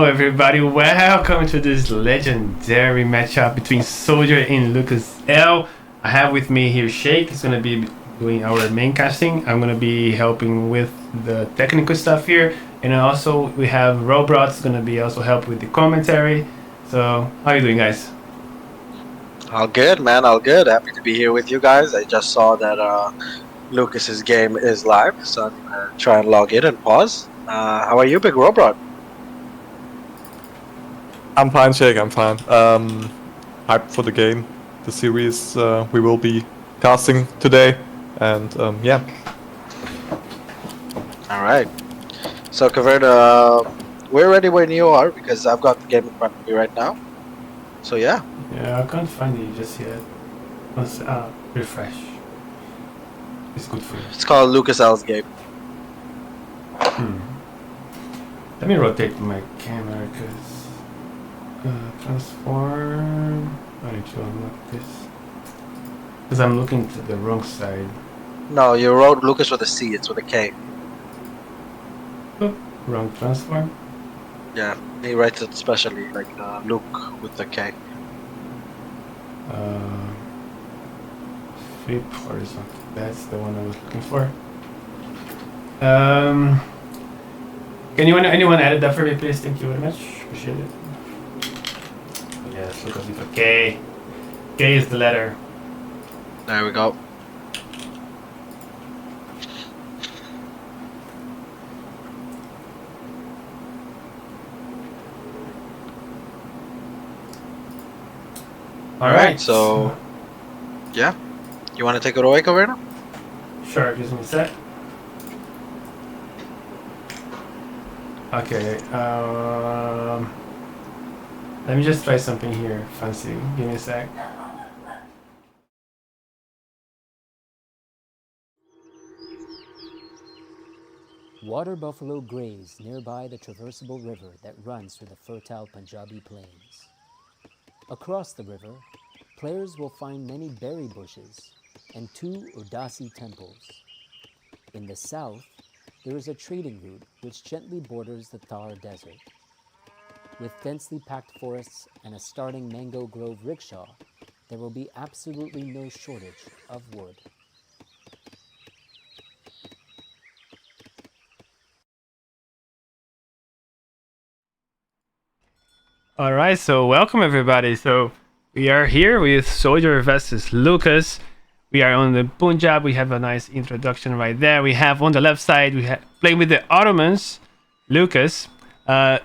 everybody, welcome to this legendary matchup between Soldier and LukasL. I have with me here Shake. He's gonna be doing our main casting. I'm gonna be helping with the technical stuff here, and also we have Robrot's gonna be also help with the commentary. So how are you doing, guys? All good, man. All good. Happy to be here with you guys. I just saw that Lucas's game is live, so I'm gonna try and log in and pause. How are you, Big Robot? I'm fine, Shake. I'm fine. Hyped for the game, the series we will be casting today, and yeah. All right. So, Caverna, we're ready when you are because I've got the game in front of me right now. So yeah. Yeah, I can't find it just yet. Let's refresh. It's good for you. It's called LukasL's game. Let me rotate my camera because transform. I need to unlock this because I'm looking to the wrong side. No, you wrote Lucas with a C. It's with a K. Oh, wrong transform. Yeah, he writes it specially like Luke with the K. Flip horizontal. That's the one I was looking for. Can anyone edit that for me, please? Thank you very much. Appreciate it. Yes, look at it. K. K is the letter. There we go. All right. So, yeah. You want to take it away, Caverna? Sure, just one sec. Okay, let me just try something here, fancy. Give me a sec. Water buffalo graze nearby the traversable river that runs through the fertile Punjabi plains. Across the river, players will find many berry bushes and 2 Udasi temples. In the south, there is a trading route which gently borders the Thar Desert. With densely packed forests and a starting mango grove rickshaw, there will be absolutely no shortage of wood. All right, so welcome everybody. So we are here with Soldier versus Lucas. We are on the Punjab. We have a nice introduction right there. We have on the left side, we have playing with the Ottomans, Lucas.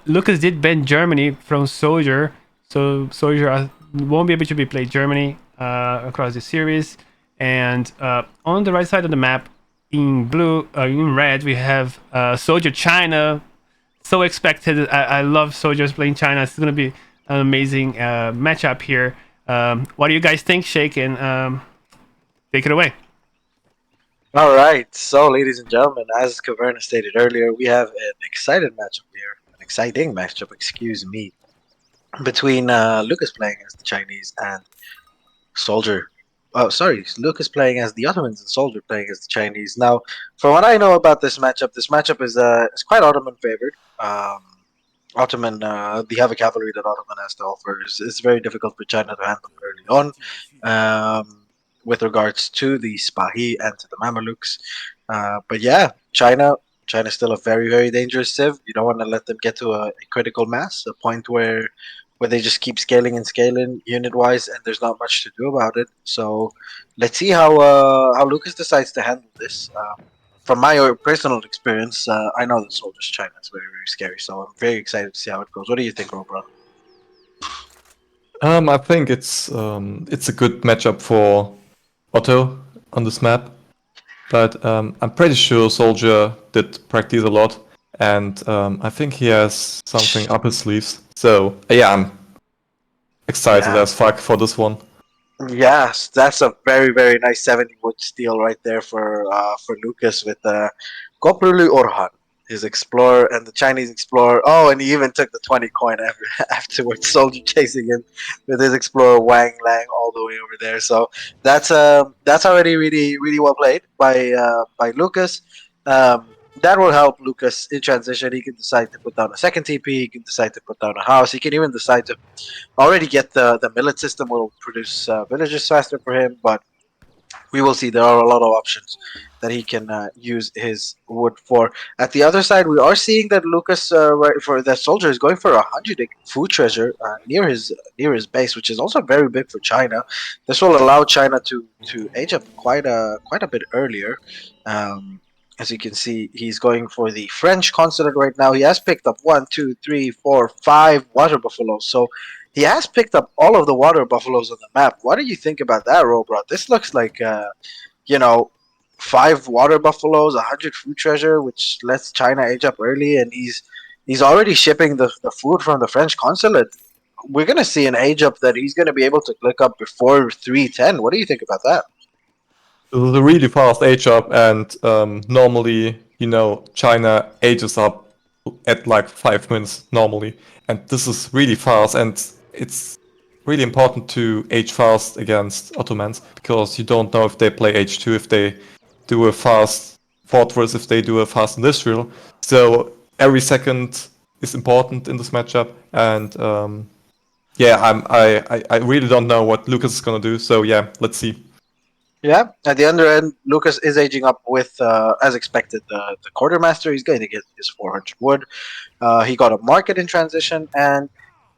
Lucas did ban Germany from Soldier, so Soldier won't be able to be played Germany across the series. And on the right side of the map, in blue, in red, we have Soldier China. So expected. I love Soldiers playing China. It's going to be an amazing matchup here. What do you guys think, Shake? And take it away. All right. So, ladies and gentlemen, as Caverna stated earlier, we have an exciting matchup here. An exciting matchup, excuse me, between Lucas playing as the Chinese and Soldier. Oh, sorry, Lucas playing as the Ottomans and Soldier playing as the Chinese. Now, from what I know about this matchup is quite Ottoman favored. Ottoman, the heavy cavalry that Ottoman has to offer is very difficult for China to handle early on, with regards to the Spahi and to the Mamelukes. But yeah, China's still a very dangerous civ. You don't want to let them get to a critical mass, a point where they just keep scaling and scaling unit wise, and there's not much to do about it. So let's see how Lucas decides to handle this. From my personal experience, I know that Soldiers China is very scary, so I'm very excited to see how it goes. What do you think, Robro? I think it's a good matchup for Otto on this map, but I'm pretty sure Soldier did practice a lot, and I think he has something up his sleeves. So yeah, I'm excited as fuck for this one. Yes, that's a very nice 70 wood steal right there for Lucas with Koprulu Orhan, his explorer and the Chinese explorer. Oh, and he even took the 20 coin afterwards. Soldier chasing him with his explorer Wang Lang all the way over there. So that's already really well played by Lucas. that will help Lucas in transition. He can decide to put down a second TP. He can decide to put down a house. He can even decide to already get the millet system will produce villages faster for him. But we will see. There are a lot of options that he can use his wood for. At the other side, we are seeing that Lucas, right, for that soldier, is going for 100 food treasure near his base, which is also very big for China. This will allow China to age up quite a bit earlier. Um, as you can see, he's going for the French consulate right now. He has picked up one, two, three, four, five water buffaloes. So he has picked up all of the water buffaloes on the map. What do you think about that, Robot? This looks like, you know, five water buffaloes, 100 food treasure, which lets China age up early, and he's already shipping the food from the French consulate. We're gonna see an age up that he's gonna be able to click up before 310. What do you think about that? It was a really fast age up, and normally, China ages up at like 5 minutes normally, and this is really fast, and it's really important to age fast against Ottomans because you don't know if they play H2, if they do a fast fortress, if they do a fast industrial. So every second is important in this matchup, and yeah, I really don't know what Lucas is gonna do. So yeah, let's see. Yeah, at the other end, Lucas is aging up with, as expected, the quartermaster. He's going to get his 400 wood. He got a market in transition, and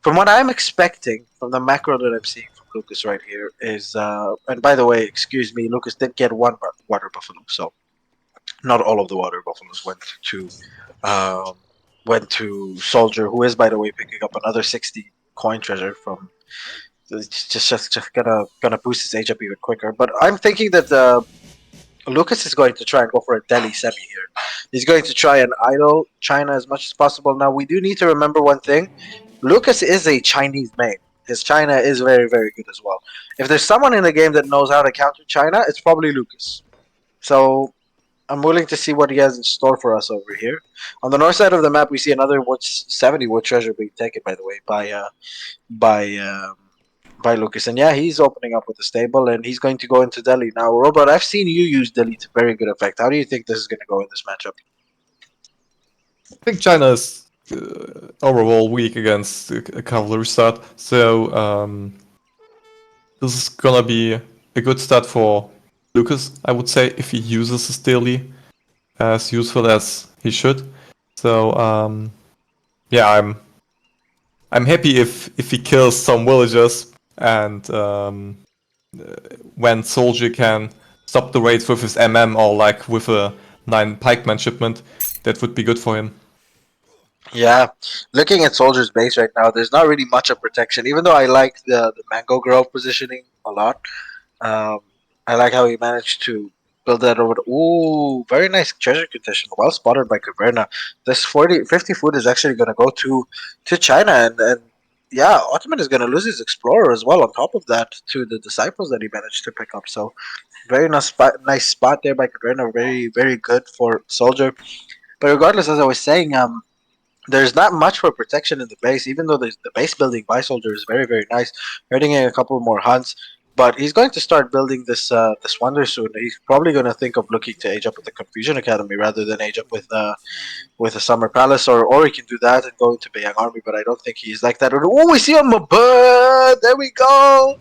from what I'm expecting from the macro that I'm seeing from Lucas right here is, and by the way, excuse me, Lucas did get one water buffalo, so not all of the water buffaloes um, went to Soldier, who is by the way picking up another 60 coin treasure from. It's just gonna boost his age up even quicker. But I'm thinking that Lucas is going to try and go for a Delhi semi here. He's going to try and idle China as much as possible. Now, we do need to remember one thing. Lucas is a Chinese main. His China is very, very good as well. If there's someone in the game that knows how to counter China, it's probably Lucas. So I'm willing to see what he has in store for us over here. On the north side of the map, we see another 70 wood treasure being taken, by the way, by by Lucas. And yeah, he's opening up with the stable, and he's going to go into Delhi now. Robot, I've seen you use Delhi to very good effect. How do you think this is going to go in this matchup? I think China is overall weak against a cavalry start, so this is gonna be a good start for Lucas, I would say, if he uses his daily as useful as he should. So yeah, I'm happy if he kills some villagers and when Soldier can stop the raids with his MM or like with a 9 pikeman shipment, that would be good for him. Yeah, looking at Soldier's base right now, there's not really much of protection. Even though I like the Mango Grove positioning a lot, um, I like how he managed to build that over. Ooh, very nice treasure condition. Well spotted by Caverna. This 50 food is actually going to go to China, and yeah, Ottoman is going to lose his Explorer as well. On top of that, to the Disciples that he managed to pick up. So very nice spot there by Caverna. Very, very good for Soldier. But regardless, as I was saying, there's not much for protection in the base, even though the base building by Soldier is very, very nice. Hurting in a couple more hunts, but he's going to start building this wonder soon. He's probably going to think of looking to age up with the Confusion Academy rather than age up with a Summer Palace, or he can do that and go into Bayang Army. But I don't think he's like that. Oh, we see a Mabud! There we go.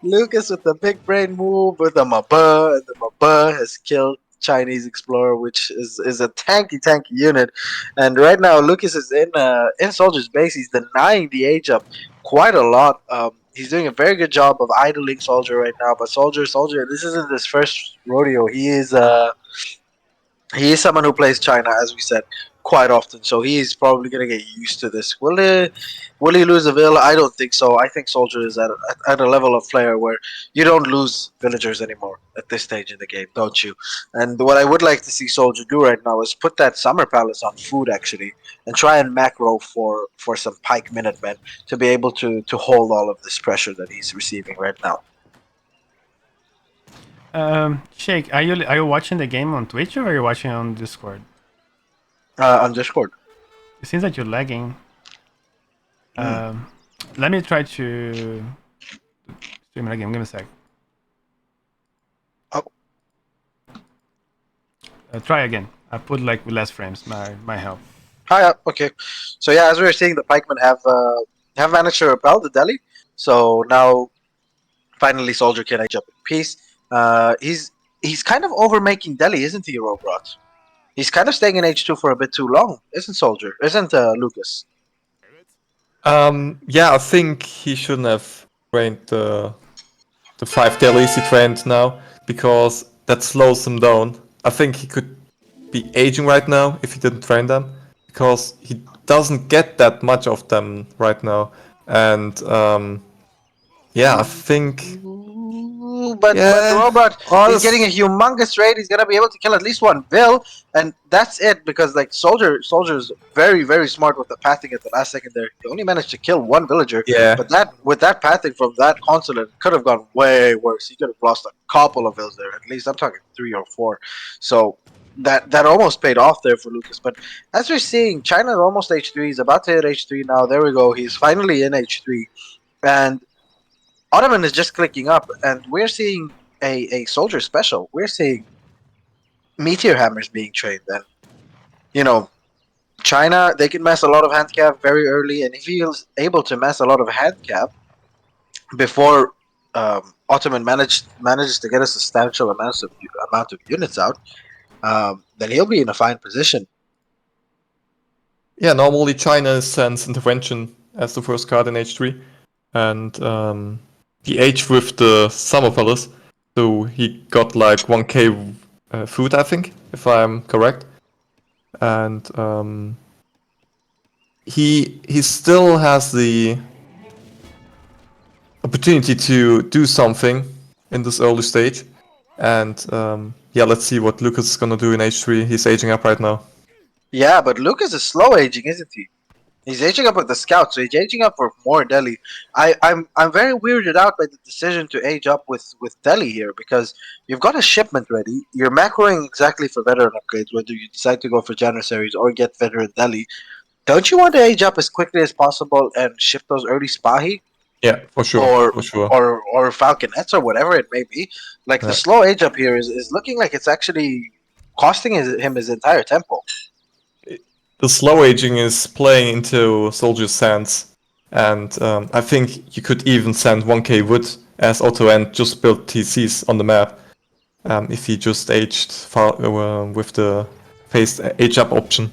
Lucas with the big brain move with the Maba, and the Maba has killed Chinese Explorer, which is a tanky unit. And right now, Lucas is in Soldier's base. He's denying the age up quite a lot. He's doing a very good job of idling Soldier right now. But Soldier, this isn't his first rodeo. He is someone who plays China, as we said, quite often. So he's probably gonna get used to this. Will he lose a villa? I don't think so. I think Soldier is at a level of player where you don't lose villagers anymore at this stage in the game, don't you? And what I would like to see Soldier do right now is put that Summer Palace on food actually, and try and macro for some Pike Minutemen to be able to hold all of this pressure that he's receiving right now. Shake, are you watching the game on Twitch or are you watching on Discord? On Discord. It seems like you're lagging. Um, Let me try to stream it again. Give me a sec. Oh, Try again. I put like with less frames. My help. Okay. So yeah, as we were seeing, the pikemen have managed to repel the Delhi. So now finally Soldier can age up in peace. He's kind of overmaking Delhi, isn't he, Robrot? He's kind of staying in H2 for a bit too long, isn't Soldier? Isn't Lucas? Yeah, I think he shouldn't have trained the 5 dailies he trained now, because that slows him down. I think he could be aging right now if he didn't train them, because he doesn't get that much of them right now. And yeah, I think But yeah, Robot, he's getting a honest, humongous raid. He's gonna be able to kill at least one Bill, and that's it. Because like Soldier's very smart with the pathing at the last second there. He only managed to kill one villager, yeah, but that with that pathing from that console, it could have gone way worse. He could have lost a couple of vills there. At least I'm talking 3 or 4. So that almost paid off there for Lucas. But as we're seeing, China's almost H3. He's about to hit H3 now. There we go. He's finally in H3, and Ottoman is just clicking up, and we're seeing a soldier special. We're seeing meteor hammers being trained, and you know, China, they can mass a lot of handicap very early, and if he is able to mass a lot of handicap before Ottoman manages to get a substantial amount of units out, then he'll be in a fine position. yeah. Normally China sends intervention as the first card in H3, and he aged with the Summer Palace, so he got like 1k food, I think, if I'm correct. And he still has the opportunity to do something in this early stage. And yeah, let's see what Lucas is gonna do in H3. He's aging up right now. Yeah, but Lucas is slow aging, isn't he? He's aging up with the scout, so he's aging up for more Delhi. I'm very weirded out by the decision to age up with Delhi here, because you've got a shipment ready. You're macroing exactly for veteran upgrades, whether you decide to go for Janissaries or get veteran Delhi. Don't you want to age up as quickly as possible and ship those early Spahi Yeah, for sure, or for sure. or Falconets or whatever it may be? Like the Yeah. slow age up here is looking like it's actually costing him his entire tempo. The slow aging is playing into Soldier's hands, and I think you could even send 1k wood as auto and just build TCs on the map if he just aged with the phased age up option.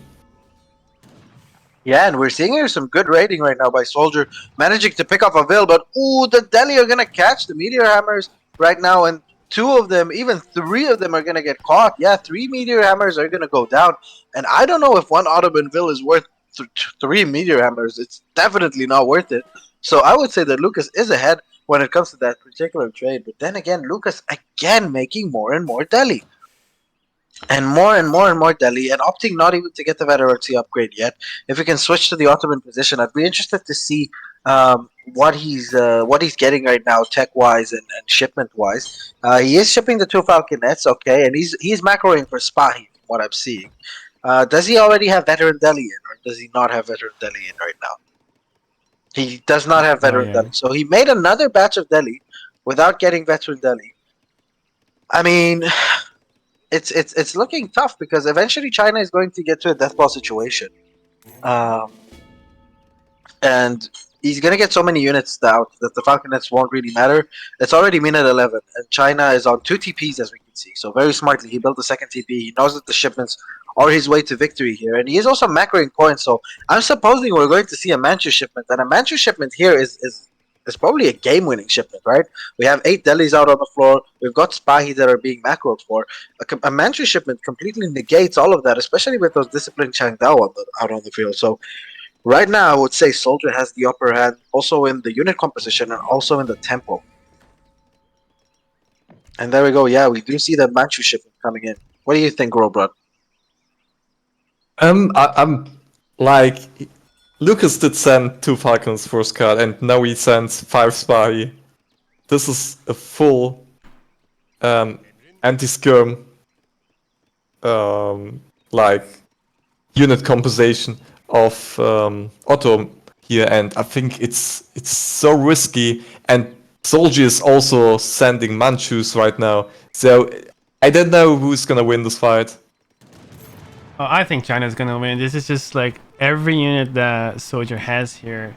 Yeah, and we're seeing here some good raiding right now by Soldier, managing to pick off a Vil, but ooh, the Delhi are gonna catch the Meteor Hammers right now, and 2 of them, even 3 of them are gonna get caught. Yeah, 3 Meteor Hammers are gonna go down, and I don't know if one Ottoman Vil is worth 3 Meteor Hammers. It's definitely not worth it. So I would say that Lucas is ahead when it comes to that particular trade, but then again, Lucas again making more and more Delhi. And more and more and more Delhi, and opting not even to get the veterancy upgrade yet. If we can switch to the Ottoman position, I'd be interested to see what he's getting right now, tech wise and shipment wise. He is shipping the 2 Falconets, okay, and he's macroing for Spahi, from what I'm seeing. Does he already have veteran Delhi in, or does he not have veteran Delhi in right now? He does not have veteran yeah. Delhi, so he made another batch of Delhi without getting veteran Delhi. I mean, it's looking tough, because eventually China is going to get to a death ball situation, and he's gonna get so many units out that the Falconets won't really matter. It's already minute 11, and China is on 2 TPs, as we can see. So very smartly, he built the second TP. He knows that the shipments are his way to victory here, and he is also macroing points. So I'm supposing we're going to see a Manchu shipment, and a Manchu shipment here is probably a game-winning shipment, right? We have 8 Delis out on the floor. We've got Spahi that are being macroed for. A Manchu shipment completely negates all of that, especially with those disciplined Changdao out on the field. So right now, I would say Soldier has the upper hand, also in the unit composition and also in the tempo. And there we go. Yeah, we do see the Manchu shipment coming in. What do you think, Robrod? I'm like, Lucas did send 2 Falcons first card, and now he sends 5 Spy. This is a full anti-skirm like unit composition of Otto here, and I think it's so risky. And Soldier is also sending Manchus right now, so I don't know who's gonna win this fight. Oh, I think China's gonna win. This is just like every unit that Soldier has here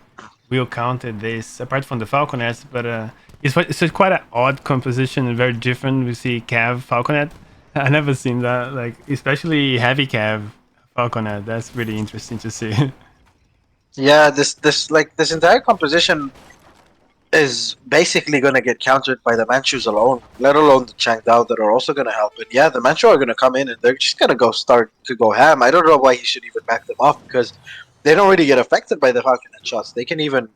will counter this, apart from the Falconet, but it's a quite an odd composition and very different. We see Cav Falconet. I never seen that, like especially heavy Cav Falconet. That's really interesting to see. Yeah, this entire composition is basically going to get countered by the Manchus alone, let alone the Changdao that are also going to help. And yeah, the Manchu are going to come in and they're just going to start to go ham. I don't know why he should even back them off because they don't really get affected by the Falconet shots. They can even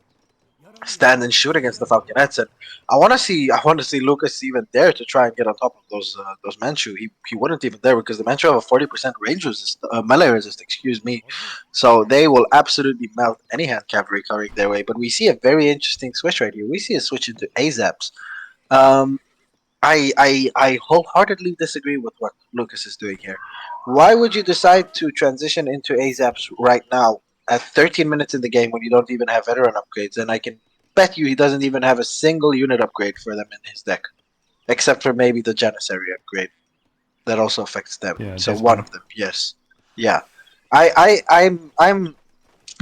stand and shoot against the Falconets, and I want to see Lucas even there to try and get on top of those Manchu. He wouldn't even there because the Manchu have a 40% range resist, melee resist, excuse me. So they will absolutely melt any hand cavalry coming their way. But we see a very interesting switch right here. We see a switch into AZAPs. Um, I wholeheartedly disagree with what Lucas is doing here. Why would you decide to transition into AZAPs right now at 13 minutes in the game when you don't even have veteran upgrades? And I can bet you he doesn't even have a single unit upgrade for them in his deck, except for maybe the Janissary upgrade that also affects them. Yeah, So that's one one. of them, yes, yeah. I'm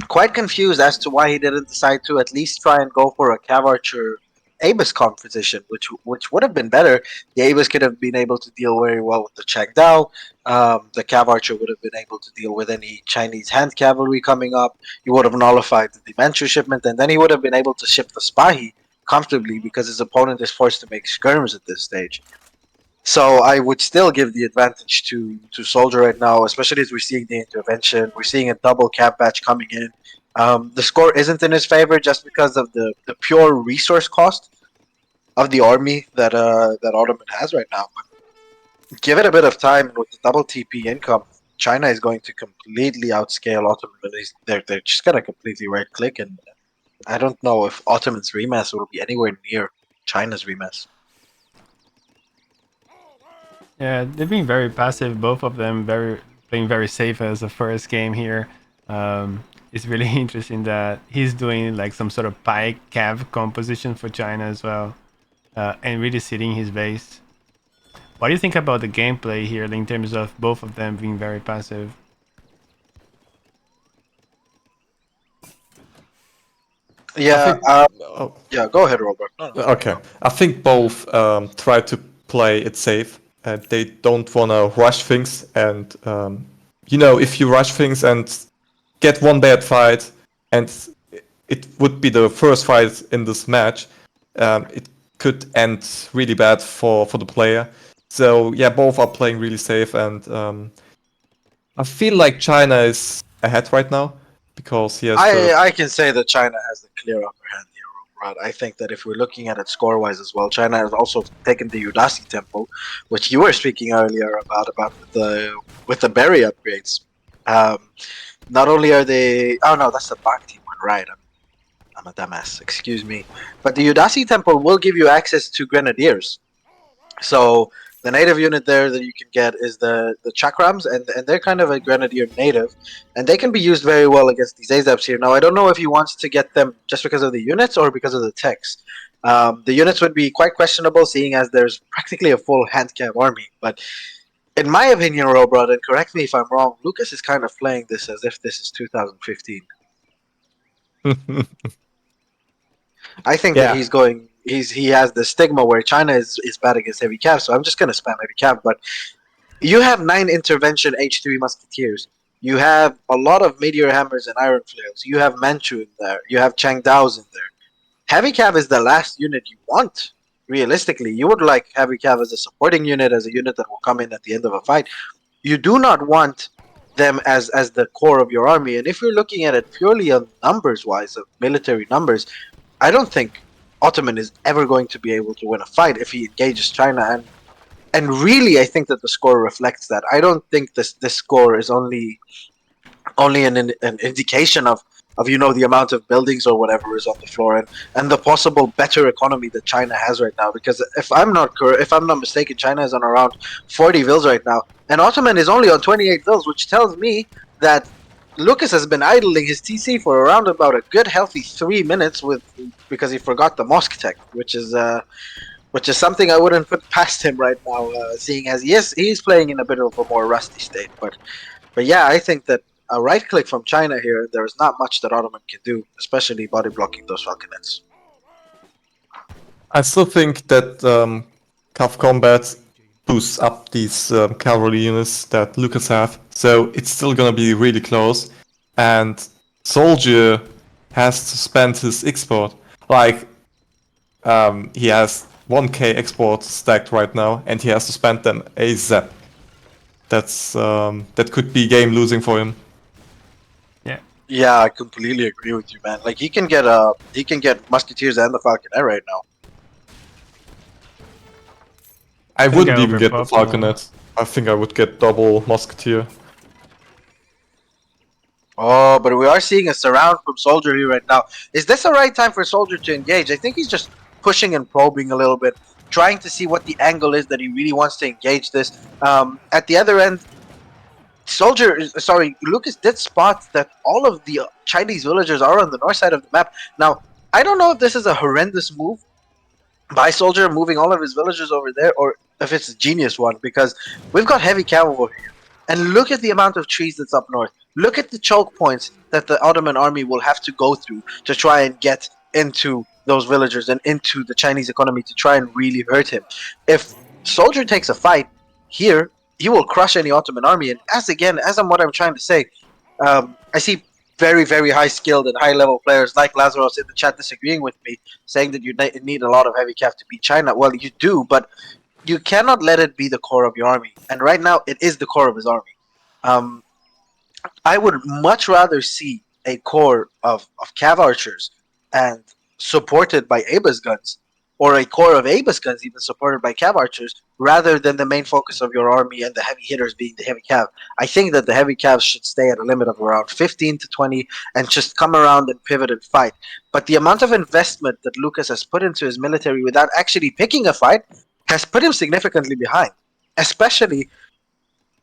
quite confused as to why he didn't decide to at least try and go for a Cav Archer Abus composition, which would have been better. The Abus could have been able to deal very well with the Changdao. The Cav Archer would have been able to deal with any Chinese hand cavalry coming up. He would have nullified the Manchu shipment, and then he would have been able to ship the Spahi comfortably because his opponent is forced to make skirms at this stage. So I would still give the advantage to Soldier right now, especially as we're seeing the intervention. We're seeing a double cap batch coming in. The score isn't in his favor just because of the pure resource cost of the army that Ottoman has right now. But give it a bit of time, and with the double TP income, China is going to completely outscale Ottoman. They're just gonna completely right click, and I don't know if Ottoman's remass will be anywhere near China's remass. Yeah, they've been very passive, both of them, very playing very safe as a first game here. It's really interesting that he's doing like some sort of pike cav composition for China as well, and really sitting his base. What do you think about the gameplay here in terms of both of them being very passive? Yeah, Oh, yeah. Go ahead, Robert. No, no. okay. I think both try to play it safe. They don't want to rush things. And, if you rush things and get one bad fight, and it would be the first fight in this match, it could end really bad for the player. So, yeah, both are playing really safe. And I feel like China is ahead right now because he has the. I can say that China has the clear upper hand here, Rod. I think that if we're looking at it score wise as well, China has also taken the Udasi Temple, which you were speaking earlier about with the berry upgrades. Not only are they no, that's the Bhakti one, right? I'm a dumbass, excuse me. But the Udasi Temple will give you access to grenadiers. So the native unit there that you can get is the Chakrams, and they're kind of a grenadier native, and they can be used very well against these Azaps here. Now I don't know if he wants to get them just because of the units or because of the text. The units would be quite questionable, seeing as there's practically a full hand cam army. But in my opinion, Robrod, and correct me if I'm wrong, Lucas is kind of playing this as if this is 2015. I think that Yeah. he has the stigma where China is bad against heavy cav, so I'm just gonna spam heavy cav. But you have 9 intervention H3 musketeers. You have a lot of meteor hammers and iron flails. You have Manchu in there. You have Changdaos in there. Heavy cav is the last unit you want. Realistically, you would like heavy cav as a supporting unit, as a unit that will come in at the end of a fight. You do not want them as the core of your army. And if you're looking at it purely on numbers wise, of military numbers, I don't think Ottoman is ever going to be able to win a fight if he engages China, and really I think that the score reflects that. I don't think this score is only an indication of the amount of buildings or whatever is on the floor, and the possible better economy that China has right now. Because if I'm not mistaken, China is on around 40 vils right now, and Ottoman is only on 28 vils, which tells me that Lucas has been idling his TC for around about a good healthy 3 minutes because he forgot the mosque tech, which is something I wouldn't put past him right now, seeing as yes, he's playing in a bit of a more rusty state. But But yeah, I think that a right click from China here, there is not much that Ottoman can do, especially body blocking those falconets. I still think that Cav Combat boosts up these cavalry units that Lucas have, so it's still gonna be really close. And Soldier has to spend his export. Like, he has 1k export stacked right now, and he has to spend them ASAP. That could be game losing for him. Yeah. Yeah, I completely agree with you, man. Like he can get musketeers and the falconet right now. I Gonna wouldn't get even get the overpopped now. Falconet. I think I would get double Musketeer. Oh, but we are seeing a surround from Soldier here right now. Is this the right time for Soldier to engage? I think he's just pushing and probing a little bit, trying to see what the angle is that he really wants to engage this. At the other end, Lucas did spot that all of the Chinese villagers are on the north side of the map. Now, I don't know if this is a horrendous move by Soldier moving all of his villagers over there, or if it's a genius one, because we've got heavy cavalry here. And look at the amount of trees that's up north. Look at the choke points that the Ottoman army will have to go through to try and get into those villagers and into the Chinese economy to try and really hurt him. If Soldier takes a fight here, he will crush any Ottoman army. And what I'm trying to say, I see very, very high skilled and high level players like Lazarus in the chat disagreeing with me, saying that you need a lot of heavy cav to beat China. Well, you do, but you cannot let it be the core of your army. And right now, it is the core of his army. I would much rather see a core of cav archers and supported by Abus guns, or a core of Abus guns even supported by cav archers, rather than the main focus of your army and the heavy hitters being the heavy cav. I think that the heavy cavs should stay at a limit of around 15 to 20 and just come around and pivot and fight. But the amount of investment that Lucas has put into his military without actually picking a fight has put him significantly behind, especially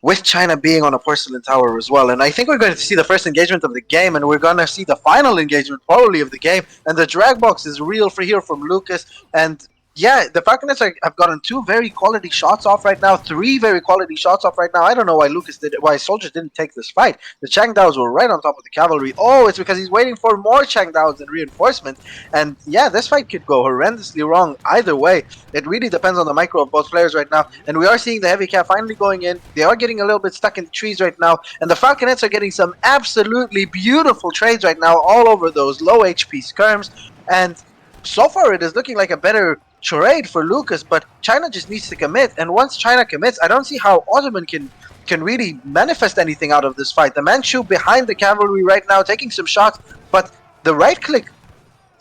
with China being on a porcelain tower as well. And I think we're going to see the first engagement of the game, and we're going to see the final engagement probably of the game. And the drag box is real for here from Lucas. And yeah, the Falconets have gotten 2 very quality shots off right now, 3 very quality shots off right now. I don't know why Soldier didn't take this fight. The Changdaos were right on top of the cavalry. Oh, it's because he's waiting for more Changdaos and reinforcements. And yeah, this fight could go horrendously wrong either way. It really depends on the micro of both players right now. And we are seeing the heavy cav finally going in. They are getting a little bit stuck in the trees right now. And the Falconets are getting some absolutely beautiful trades right now all over those low HP skirms. And so far it is looking like a better charade for Lucas, but China just needs to commit. And once China commits, I don't see how Ottoman can really manifest anything out of this fight. The Manchu behind the cavalry right now, taking some shots, but the right click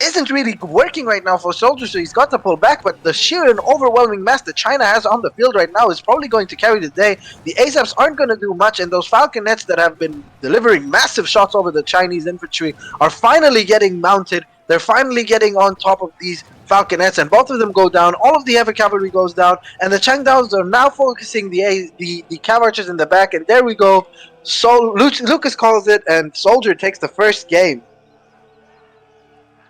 isn't really working right now for Soldier, so he's got to pull back. But the sheer and overwhelming mass that China has on the field right now is probably going to carry the day. The ASAPs aren't going to do much, and those Falconets that have been delivering massive shots over the Chinese infantry are finally getting mounted. They're finally getting on top of these Falconets, and both of them go down. All of the heavy cavalry goes down, and the Changdaos are now focusing the cav archers in the back. And there we go. So Lucas calls it, and Soldier takes the first game.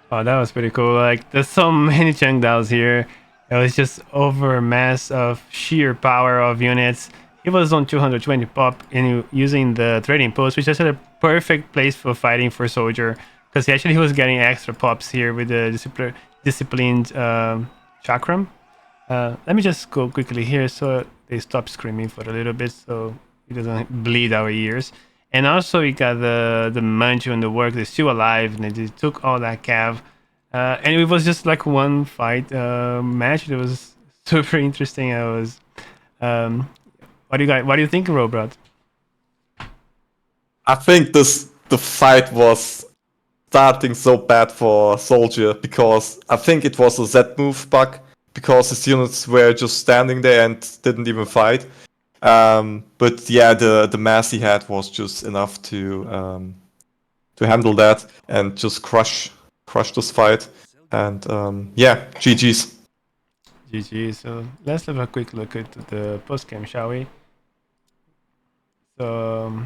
Oh, that was pretty cool. Like, there's so many Chengdaos here. It was just over mass of sheer power of units. He was on 220 pop and using the trading post, which is a perfect place for fighting for Soldier, because he was getting extra pops here with the disciplined chakram. Let me just go quickly here so they stop screaming for a little bit so it doesn't bleed our ears. And also we got the Manchu and the work. They're still alive, and they took all that cav. And it was just like one fight match. It was super interesting. I was what do you think, Robert? I think the fight was starting so bad for Soldier because I think it was a Z move bug because his units were just standing there and didn't even fight. But yeah, the mass he had was just enough to handle that and just crush this fight. And yeah, GG's. GG. So let's have a quick look at the post game, shall we? So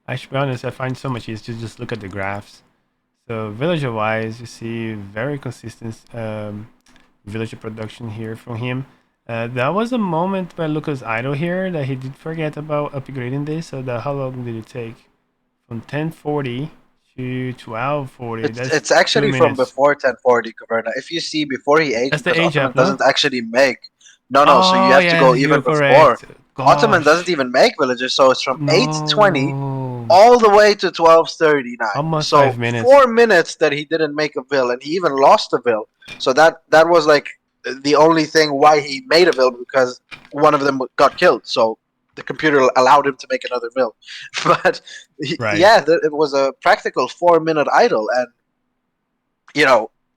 I should be honest, I find so much easier to just look at the graphs. So villager wise, you see very consistent villager production here from him. That was a moment by Lucas idle here that he did forget about upgrading this. So how long did it take? From 1040 to 1240. That's It's 2 actually from minutes. before 1040, Caverna. If you see before he aged, That's the because age Ottoman up, no? doesn't actually make. No. So you Oh have to yeah, go you're even before. correct. Ottoman doesn't Gosh, even make villagers, so it's from 820 no, all the way to 1239. almost So 5 minutes. 4 minutes that he didn't make a vill, and he even lost a vill. So that was like the only thing why he made a vill, because one of them got killed. So the computer allowed him to make another vill. But Right. yeah, it was a practical 4 minute idle, and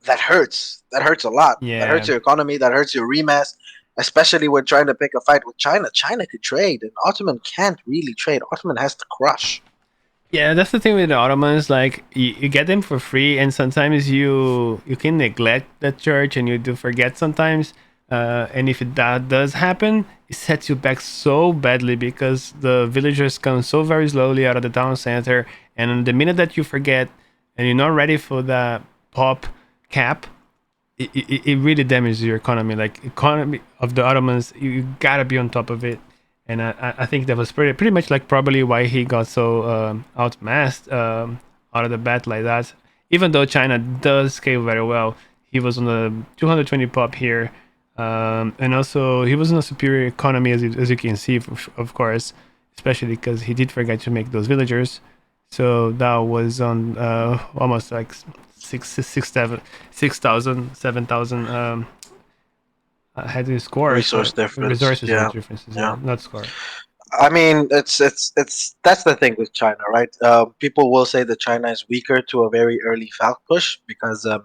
that hurts. That hurts a lot. That hurts Yeah. your economy. That hurts your remass, especially when trying to pick a fight with China. China could trade, and Ottoman can't really trade. Ottoman has to crush. Yeah, that's the thing with the Ottomans. Like you get them for free, and sometimes you can neglect the church, and you do forget sometimes. And if that does happen, it sets you back so badly because the villagers come so very slowly out of the town center, and the minute that you forget and you're not ready for the pop cap, it really damages your economy. Like economy of the Ottomans, you gotta be on top of it. And I think that was pretty much like probably why he got so outmassed out of the bat like that. Even though China does scale very well, he was on the 220 pop here, and also he was in a superior economy as you can see, of course, especially because he did forget to make those villagers. So that was on almost like 7,000 had to score. Resource So difference. resources Yeah, differences, yeah. yeah, not score. I mean, it's that's the thing with China, right? People will say that China is weaker to a very early Falc push because the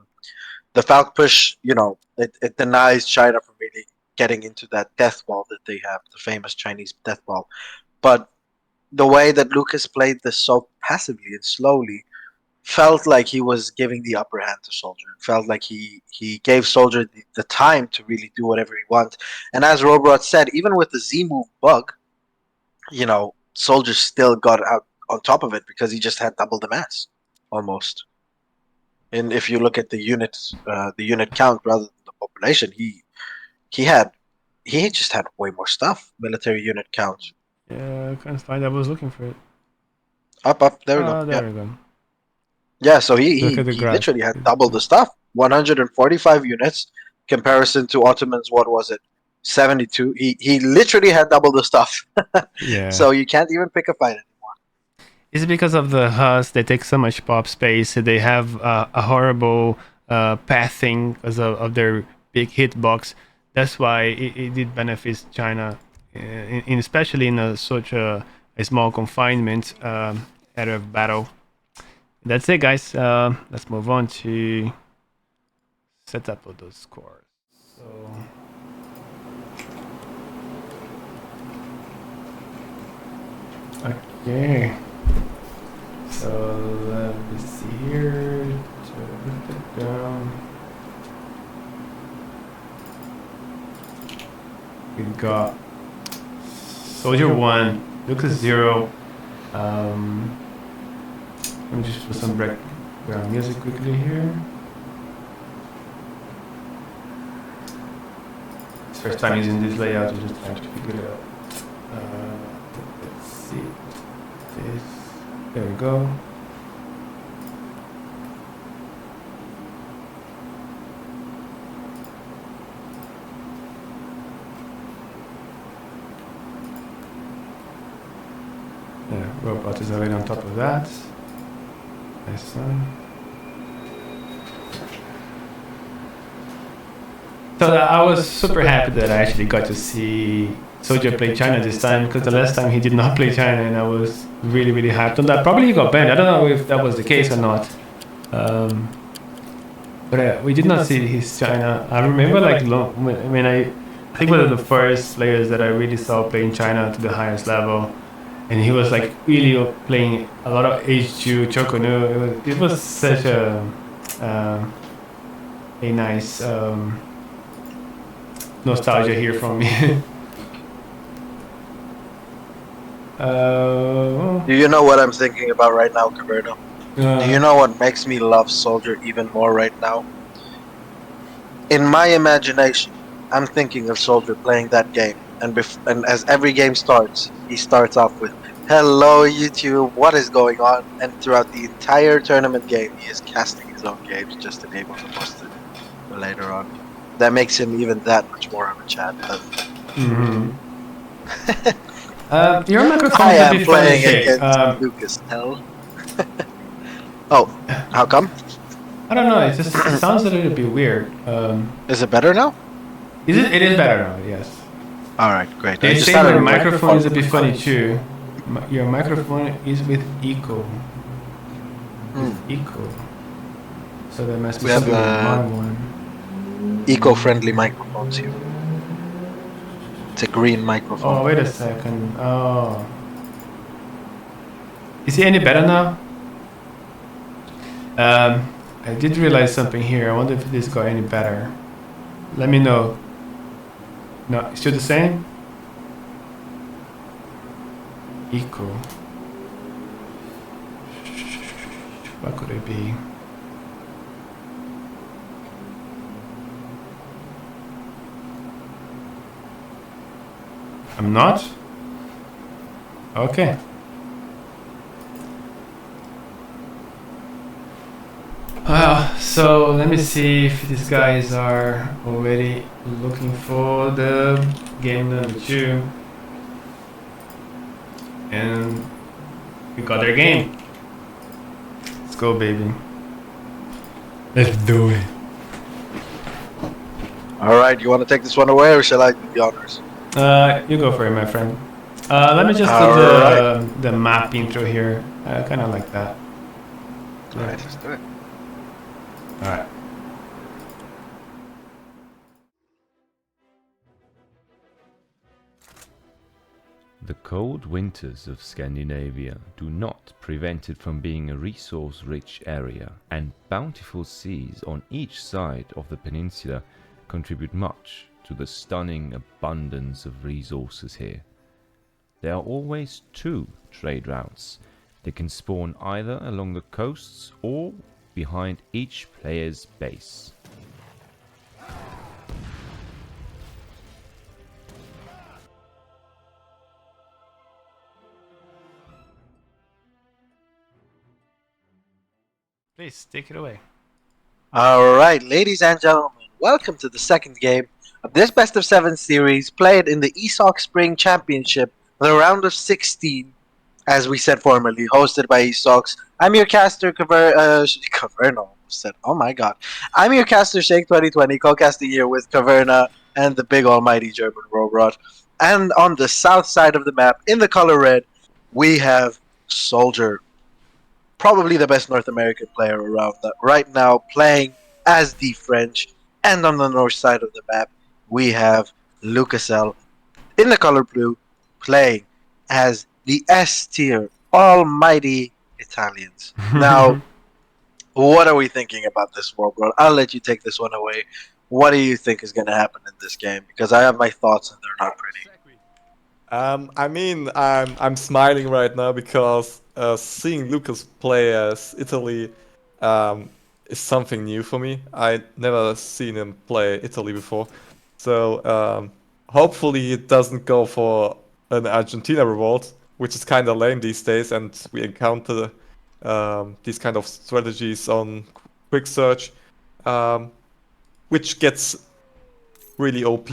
Falc push, it denies China from really getting into that death wall that they have, the famous Chinese death wall. But the way that Lucas played this so passively and slowly felt like he was giving the upper hand to Soldier. It felt like he gave Soldier the time to really do whatever he wants. And as Robrot said, even with the Z move bug, Soldier still got out on top of it because he just had double the mass almost. And if you look at the unit count rather than the population, he just had way more stuff. Military unit count. Yeah, I can't find. I was looking for it. Up. There we go. Oh, Yeah, there we go. yeah. So he Look at he, the he graph. literally had double the stuff. 145 units comparison to Ottoman's. What was it? 72. He literally had double the stuff. Yeah. So you can't even pick a fight. It's because of the Hus. They take so much pop space. They have a horrible pathing because of their big hitbox. That's why it did benefit China, especially in such a small confinement area of battle. That's it, guys. Let's move on to setup of those scores. So. Okay. So let me see here. Down. We got Soldier 1, Lucas 0. Let me just put some background music quickly here. It's first time using this layout, I'm just trying to figure it out. Let's see. This. There we go. Yeah, robot is already on top of that. Nice one. So I was super happy that I actually got to see Soldier play China this time, because the last time he did not play China, and I was really, really hyped on that. Probably he got banned. I don't know if that was the case or not. But we did not see his China. I remember I think one of the first players that I really saw playing China to the highest level, and he was like really playing a lot of H2 Chokonu. It was such a nice nostalgia here from me. Do you know what I'm thinking about right now, Caberno? Do you know what makes me love Soldier even more right now? In my imagination, I'm thinking of Soldier playing that game, and as every game starts, he starts off with "Hello YouTube, what is going on?" And throughout the entire tournament game, he is casting his own games just to be able to post it later on. That makes him even that much more of a chat, doesn't it? Your microphone I is a am bit funny, playing Shake. against LukasL. Oh, how come? I don't know. It sounds a little bit weird. Is it better now? It is better now. Yes. All right, great. They say had your a microphone is a bit funny too. Your microphone is with echo. Echo. So there must be We have, something with my one. eco-friendly microphones here. It's a green microphone. Oh, wait a second. Oh. Is it any better now? I did realize something here. I wonder if this got any better. Let me know. No, still the same? Echo. What could it be? I'm not? Okay. So let me see if these guys are already looking for the game number 2. And we got their game. Let's go, baby. Let's do it. All right, you want to take this one away, or shall I do the honors? You go for it, my friend. Let me just do the map intro here. I kind of like that. All right, let's do it. All right. The cold winters of Scandinavia do not prevent it from being a resource-rich area, and bountiful seas on each side of the peninsula contribute much to the stunning abundance of resources here. There are always 2 trade routes. They can spawn either along the coasts or behind each player's base. Please take it away. All right, ladies and gentlemen, welcome to the second game of this best of 7 series played in the ESOC Spring Championship, the round of 16, as we said formerly, hosted by ESOCs. I'm your caster, Caverna almost said, oh my god. I'm your caster, Shake2020, co-casting here with Caverna and the big almighty German Robot. And on the south side of the map, in the color red, we have Soldier. Probably the best North American player around that right now, playing as the French. And on the north side of the map, we have LukasL in the color blue, playing as the S tier almighty Italians. Now, what are we thinking about this world, bro? I'll let you take this one away. What do you think is going to happen in this game? Because I have my thoughts and they're not pretty. I mean, I'm smiling right now because seeing Lucas play as Italy is something new for me. I never seen him play Italy before, so hopefully it doesn't go for an Argentina revolt, which is kind of lame these days, and we encounter these kind of strategies on quick search, which gets really OP,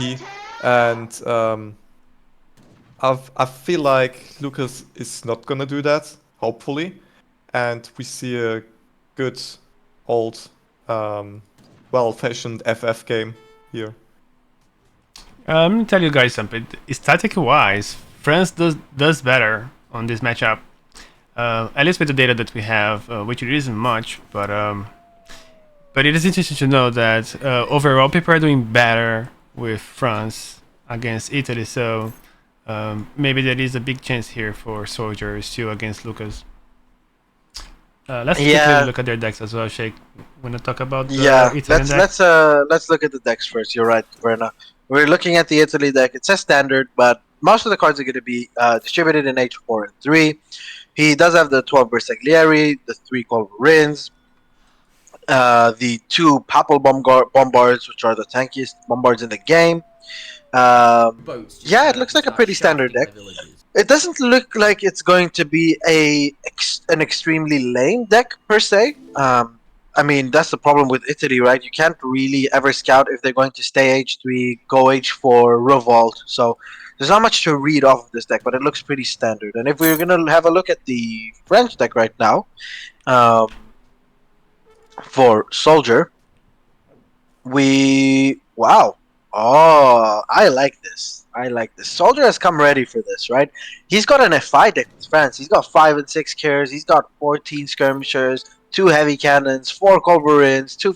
and I feel like Lucas is not gonna do that, hopefully, and we see a good old, well-fashioned FF game here. Let me tell you guys something. Static-wise, France does better on this matchup. At least with the data that we have, which it isn't much, but it is interesting to know that overall people are doing better with France against Italy. So maybe there is a big chance here for Soldier still against Lucas. Let's quickly look at their decks as well, Shake. When I talk about the Italian deck. Let's look at the decks first. You're right, Verna. We're looking at the Italy deck. It says standard, but most of the cards are going to be distributed in H4 and 3. He does have the 12 Bersaglieri, the 3 Culverins, the 2 Papal Bombards, which are the tankiest Bombards in the game. Boats just Yeah, it turn up looks and like a start pretty standard sharking deck. the villages. It doesn't look like it's going to be an extremely lame deck per se. I mean, that's the problem with Italy, right? You can't really ever scout if they're going to stay H3, go H4, revolt. So there's not much to read off of this deck, but it looks pretty standard. And if we're gonna have a look at the French deck right now, for Soldier, wow. Oh, I like this. I like this. Soldier has come ready for this, right? He's got an F5 deck with France. He's got 5 and 6 carriers. He's got 14 skirmishers, 2 heavy cannons, 4 culverins, 2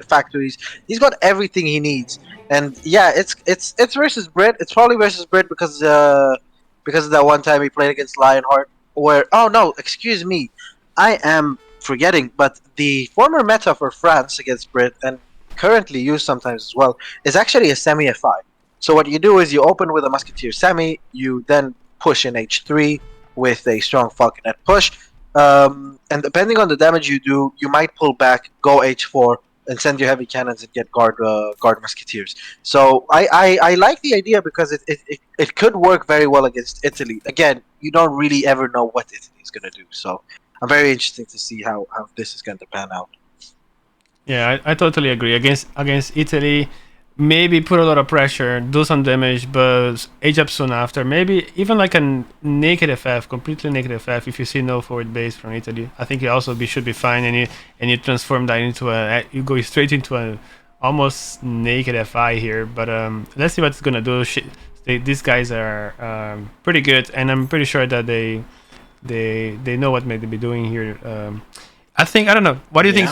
factories. He's got everything he needs. And yeah, it's versus Brit. It's probably versus Brit because of that one time he played against Lionheart. Where oh no, excuse me, I am forgetting. But the former meta for France against Brit and currently used sometimes as well, is actually a semi F5. So what you do is you open with a Musketeer semi, you then push in H3 with a strong Falconet push, and depending on the damage you do, you might pull back, go H4, and send your heavy cannons and get guard Musketeers. So I like the idea because it could work very well against Italy. Again, you don't really ever know what Italy is going to do. So I'm very interested to see how this is going to pan out. Yeah, I totally agree. Against Italy, maybe put a lot of pressure, do some damage, but age up soon after. Maybe even like a naked FF, completely naked FF. If you see no forward base from Italy, I think it should be fine. And you transform that into you go straight into a almost naked FI here. But let's see what it's gonna do. These guys are pretty good, and I'm pretty sure that they know what may they be doing here. I don't know. What do you think?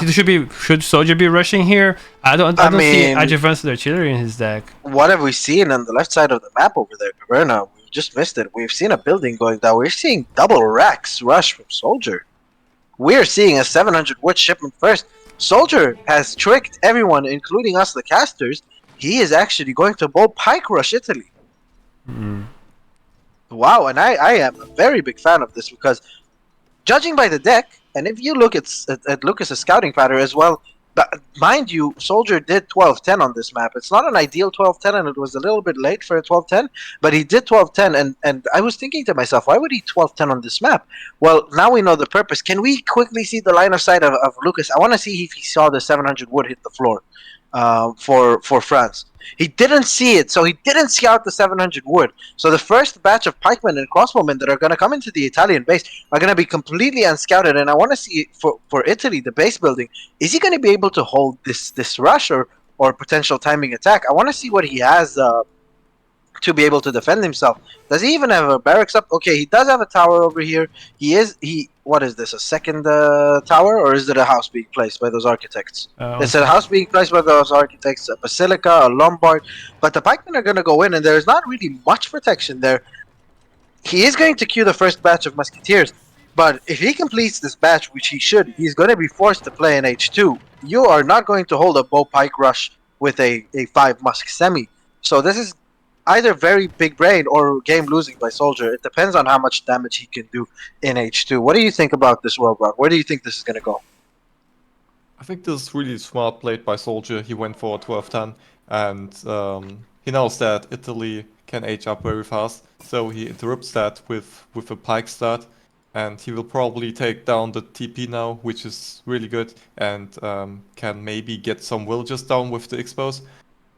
Should Soldier be rushing here? I don't see Advanced Artillery in his deck. What have we seen on the left side of the map over there, Caverna? We just missed it. We've seen a building going down. We're seeing double racks rush from Soldier. We're seeing a 700 wood shipment first. Soldier has tricked everyone, including us, the casters. He is actually going to bold pike rush Italy. Wow, and I am a very big fan of this because judging by the deck, and if you look at Lucas's scouting pattern as well, but mind you, Soldier did 12-10 on this map. It's not an ideal 12-10, and it was a little bit late for a 12-10, but he did 12-10, and I was thinking to myself, why would he 12-10 on this map? Well, now we know the purpose. Can we quickly see the line of sight of Lucas? I want to see if he saw the 700 wood hit the floor for France. He didn't see it, so he didn't scout the 700 wood. So the first batch of pikemen and crossbowmen that are going to come into the Italian base are going to be completely unscouted. And I want to see for Italy, the base building, is he going to be able to hold this rush or potential timing attack? I want to see what he has to be able to defend himself. Does he even have a barracks up? Okay, he does have a tower over here. What is this, a second tower, or is it a house being placed by those architects? It's a house being placed by those architects, a basilica, a lombard, but the pikemen are going to go in, and there's not really much protection there. He is going to queue the first batch of musketeers, but if he completes this batch, which he should, he's going to be forced to play in H2. You are not going to hold a bow pike rush with a 5 musk semi. So this is either very big brain or game losing by Soldier. It depends on how much damage he can do in H2. What do you think about this, Robot? Where do you think this is going to go? I think this is really smart played by Soldier. He went for 12-10, and he knows that Italy can age up very fast, so he interrupts that with a pike start, and he will probably take down the TP now, which is really good, and can maybe get some villagers down with the expose.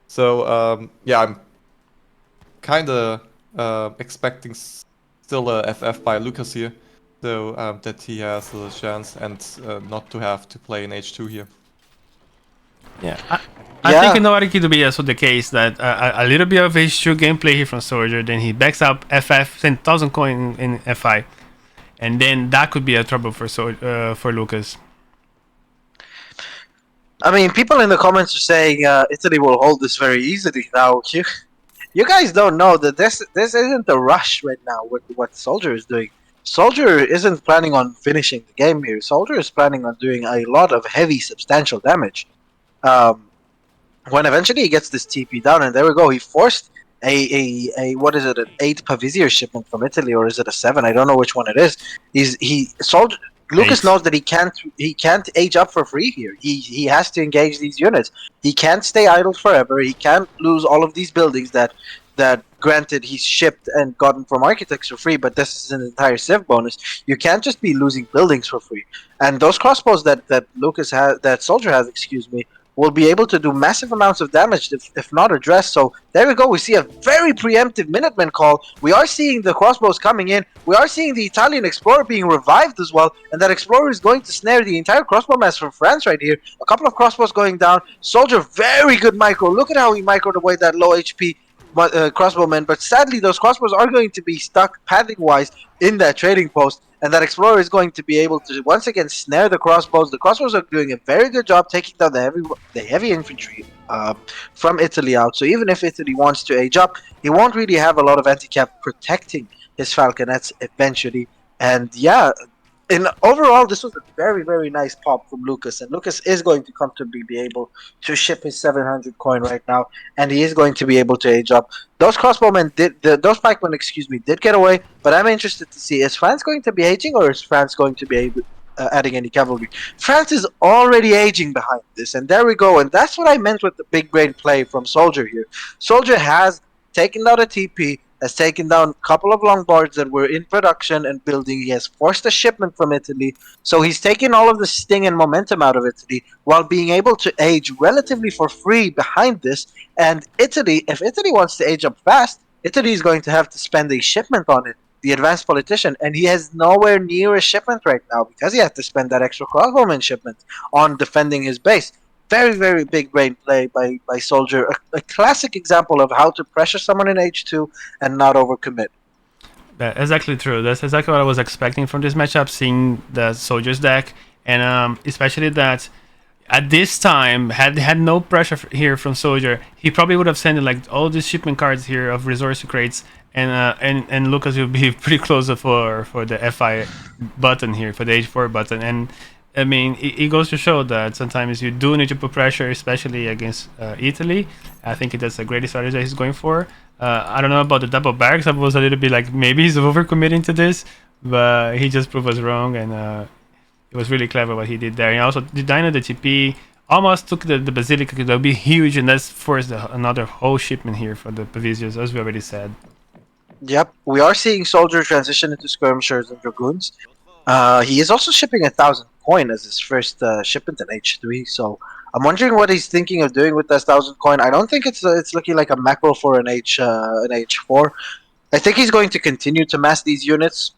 So yeah, I'm kind of expecting still a FF by Lucas here, so that he has a chance and not to have to play in H2 here. Yeah, I think it could be also the case that a little bit of H2 gameplay here from Soldier, then he backs up FF, send 1,000 coin in FI, and then that could be a trouble for Lucas. I mean, people in the comments are saying Italy will hold this very easily. Now, you guys don't know that this isn't a rush right now with what Soldier is doing. Soldier isn't planning on finishing the game here. Soldier is planning on doing a lot of heavy, substantial damage. When eventually he gets this TP down, and there we go, he forced a what is it, an 8 Pavizier shipment from Italy, or is it a 7? I don't know which one it is. Lucas Eight. knows that he can't age up for free here. He has to engage these units. He can't stay idle forever. He can't lose all of these buildings that granted he's shipped and gotten from architects for free, but this is an entire civ bonus. You can't just be losing buildings for free. And those crossbows that Lucas has, that soldier has, excuse me, will be able to do massive amounts of damage if not addressed. So there we go. We see a very preemptive Minutemen call. We are seeing the crossbows coming in. We are seeing the Italian Explorer being revived as well. And that Explorer is going to snare the entire crossbow mass from France right here. A couple of crossbows going down. Soldier, very good micro. Look at how he microed away that low HP crossbowmen. But sadly, those crossbows are going to be stuck padding-wise in that trading post. And that Explorer is going to be able to once again snare the crossbows. The crossbows are doing a very good job taking down the heavy infantry from Italy out. So even if Italy wants to age up, he won't really have a lot of anti-cap protecting his falconets eventually. And yeah, in overall, this was a very, very nice pop from Lucas. And Lucas is going to comfortably be able to ship his 700 coin right now. And he is going to be able to age up. Those crossbowmen those pikemen, excuse me, did get away. But I'm interested to see, is France going to be aging or is France going to be adding any cavalry? France is already aging behind this. And there we go. And that's what I meant with the big brain play from Soldier here. Soldier has taken down a TP, has taken down a couple of longboards that were in production and building. He has forced a shipment from Italy. So he's taken all of the sting and momentum out of Italy while being able to age relatively for free behind this. And Italy, if Italy wants to age up fast, Italy is going to have to spend a shipment on it, the advanced politician, and he has nowhere near a shipment right now because he had to spend that extra crossbowman shipment on defending his base. Very, very big brain play by Soldier. A classic example of how to pressure someone in H2 and not overcommit. That's exactly true. That's exactly what I was expecting from this matchup, seeing the Soldiers deck, and especially that at this time, had no pressure here from Soldier, he probably would have sent like all these shipment cards here of resource crates, and Lucas will be pretty close for the FI button here, for the H4 button. And I mean, it goes to show that sometimes you do need to put pressure, especially against Italy. I think that's a great strategy he's going for. I don't know about the double barracks. I was a little bit like, maybe he's overcommitting to this, but he just proved us wrong, and it was really clever what he did there. And also, the Dino, the TP, almost took the Basilica, that would be huge, and that's forced another whole shipment here for the Pavisios, as we already said. Yep, we are seeing Soldier transition into Skirmishers and Dragoons. He is also shipping 1,000 coin as his first shipment in H3, so I'm wondering what he's thinking of doing with that 1,000 coin. I don't think it's looking like a macro for an H4. I think he's going to continue to mass these units.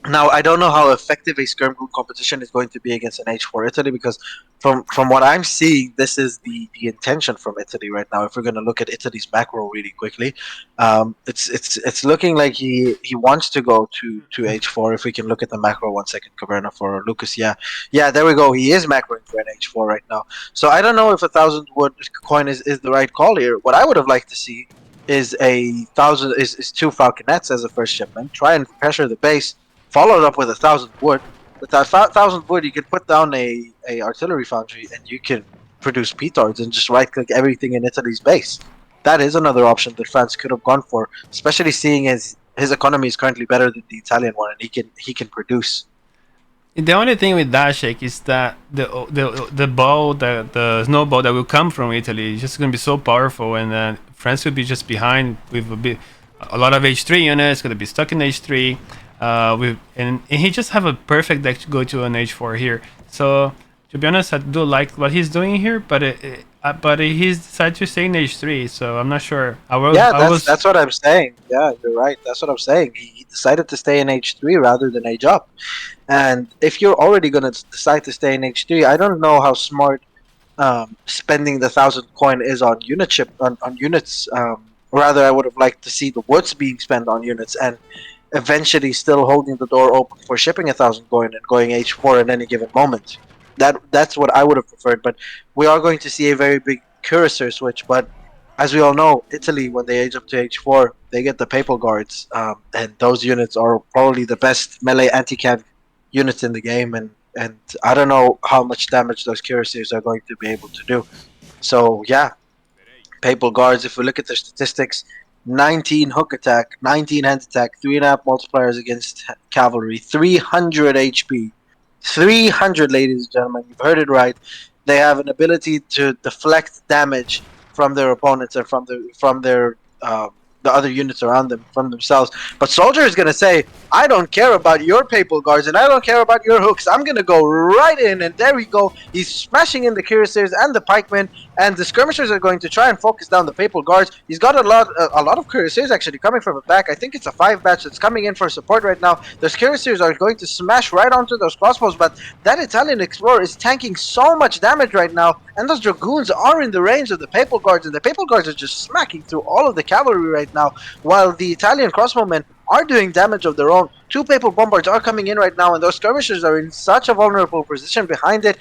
Now, I don't know how effective a Skirm competition is going to be against an H4 Italy, because from what I'm seeing, this is the intention from Italy right now. If we're going to look at Italy's macro really quickly, it's looking like he wants to go to H4. If we can look at the macro 1 second, Caverna, for Lucas. Yeah, there we go. He is macroing for an H4 right now. So I don't know if 1,000 wood coin is the right call here. What I would have liked to see is a 1,000 is 2 Falconets as a first shipment. Try and pressure the base. Followed up with 1,000 wood. With that 1,000 wood, you can put down a artillery foundry, and you can produce petards and just right-click everything in Italy's base. That is another option that France could have gone for, especially seeing as his economy is currently better than the Italian one, and he can produce. The only thing with Dashik is that the ball, the snowball that will come from Italy is just going to be so powerful, and France will be just behind with a lot of H3 units, going to be stuck in H3. And he just have a perfect deck to go to an H4 here. So to be honest, I do like what he's doing here, but he's decided to stay in H3. So I'm not sure. That's what I'm saying. Yeah, you're right. That's what I'm saying. He decided to stay in H3 rather than age up. And if you're already gonna decide to stay in H3, I don't know how smart spending the 1,000 coin is on units. Rather, I would have liked to see the woods being spent on units and eventually still holding the door open for shipping 1,000 coin and going H4 at any given moment. That's what I would have preferred, but we are going to see a very big cursor switch. But as we all know, Italy, when they age up to H4, they get the Papal Guards, and those units are probably the best melee anti-cav units in the game, and I don't know how much damage those cuirassiers are going to be able to do. So yeah, Papal Guards, if we look at their statistics, 19 hook attack, 19 hand attack, 3.5 multipliers against cavalry, 300 HP, 300, ladies and gentlemen. You've heard it right. They have an ability to deflect damage from their opponents and from their the other units around them, from themselves. But Soldier is gonna say, "I don't care about your Papal Guards and I don't care about your hooks. I'm gonna go right in." And there we go. He's smashing in the Cuirassiers and the Pikemen, and the Skirmishers are going to try and focus down the Papal Guards. He's got a lot of Cuirassiers actually coming from the back. I think it's a 5 batch that's coming in for support right now. Those Cuirassiers are going to smash right onto those crossbows, but that Italian Explorer is tanking so much damage right now, and those Dragoons are in the range of the Papal Guards, and the Papal Guards are just smacking through all of the cavalry right now, while the Italian crossbowmen are doing damage of their own. 2 Papal Bombards are coming in right now, and those skirmishers are in such a vulnerable position behind it.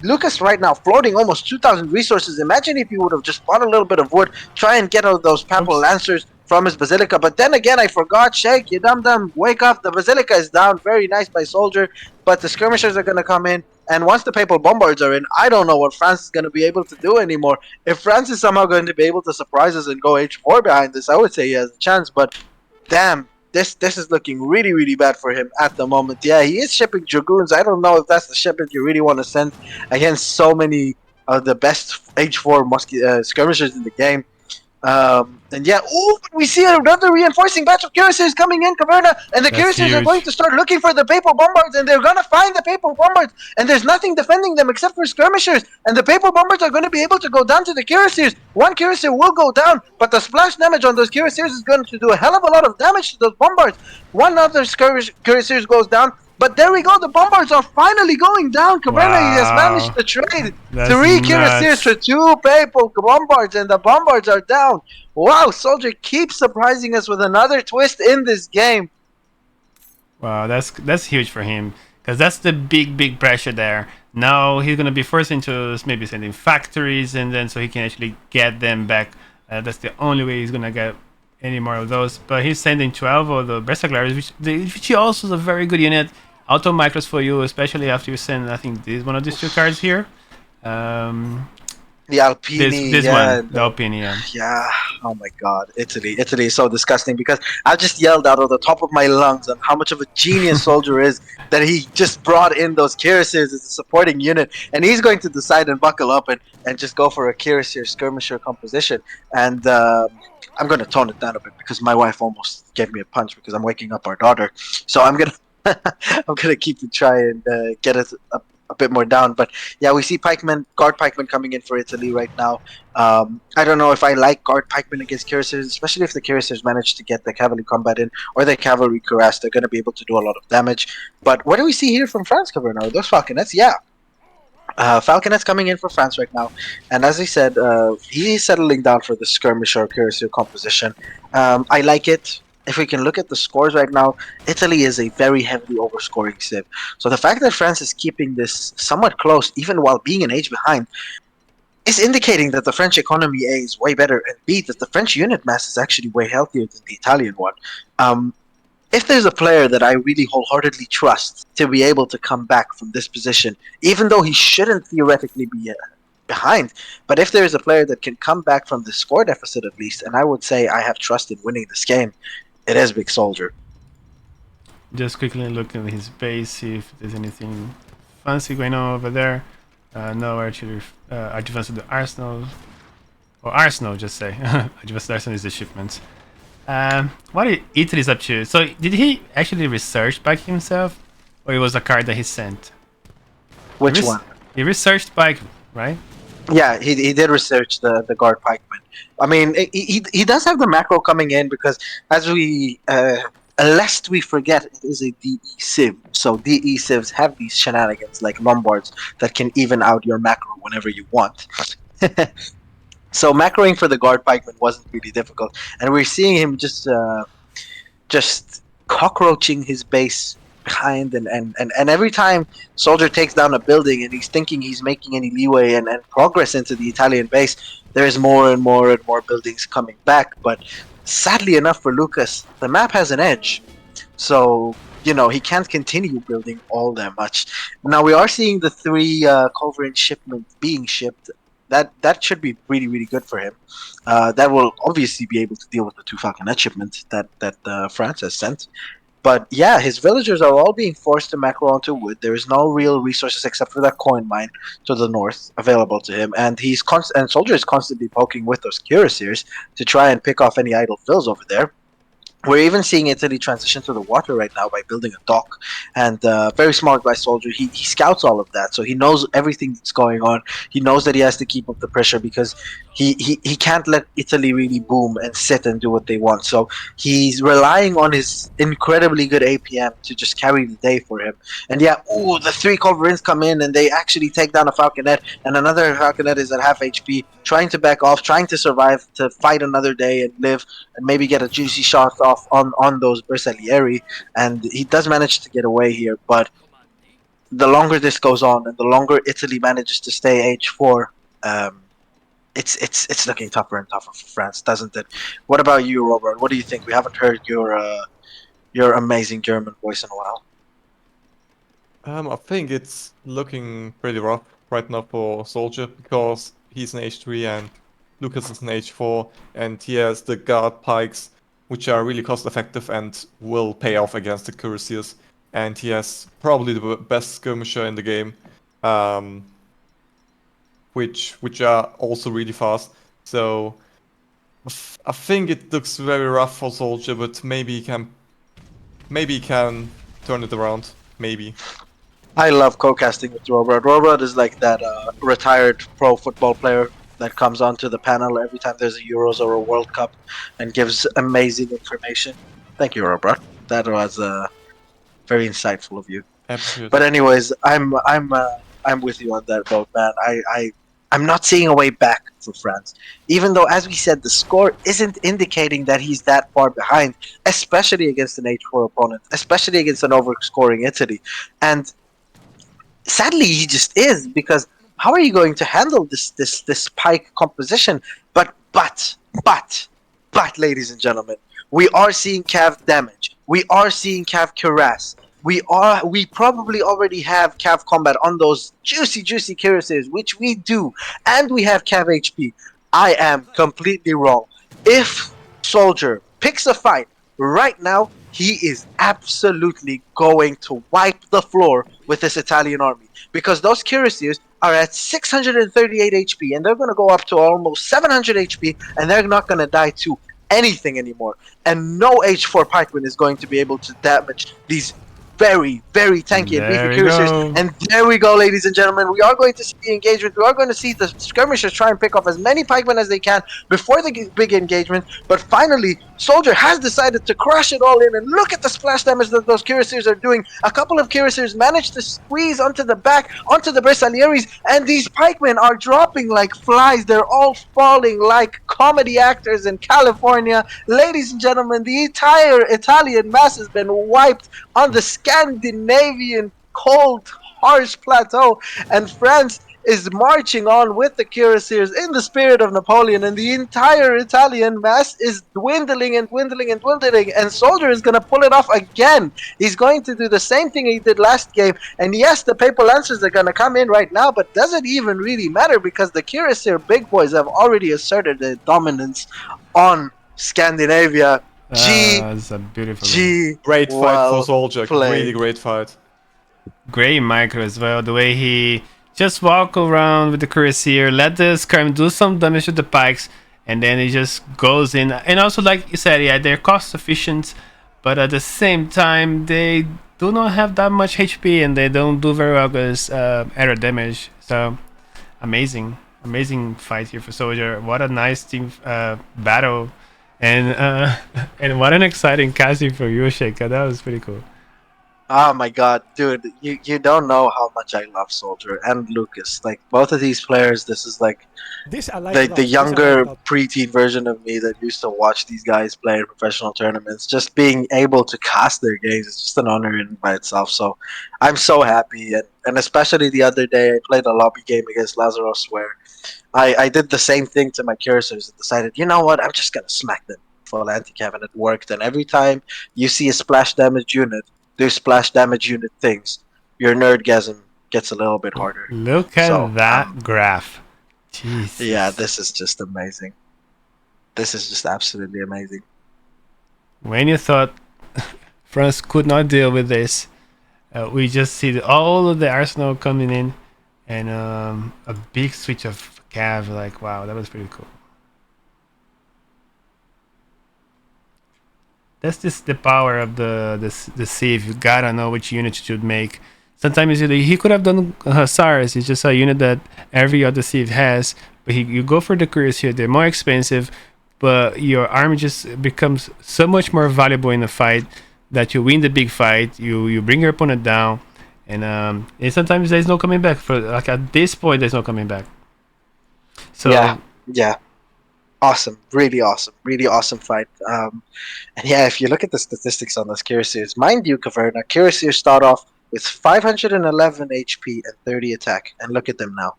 Lucas right now floating almost 2,000 resources. Imagine if he would have just bought a little bit of wood, try and get out those Papal Lancers from his Basilica. But then again, I forgot, Shake, you dum-dum, wake up. The Basilica is down. Very nice by Soldier. But the skirmishers are going to come in. And once the Papal Bombards are in, I don't know what France is going to be able to do anymore. If France is somehow going to be able to surprise us and go H4 behind this, I would say he has a chance. But damn, this is looking really, really bad for him at the moment. Yeah, he is shipping Dragoons. I don't know if that's the shipment you really want to send against so many of the best H4 skirmishers in the game. And yeah, oh, we see another reinforcing batch of Cuirassiers coming in, Caverna, and the Cuirassiers are going to start looking for the Papal Bombards, and they're going to find the Papal Bombards, and there's nothing defending them except for skirmishers, and the Papal Bombards are going to be able to go down to the Cuirassiers. One Cuirassier will go down, but the splash damage on those Cuirassiers is going to do a hell of a lot of damage to those Bombards. One other Cuirassiers goes down, but there we go, the Bombards are finally going down. Caverna has managed to trade 3 Cuirassiers for 2 Papal Bombards, and the Bombards are down. Wow, Soldier keeps surprising us with another twist in this game. Wow, that's huge for him, because that's the big pressure there. Now he's gonna be forced into maybe sending factories, and then so he can actually get them back. That's the only way he's gonna get any more of those. But he's sending 12 of the Berserklers, which also is a very good unit. Auto micros for you, especially after you send, I think, one of these 2 cards here. The Alpini, this yeah, one, the Alpini, yeah. Yeah, oh my god, Italy is so disgusting, because I just yelled out of the top of my lungs on how much of a genius Soldier is, that he just brought in those Cuirassiers as a supporting unit, and he's going to decide and buckle up and just go for a Cuirassier skirmisher composition. And I'm going to tone it down a bit, because my wife almost gave me a punch because I'm waking up our daughter, so I'm gonna I'm gonna keep it, try and get it a bit more down. But yeah, we see guard pikemen coming in for Italy right now. I don't know if I like guard pikemen against Cuirassiers, especially if the Cuirassiers manage to get the cavalry combat in, or the cavalry cuirass. They're going to be able to do a lot of damage. But what do we see here from France, Caverna? Those falconets, yeah. Falconet's coming in for France right now, and as I said, he's settling down for the skirmisher Cuirassier composition. I like it. If we can look at the scores right now, Italy is a very heavily overscoring civ. So the fact that France is keeping this somewhat close, even while being an age behind, is indicating that the French economy A is way better, and B, that the French unit mass is actually way healthier than the Italian one. If there's a player that I really wholeheartedly trust to be able to come back from this position, even though he shouldn't theoretically be behind, but if there is a player that can come back from the score deficit at least, and I would say I have trust in winning this game, it is Big Soldier. Just quickly look at his base, see if there's anything fancy going on over there. No, actually, advance to the arsenal. Or arsenal, just say. Advance to the arsenal is the shipments. What Italy's up to? So, did he actually research Bike himself? Or it was a card that he sent? Which one? He researched Bike, right? Yeah, he did research the guard pikeman. I mean, he does have the macro coming in, because as we lest we forget, it is a DE civ. So DE civs have these shenanigans like Lombards that can even out your macro whenever you want. So macroing for the guard pikeman wasn't really difficult, and we're seeing him just cockroaching his base behind, and every time Soldier takes down a building and he's thinking he's making any leeway and progress into the Italian base, there's more and more and more buildings coming back. But sadly enough for Lucas, the map has an edge, so he can't continue building all that much. Now we are seeing the 3 Culverin shipments being shipped. That should be really, really good for him. That will obviously be able to deal with the 2 Falconet shipments that France has sent. But yeah, his villagers are all being forced to macro onto wood. There is no real resources except for that coin mine to the north available to him, and and Soldier is constantly poking with those cuirassiers to try and pick off any idle fills over there. We're even seeing Italy transition to the water right now by building a dock, and very smart by Soldier. He scouts all of that, so he knows everything that's going on. He knows that he has to keep up the pressure because he can't let Italy really boom and sit and do what they want. So he's relying on his incredibly good APM to just carry the day for him. And yeah, ooh, the three Culverins come in and they actually take down a Falconet, and another Falconet is at half HP, trying to back off, trying to survive to fight another day and live and maybe get a juicy shot off on those Bersaglieri, and he does manage to get away here. But the longer this goes on, and the longer Italy manages to stay H4, it's looking tougher and tougher for France, doesn't it? What about you, Robert? What do you think? We haven't heard your amazing German voice in a while. I think it's looking pretty rough right now for Soldier because he's an H3 and Lucas is an H4, and he has the guard pikes, which are really cost effective and will pay off against the cuirassiers. And he has probably the best skirmisher in the game, which are also really fast. So I think it looks very rough for Soldier, but maybe he can turn it around. Maybe. I love co-casting with Robert. Robert is like that retired pro football player that comes onto the panel every time there's a Euros or a World Cup and gives amazing information. Thank you, Robert. That was very insightful of you. Absolutely. But anyways, I'm with you on that boat, man. I'm not seeing a way back for France, even though, as we said, the score isn't indicating that he's that far behind, especially against an H4 opponent, especially against an overscoring Italy, and sadly he just is, because how are you going to handle this pike composition? But ladies and gentlemen, we are seeing cav damage, we are seeing cav cuirass, we probably already have cav combat on those juicy cuirassiers, which we do, and we have cav HP. I am completely wrong. If Soldier picks a fight right now, he is absolutely going to wipe the floor with this Italian army, because those cuirassiers are at 638 HP and they're going to go up to almost 700 HP, and they're not going to die to anything anymore. And no H4 pikeman is going to be able to damage these very tanky and beefy cuirassiers. And there we go, ladies and gentlemen. We are going to see the engagement. We are going to see the skirmishers try and pick off as many pikemen as they can before the big engagement. But finally, Soldier has decided to crush it all in, and look at the splash damage that those cuirassiers are doing. A couple of cuirassiers managed to squeeze onto the back, onto the Bersaglieris, and these pikemen are dropping like flies. They're all falling like comedy actors in California. Ladies and gentlemen, the entire Italian mass has been wiped on the Scandinavian cold, harsh plateau, and France is marching on with the cuirassiers in the spirit of Napoleon, and the entire Italian mass is dwindling, and Soldier is going to pull it off again. He's going to do the same thing he did last game, and yes, the Papal Lancers are going to come in right now, but does it even really matter, because the cuirassier big boys have already asserted their dominance on Scandinavia. That's a beautiful game. Great fight for Soldier. played. Really great fight. Great micro as well. The way he just walk around with the cuirassier, let the skirm do some damage to the pikes, and then he just goes in. And also, like you said, yeah, they're cost efficient, but at the same time, they do not have that much HP, and they don't do very well against error damage. So amazing fight here for Soldier. What a nice team battle, and what an exciting casting for you, Sheikha. That was pretty cool. Oh my god, dude, you don't know how much I love Soldier and Lucas. Like, both of these players, this is like This I like the younger preteen version of me that used to watch these guys play in professional tournaments. Just being able to cast their games is just an honor in by itself. So I'm so happy, and especially the other day I played a lobby game against Lazarus where I did the same thing to my cursors and decided, you know what, I'm just gonna smack them full anti-cav, and it worked. And every time you see a splash damage unit do splash damage unit things, your nerdgasm gets a little bit harder. Look at that graph. Jeez. Yeah, this is just amazing. This is just absolutely amazing. When you thought France could not deal with this. We just see all of the arsenal coming in, and a big switch of cav. Like, wow, that was pretty cool. That's just the power of the sieve. You gotta know which unit you should make. Sometimes he could have done hussars. It's just a unit that every other sieve has, but you go for the couriers here. They're more expensive, but your army just becomes so much more valuable in the fight that you win the big fight. You bring your opponent down, and sometimes there's no coming back. For like at this point, there's no coming back. So yeah. Awesome, really awesome fight. And yeah, if you look at the statistics on this Cuirassiers, mind you, Caverna, Cuirassiers start off with 511 HP and 30 attack, and look at them now.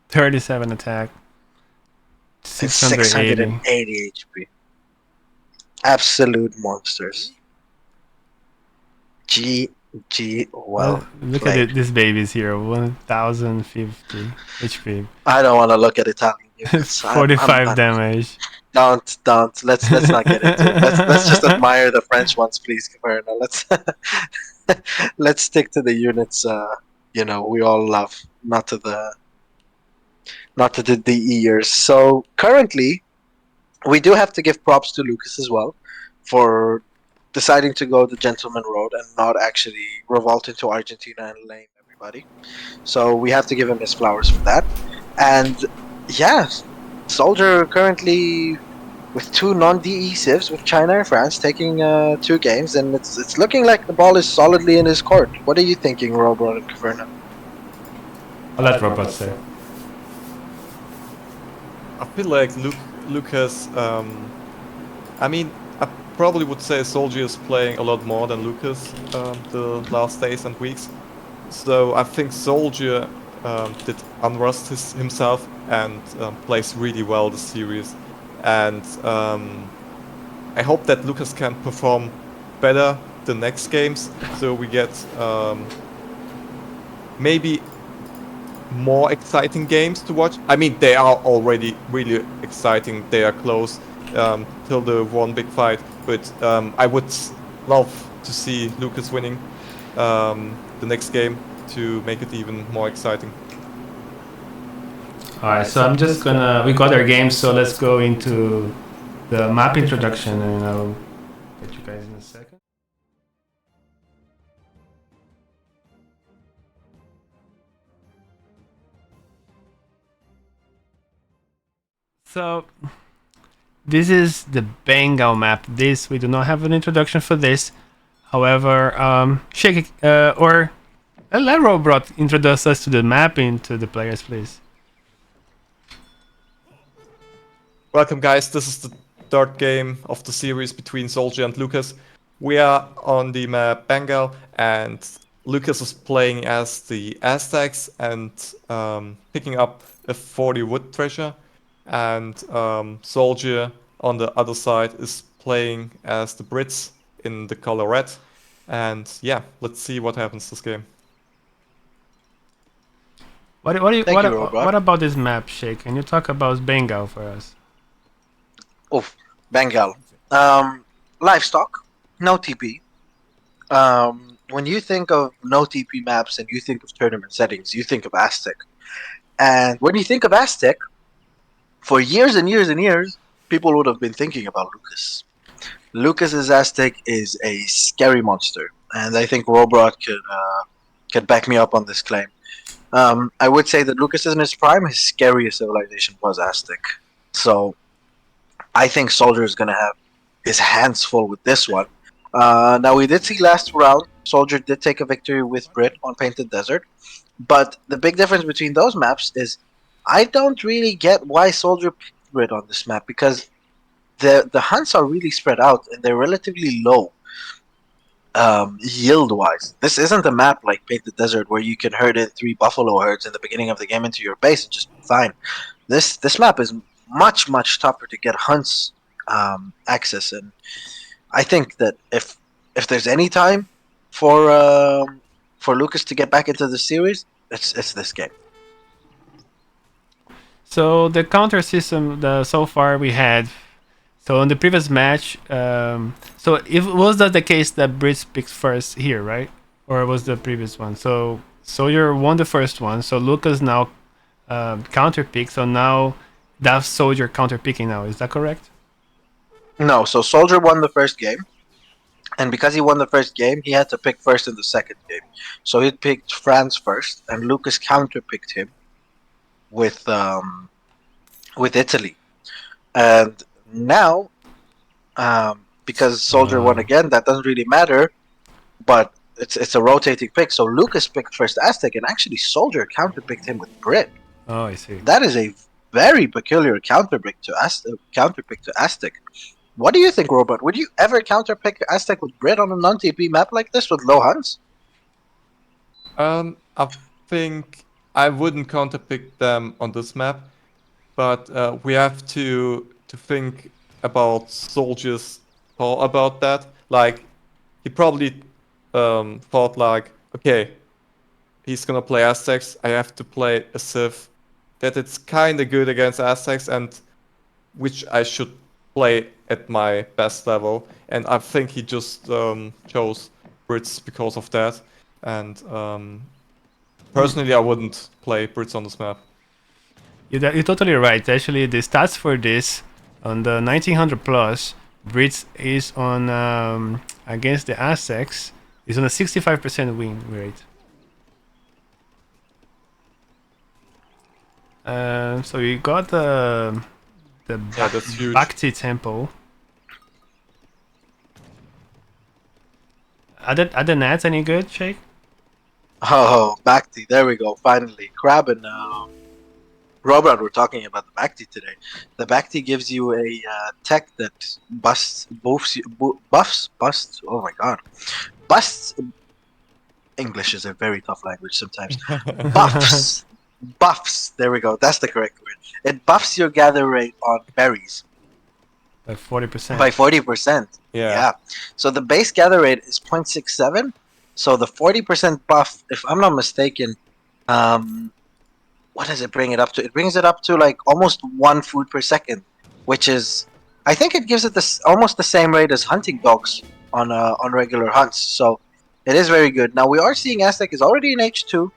37 attack, And 680. 680 HP. Absolute monsters. Well Look played. at this baby's here, 1050 HP, I don't want to look at Italian units. 45 damage. Don't. Let's not get into it. Let's just admire the French ones, please, Caverna. Let's stick to the units. We all love, not to the ears. So currently, we do have to give props to Lucas as well for deciding to go the gentleman road and not actually revolt into Argentina and lame everybody. So we have to give him his flowers for that. And yeah, Soldier currently with 2 non-DE civs with China and France taking 2 games, and it's looking like the ball is solidly in his court. What are you thinking, Robot and Caverna? I'll let Robot say. I feel like Lucas. I mean, I probably would say Soldier is playing a lot more than Lucas the last days and weeks. So I think Soldier did unrust himself and plays really well this series. And I hope that Lucas can perform better the next games, so we get maybe more exciting games to watch. I mean, they are already really exciting. They are close till the one big fight, but I would love to see Lucas winning the next game to make it even more exciting. Alright, so I'm just gonna... We got our games, so let's go into the map introduction, and I'll get you guys in a second. So, this is the Bengal map. We do not have an introduction for this. However, Shake or let Robot introduce us to the mapping to the players, please. Welcome, guys. This is the 3rd game of the series between Soldier and Lucas. We are on the map Bengal, and Lucas is playing as the Aztecs and picking up a 40 wood treasure. And Soldier on the other side is playing as the Brits in the color red. And yeah, let's see what happens this game. What about this map, Shake? Can you talk about Bengal for us? Oof, Bengal. Livestock, no TP. When you think of no TP maps and you think of tournament settings, you think of Aztec. And when you think of Aztec, for years and years and years, people would have been thinking about Lucas. Lucas's Aztec is a scary monster, and I think Robot could back me up on this claim. I would say that Lucas is in his prime. His scariest civilization was Aztec. So I think Soldier is going to have his hands full with this one. Now, we did see last round, Soldier did take a victory with Brit on Painted Desert. But the big difference between those maps is I don't really get why Soldier picked Brit on this map, because the hunts are really spread out and they're relatively low yield-wise. This isn't a map like Painted Desert where you can herd in 3 buffalo herds in the beginning of the game into your base and just be fine. This map is much tougher to get hunts access, and I think that if there's any time for Lucas to get back into the series, it's this game. So the counter system, so far we had So on the previous match, so if was that the case that Brits picked first here, right? Or was the previous one? So Soldier won the first one. So Lucas now counter pick. So now that's Soldier counter picking now. Is that correct? No, so Soldier won the first game, and because he won the first game, he had to pick first in the second game. So he picked France first, and Lucas counter picked him with Italy. And now, because Soldier won again, that doesn't really matter. But it's a rotating pick. So Lucas picked first Aztec, and actually Soldier counter picked him with Brit. Oh, I see. That is a very peculiar counter pick to Aztec. What do you think, Robert? Would you ever counter pick Aztec with Brit on a non-TP map like this with low hunts? I think I wouldn't counterpick them on this map, but we have to think about Soldier's thought about that. Like, he probably thought like, okay, he's gonna play Aztecs, I have to play a Civ that it's kinda good against Aztecs and which I should play at my best level. And I think he just chose Brits because of that. And personally, I wouldn't play Brits on this map. You're totally right. Actually, the stats for this on the 1900 plus, Brits is on against the Aztecs is on a 65% win rate. So you got the that's huge. Bhakti temple. Are the nats any good, Shake? Oh, Bhakti, there we go, finally. Crab and Robert were talking about the Bhakti today. The Bhakti gives you a tech that busts, oh my god. Busts, English is a very tough language sometimes. Buffs, there we go, that's the correct word. It buffs your gather rate on berries. By 40%. By 40%. Yeah. So the base gather rate is 0.67. So the 40% buff, if I'm not mistaken, what does it bring it up to? It brings it up to like almost 1 food per second, which is, I think it gives it this almost the same rate as hunting dogs on regular hunts. So it is very good. Now we are seeing Aztec is already in H2,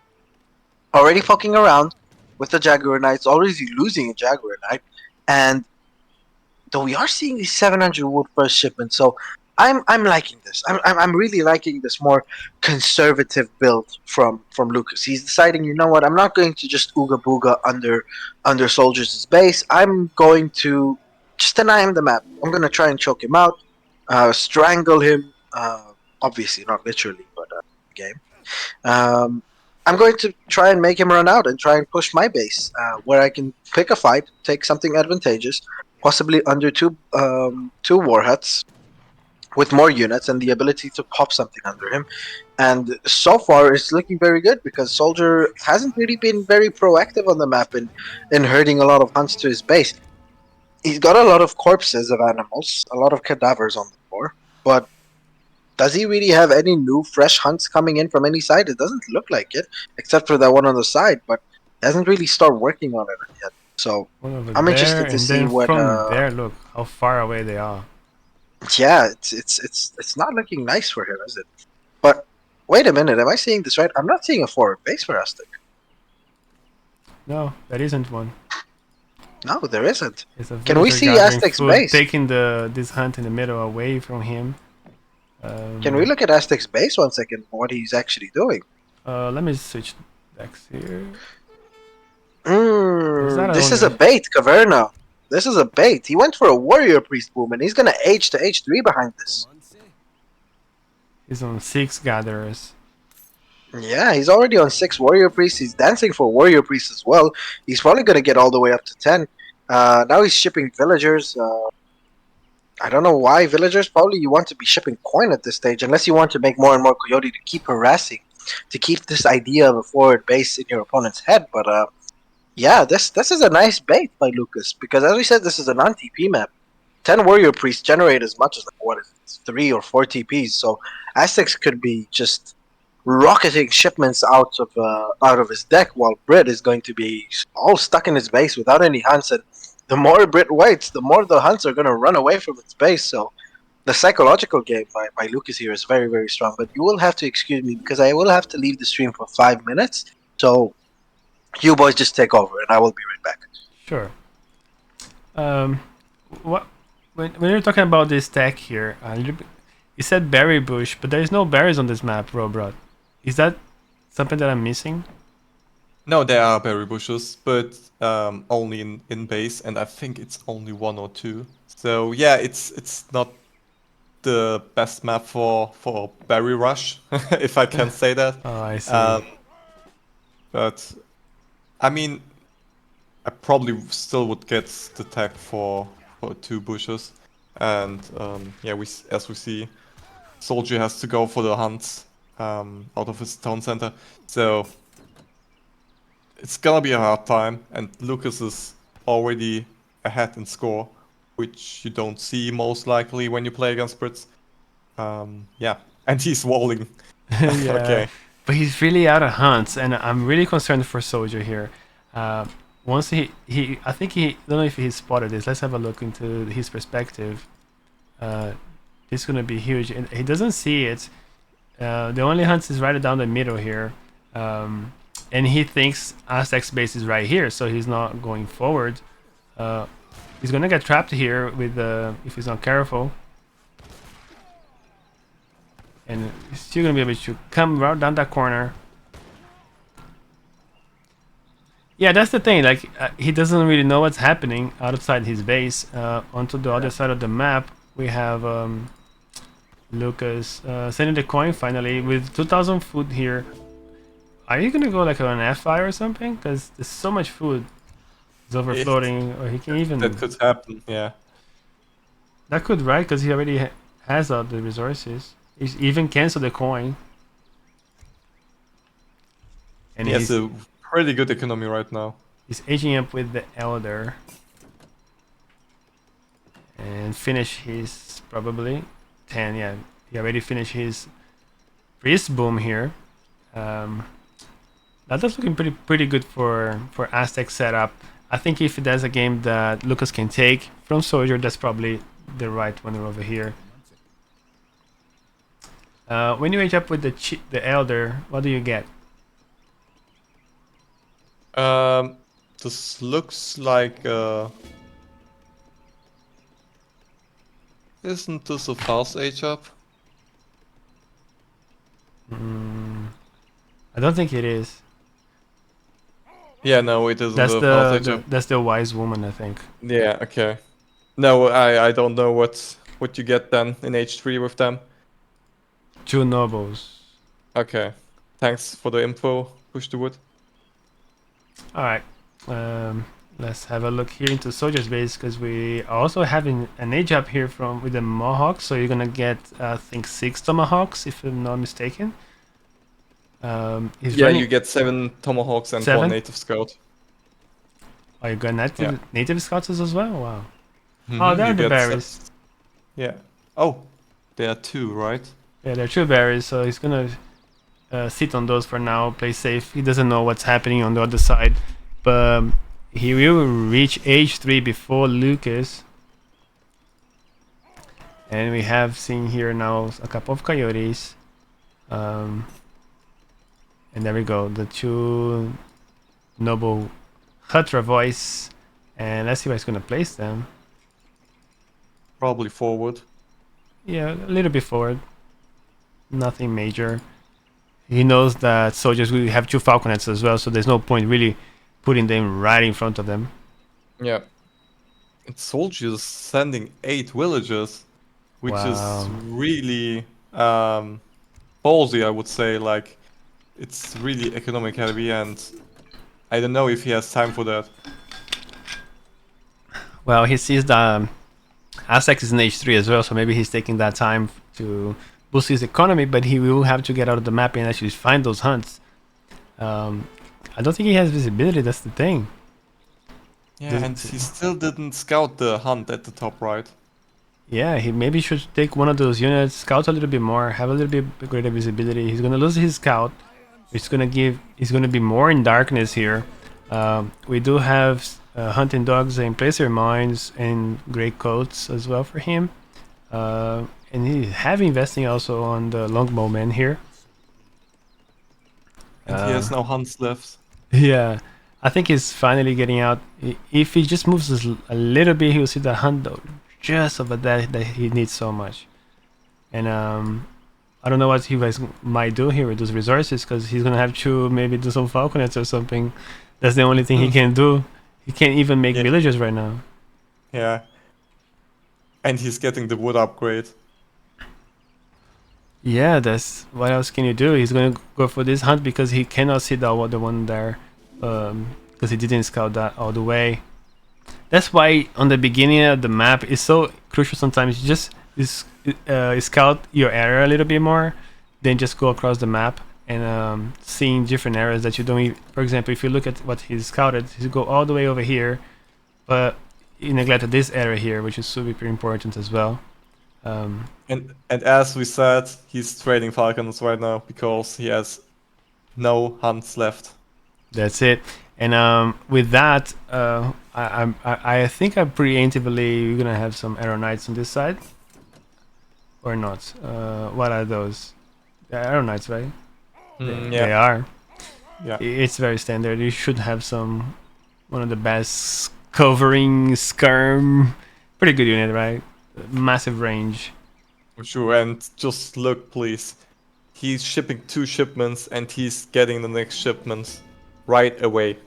already fucking around with the Jaguar Knights, already losing a Jaguar Knight, and though we are seeing these 700 wood first shipment, so I'm liking this. I'm really liking this more conservative build from Lucas. He's deciding, you know what, I'm not going to just ooga booga under Soldiers' base. I'm going to just deny him the map. I'm gonna try and choke him out, strangle him. Obviously not literally, but game. I'm going to try and make him run out and try and push my base, where I can pick a fight, take something advantageous, possibly under two war huts, with more units and the ability to pop something under him. And so far, it's looking very good because Soldier hasn't really been very proactive on the map in herding a lot of hunts to his base. He's got a lot of corpses of animals, a lot of cadavers on the floor, but does he really have any new fresh hunts coming in from any side? It doesn't look like it, except for that one on the side, but hasn't really started working on it yet. So I'm interested to see what. From there, look how far away they are. Yeah, it's not looking nice for him, is it? But wait a minute, am I seeing this right? I'm not seeing a forward base for Aztec. No, that isn't one. No, there isn't. Can we see Aztec's base? Taking this hunt in the middle away from him. Can we look at Aztec's base 1 second? What he's actually doing? Let me switch decks here. This is a bait, Caverna. This is a bait. He went for a warrior priest boom, and he's gonna H to H3 behind this. He's on 6 gatherers. Yeah, he's already on 6 warrior priests. He's dancing for warrior priests as well. He's probably gonna get all the way up to 10. Now he's shipping villagers. I don't know why villagers. Probably you want to be shipping coin at this stage, unless you want to make more and more coyote to keep harassing, to keep this idea of a forward base in your opponent's head. But yeah, this is a nice bait by Lucas, because as we said, this is a non-TP map. 10 warrior priests generate as much as like, what is it, 3 or 4 TPs. So Aztecs could be just rocketing shipments out of his deck, while Brit is going to be all stuck in his base without any hunts. And the more Brit waits, the more the hunts are going to run away from its base. So the psychological game by Lucas here is very, very strong. But you will have to excuse me because I will have to leave the stream for 5 minutes. So you boys just take over, and I will be right back. Sure. What when you're talking about this tech here, you said berry bush, but there is no berries on this map, Robrot. Is that something that I'm missing? No, there are berry bushes, but only in base, and I think it's only 1 or 2. So yeah, it's not the best map for berry rush, if I can say that. Oh, I see. But I mean, I probably still would get the tag for 2 bushes, and yeah, as we see, Soldier has to go for the hunts out of his town center, so it's gonna be a hard time. And Lucas is already ahead in score, which you don't see most likely when you play against Brits. Yeah, and he's walling. Yeah. Okay. But he's really out of hunts, and I'm really concerned for Soldier here. Once I think don't know if he spotted this. Let's have a look into his perspective. This is gonna be huge, and he doesn't see it. The only hunts is right down the middle here, and he thinks Aztec's base is right here, so he's not going forward. He's gonna get trapped here with if he's not careful. And he's still gonna be able to come right down that corner. Yeah, that's the thing. Like he doesn't really know what's happening outside his base. Onto the other side of the map, we have Lucas sending the coin finally with 2,000 food here. Are you gonna go like on an Fi or something? Because there's so much food. It's overflowing, or he can even. That could happen. Yeah. That could, right? Because he already has all the resources. He's even cancel the coin. And He has a pretty good economy right now. He's aging up with the Elder. And finish his probably 10, yeah. He already finished his Priest Boom here. That's looking pretty good for Aztec setup. I think if there's a game that Lucas can take from Soldier, that's probably the right one over here. When you age up with the Elder, what do you get? This looks like isn't this a fast age up? I don't think it is. Yeah, no, it isn't a fast age up. That's the Wise Woman, I think. Yeah, okay. No, I don't know what you get then in H3 with them. 2 nobles. Okay. Thanks for the info, Push the Wood. Alright. Let's have a look here into Soldier's base, because we are also having an age up here with the Mohawks, so you're gonna get I think 6 Tomahawks if I'm not mistaken. Yeah, you get 7 Tomahawks and 7? 1 Native Scout. Oh, you got native scouts as well? Wow. Mhm, Oh, there are you the get berries. Yeah. Oh, there are 2, right? Yeah, there are 2 berries, so he's gonna sit on those for now, play safe. He doesn't know what's happening on the other side, but he will reach age 3 before Lucas. And we have seen here now a couple of coyotes. And there we go, the 2 noble Hutra voice. And let's see where he's gonna place them. Probably forward. Yeah, a little bit forward. Nothing major. He knows that soldiers will have 2 falconets as well, so there's no point really putting them right in front of them. Yeah. And soldiers sending 8 villagers, which is really ballsy, I would say. Like, it's really economic heavy, and I don't know if he has time for that. Well, he sees the Aztec is in H3 as well, so maybe he's taking that time to boost his economy, but he will have to get out of the map and actually find those hunts. I don't think he has visibility, that's the thing. Yeah, and he still didn't scout the hunt at the top right. Yeah, he maybe should take one of those units, scout a little bit more, have a little bit greater visibility. He's gonna lose his scout, which is gonna be more in darkness here. We do have hunting dogs and placer mines and gray coats as well for him. And he have investing also on the longbowman here. And he has no hunts left. Yeah, I think he's finally getting out. If he just moves a little bit, he'll see the hunt though, just over that he needs so much. And I don't know what he guys might do here with those resources, because he's gonna have to maybe do some falconets or something. That's the only thing he can do. He can't even make villagers right now. Yeah. And he's getting the wood upgrade. Yeah, that's what else can you do? He's gonna go for this hunt because he cannot see the one there, because he didn't scout that all the way. That's why on the beginning of the map it's so crucial. Sometimes you just scout your area a little bit more, then just go across the map and seeing different areas that you don't. For example, if you look at what he's scouted, he go all the way over here, but he neglected this area here, which is super important as well. And as we said, he's trading falcons right now because he has no hunts left. That's it. And with that, I think I'm preemptively we're gonna have some arrow knights on this side, or not. What are those? They're arrow knights, right? They are. Yeah. It's very standard. You should have one of the best covering skirm. Pretty good unit, right? Massive range. For sure. And just look, please. He's shipping 2 shipments and he's getting the next shipment right away.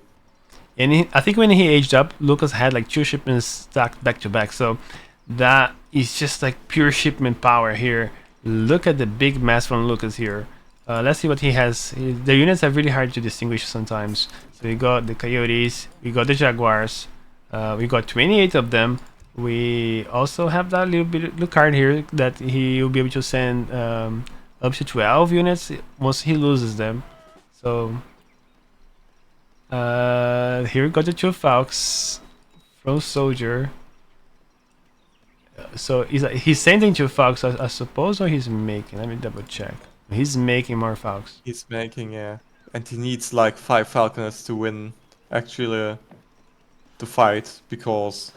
And I think when he aged up, Lucas had like 2 shipments stacked back to back. So that is just like pure shipment power here. Look at the big mass from Lucas here. Let's see what he has. The units are really hard to distinguish sometimes. So we got the coyotes, we got the jaguars, we got 28 of them. We also have that little card here that he will be able to send up to 12 units once he loses them. So here we got the 2 falcons from soldier. So he's sending 2 falcons, I suppose, or he's making. Let me double check. He's making more falcons. He's making, yeah. And he needs like 5 falconers to win, actually, the fight, because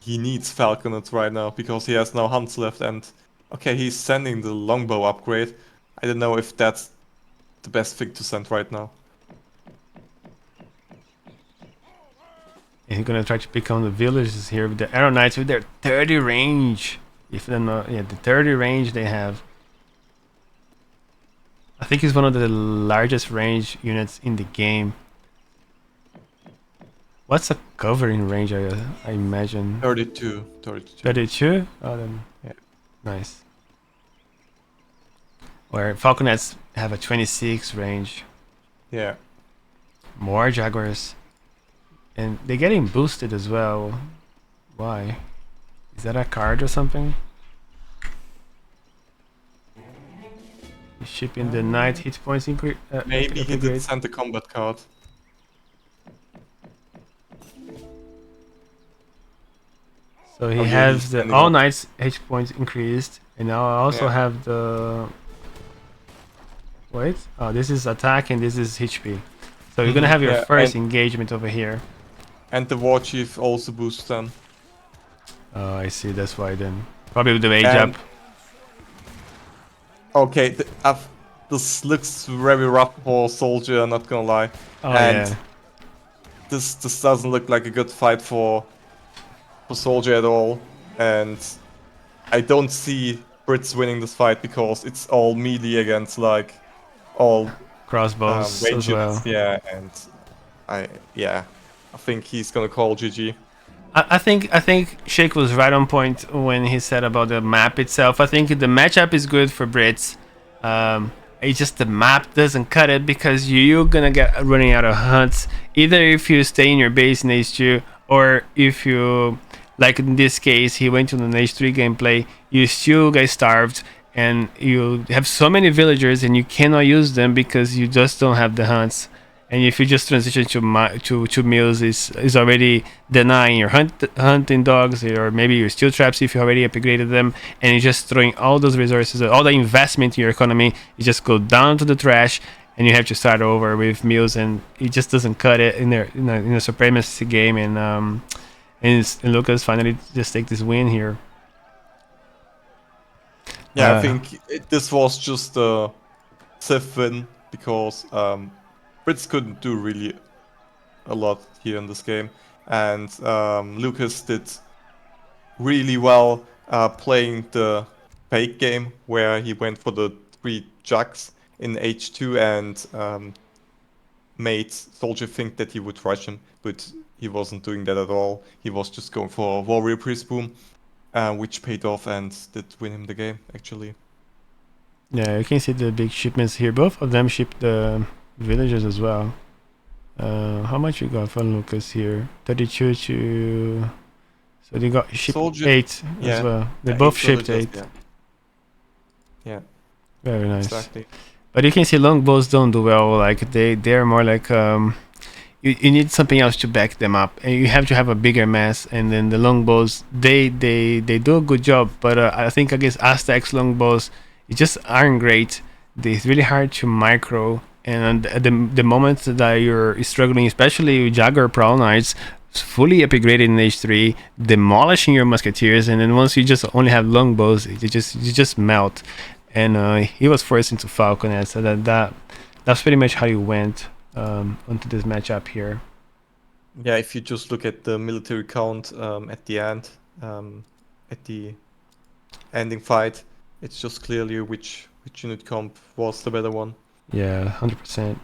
he needs falconers right now, because he has no hunts left. And okay, he's sending the longbow upgrade. I don't know if that's the best thing to send right now. And he's gonna try to pick on the villages here with the arrow knights with their 30 range. If they're not, yeah, the 30 range they have. I think he's one of the largest range units in the game. What's a covering range? I imagine 32. 32. Oh, then yeah, nice. Where falconets have a 26 range. Yeah. More jaguars, and they're getting boosted as well. Why? Is that a card or something? Shipping the knight hit points increase. Maybe he did send the combat card. So he has the all knights hit points increased, and now I also have the. Wait, oh, this is attack and this is HP. So you're gonna have your first engagement over here. And the war chief also boosts them. Oh, I see. That's why then. Probably with the age up. Okay, this looks very rough for soldier, not gonna lie. Oh, and yeah. this doesn't look like a good fight for soldier at all. And I don't see Brits winning this fight because it's all melee against like all crossbows as well. Yeah, and I think he's gonna call GG. I think Shake was right on point when he said about the map itself. I think the matchup is good for Brits. It's just the map doesn't cut it because you're gonna get running out of hunts. Either if you stay in your base in H2, or if you, like in this case, he went to an H3 gameplay, you still get starved and you have so many villagers and you cannot use them because you just don't have the hunts. And if you just transition to meals, is already denying your hunting dogs, or maybe your steel traps if you already upgraded them, and you're just throwing all those resources, all the investment in your economy, you just go down to the trash, and you have to start over with Mills, and he just doesn't cut it in there in a supremacy game, and Lucas finally just take this win here. Yeah, I think this was just a safe win because Brits couldn't do really a lot here in this game, and Lucas did really well playing the fake game where he went for the 3 jugs in H2 and made Soldier think that he would rush him, but he wasn't doing that at all. He was just going for a Warrior Priest Boom, which paid off and did win him the game, actually. Yeah, you can see the big shipments here. Both of them shipped the villagers as well. How much you got from Lucas here? 32 to... So they got shipped Soldier, 8 as well. They both shipped 8. Yeah. Very nice. Exactly. But you can see longbows don't do well. Like they're more like you need something else to back them up, and you have to have a bigger mass. And then the longbows they do a good job, but I think against Aztecs longbows, it just aren't great. It's really hard to micro, and the moment that you're struggling, especially with Jaguar Prowl Knights, fully upgraded in H3, demolishing your musketeers, and then once you just only have longbows, you just melt. And he was forced into Falconet, so that's pretty much how he went onto this matchup here. Yeah, if you just look at the military count at the end, at the ending fight, it's just clearly which unit comp was the better one. Yeah, 100%.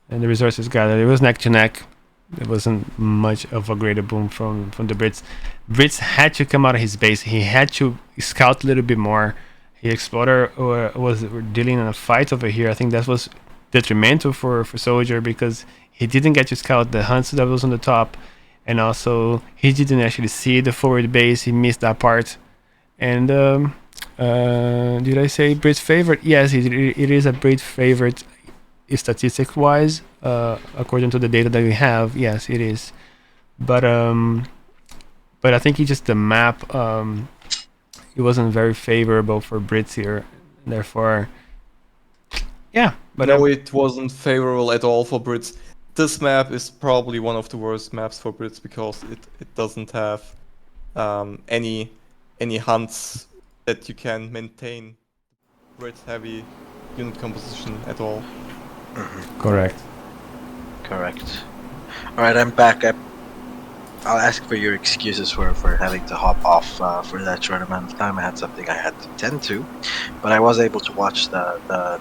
And the resources gathered, it was neck to neck. There wasn't much of a greater boom from the Brits. Brits had to come out of his base. He had to scout a little bit more. His explorer was dealing in a fight over here. I think that was detrimental for Soldier because he didn't get to scout the hunts that was on the top, and also he didn't actually see the forward base. He missed that part. And did I say Brit's favorite? Yes, it is a Brit favorite statistics wise, according to the data that we have. Yes, it is. But I think it's just the map. It wasn't very favorable for Brits here, therefore, yeah. But no, it wasn't favorable at all for Brits. This map is probably one of the worst maps for Brits because it doesn't have any hunts that you can maintain Brit heavy unit composition at all. Correct. All right, I'm back. I'll ask for your excuses for having to hop off for that short amount of time. I had something I had to tend to, but I was able to watch the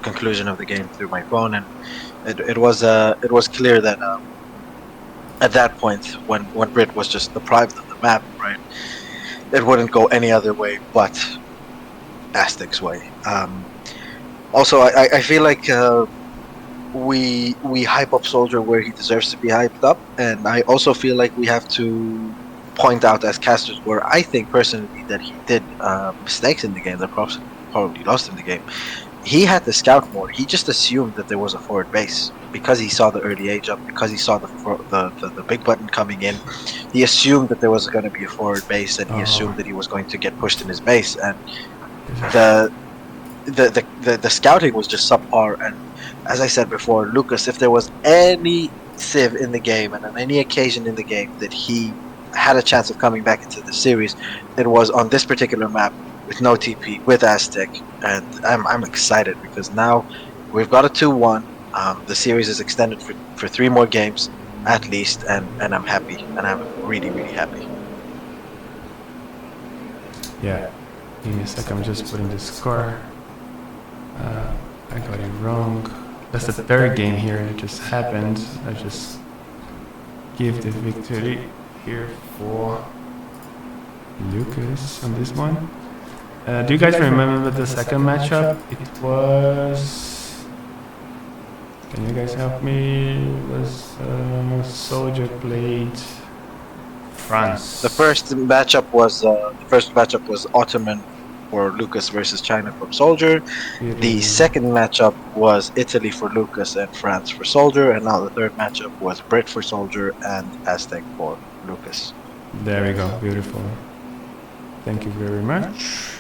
conclusion of the game through my phone, and it was clear that at that point when Brit was just deprived of the map, right, it wouldn't go any other way but Aztec's way. Also, I feel like we hype up Soldier where he deserves to be hyped up, and I also feel like we have to point out as casters where I think personally that he did mistakes in the game that probably lost him the game. He had to scout more. He just assumed that there was a forward base because he saw the early age up, because he saw the big button coming in. He assumed that there was going to be a forward base, and he assumed that he was going to get pushed in his base, and the scouting was just subpar. And as I said before, Lucas, if there was any civ in the game and on any occasion in the game that he had a chance of coming back into the series, it was on this particular map with no TP, with Aztec, and I'm excited because now we've got a 2-1. The series is extended for 3 more games at least, and I'm happy, and I'm really, really happy. Yeah. Give me a sec, I'm just putting the score. I got it wrong. That's the third game here. It just happened. I just give the victory here for Lucas on this one. Do you guys remember the second matchup? It was... Can you guys help me? It was Soldier played France. The first matchup was Ottoman for Lucas versus China for Soldier. The second matchup was Italy for Lucas and France for Soldier, and now the third matchup was Brit for Soldier and Aztec for Lucas. There we go, beautiful. Thank you very much.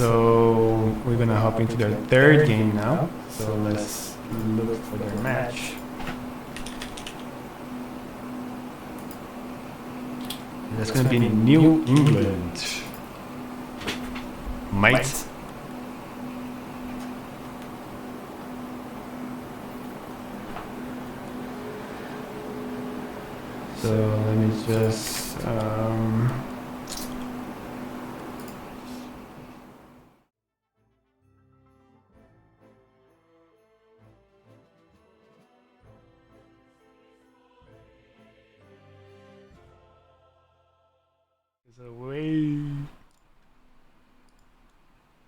So we're gonna hop into their third game now. So let's look for their match. That's gonna be New England. Mate. So let me just away.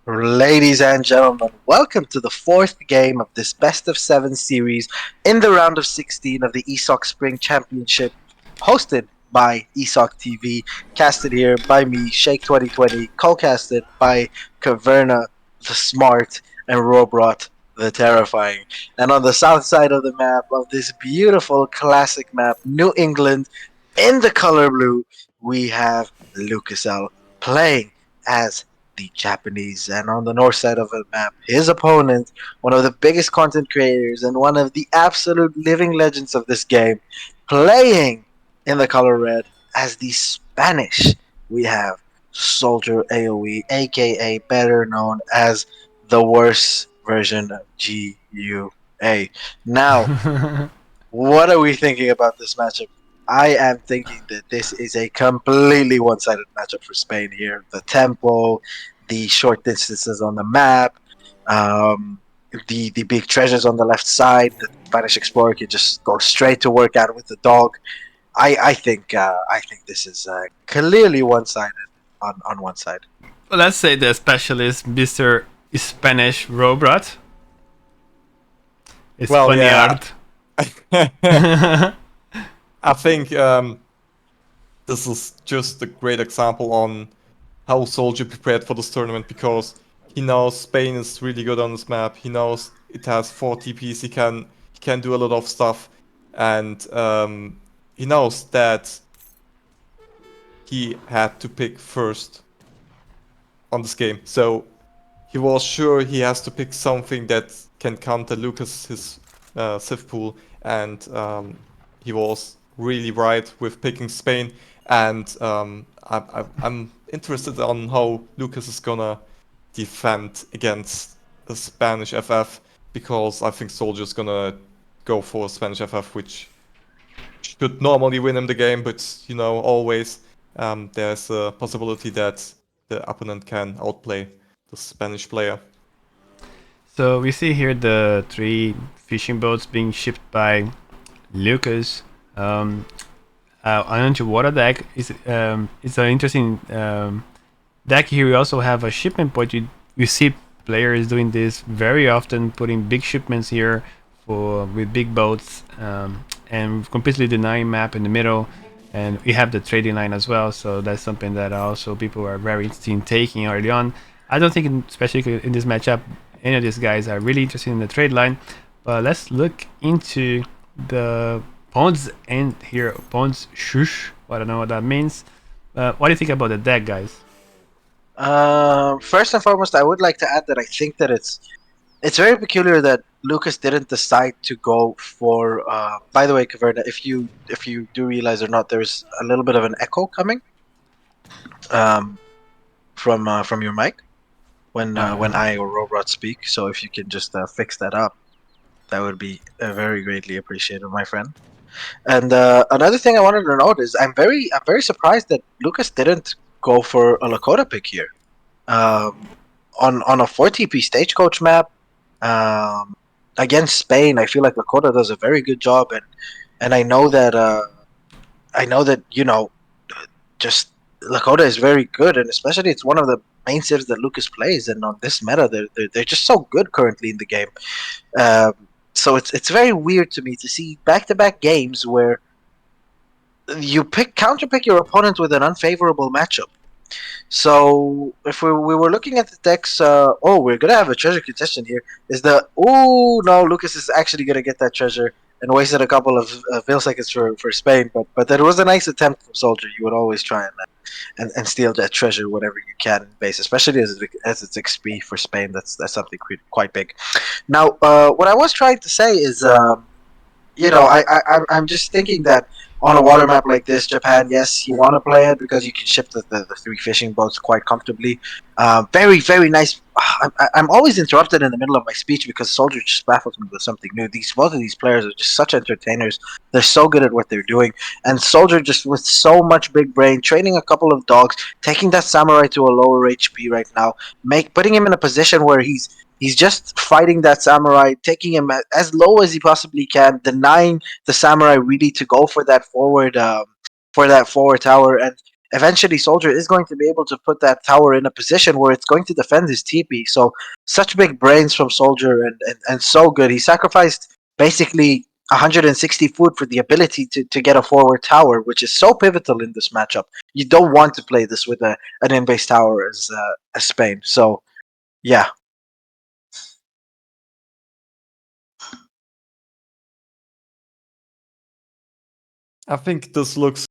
Ladies and gentlemen, welcome to the fourth game of this best of 7 series in the round of 16 of the ESOC Spring Championship, hosted by ESOCTV, casted here by me, Shake2020, co-casted by Caverna the Smart and Robrot the Terrifying. And on the south side of the map of this beautiful classic map, New England, in the color blue, we have LukasL playing as the Japanese. And on the north side of the map, his opponent, one of the biggest content creators and one of the absolute living legends of this game, playing in the color red as the Spanish. We have Soldier AoE, aka better known as the worst version of GUA. Now, what are we thinking about this matchup? I am thinking that this is a completely one-sided matchup for Spain here. The tempo, the short distances on the map, the big treasures on the left side. The Spanish explorer can just go straight to work out with the dog. I think this is clearly one-sided on one side. Well, let's say the specialist, Mr. Spanish Robot. Well, yeah. Spaniard. I think this is just a great example on how Soldier prepared for this tournament, because he knows Spain is really good on this map. He knows it has 4 TPs. He can do a lot of stuff, and he knows that he had to pick first on this game. So he was sure he has to pick something that can counter Lucas, his Civ pool, and he was really right with picking Spain. And I'm interested on how Lucas is gonna defend against the Spanish FF, because I think Soldier's gonna go for Spanish FF, which should normally win him the game, but you know, always there's a possibility that the opponent can outplay the Spanish player. So we see here the 3 fishing boats being shipped by Lucas. Underwater deck is it's an interesting deck here. We also have a shipment point. You see players doing this very often, putting big shipments here with big boats, and completely denying map in the middle. And we have the trading line as well, so that's something that also people are very interested in taking early on. I don't think, especially in this matchup, any of these guys are really interested in the trade line. But let's look into the Pawns and here, Pawns Shush. I don't know what that means. What do you think about the deck, guys? First and foremost, I would like to add that I think that it's very peculiar that Lucas didn't decide to go for. By the way, Caverna, if you do realize or not, there's a little bit of an echo coming from your mic when I or Robot speak. So if you can just fix that up, that would be very greatly appreciated, my friend. And another thing I wanted to note is I'm very surprised that Lucas didn't go for a Lakota pick here. On a 4 TP stagecoach map against Spain, I feel like Lakota does a very good job, and I know that you know, just Lakota is very good, and especially it's one of the main civs that Lucas plays, and on this meta they're just so good currently in the game. So it's very weird to me to see back-to-back games where you counterpick your opponent with an unfavorable matchup. So if we were looking at the decks, we're gonna have a treasure contestant here. No, Lucas is actually gonna get that treasure, and wasted a couple of milliseconds for Spain. But that was a nice attempt from Soldier. You would always try and steal that treasure whatever you can in base, especially as it's XP for Spain. That's something quite big. Now, what I was trying to say is, I'm just thinking that on a water map like this, Japan, yes, you want to play it because you can ship the three fishing boats quite comfortably. Very, very nice. I'm always interrupted in the middle of my speech because Soldier just baffles me with something new. Both of these players are just such entertainers. They're so good at what they're doing. And Soldier just with so much big brain, training a couple of dogs, taking that samurai to a lower HP right now, putting him in a position where he's just fighting that samurai, taking him as low as he possibly can, denying the samurai really to go for that forward tower, and eventually Soldier is going to be able to put that tower in a position where it's going to defend his TP. So such big brains from Soldier, and so good. He sacrificed basically 160 food for the ability to get a forward tower, which is so pivotal in this matchup. You don't want to play this with an in-base tower as Spain. So yeah. I think this looks.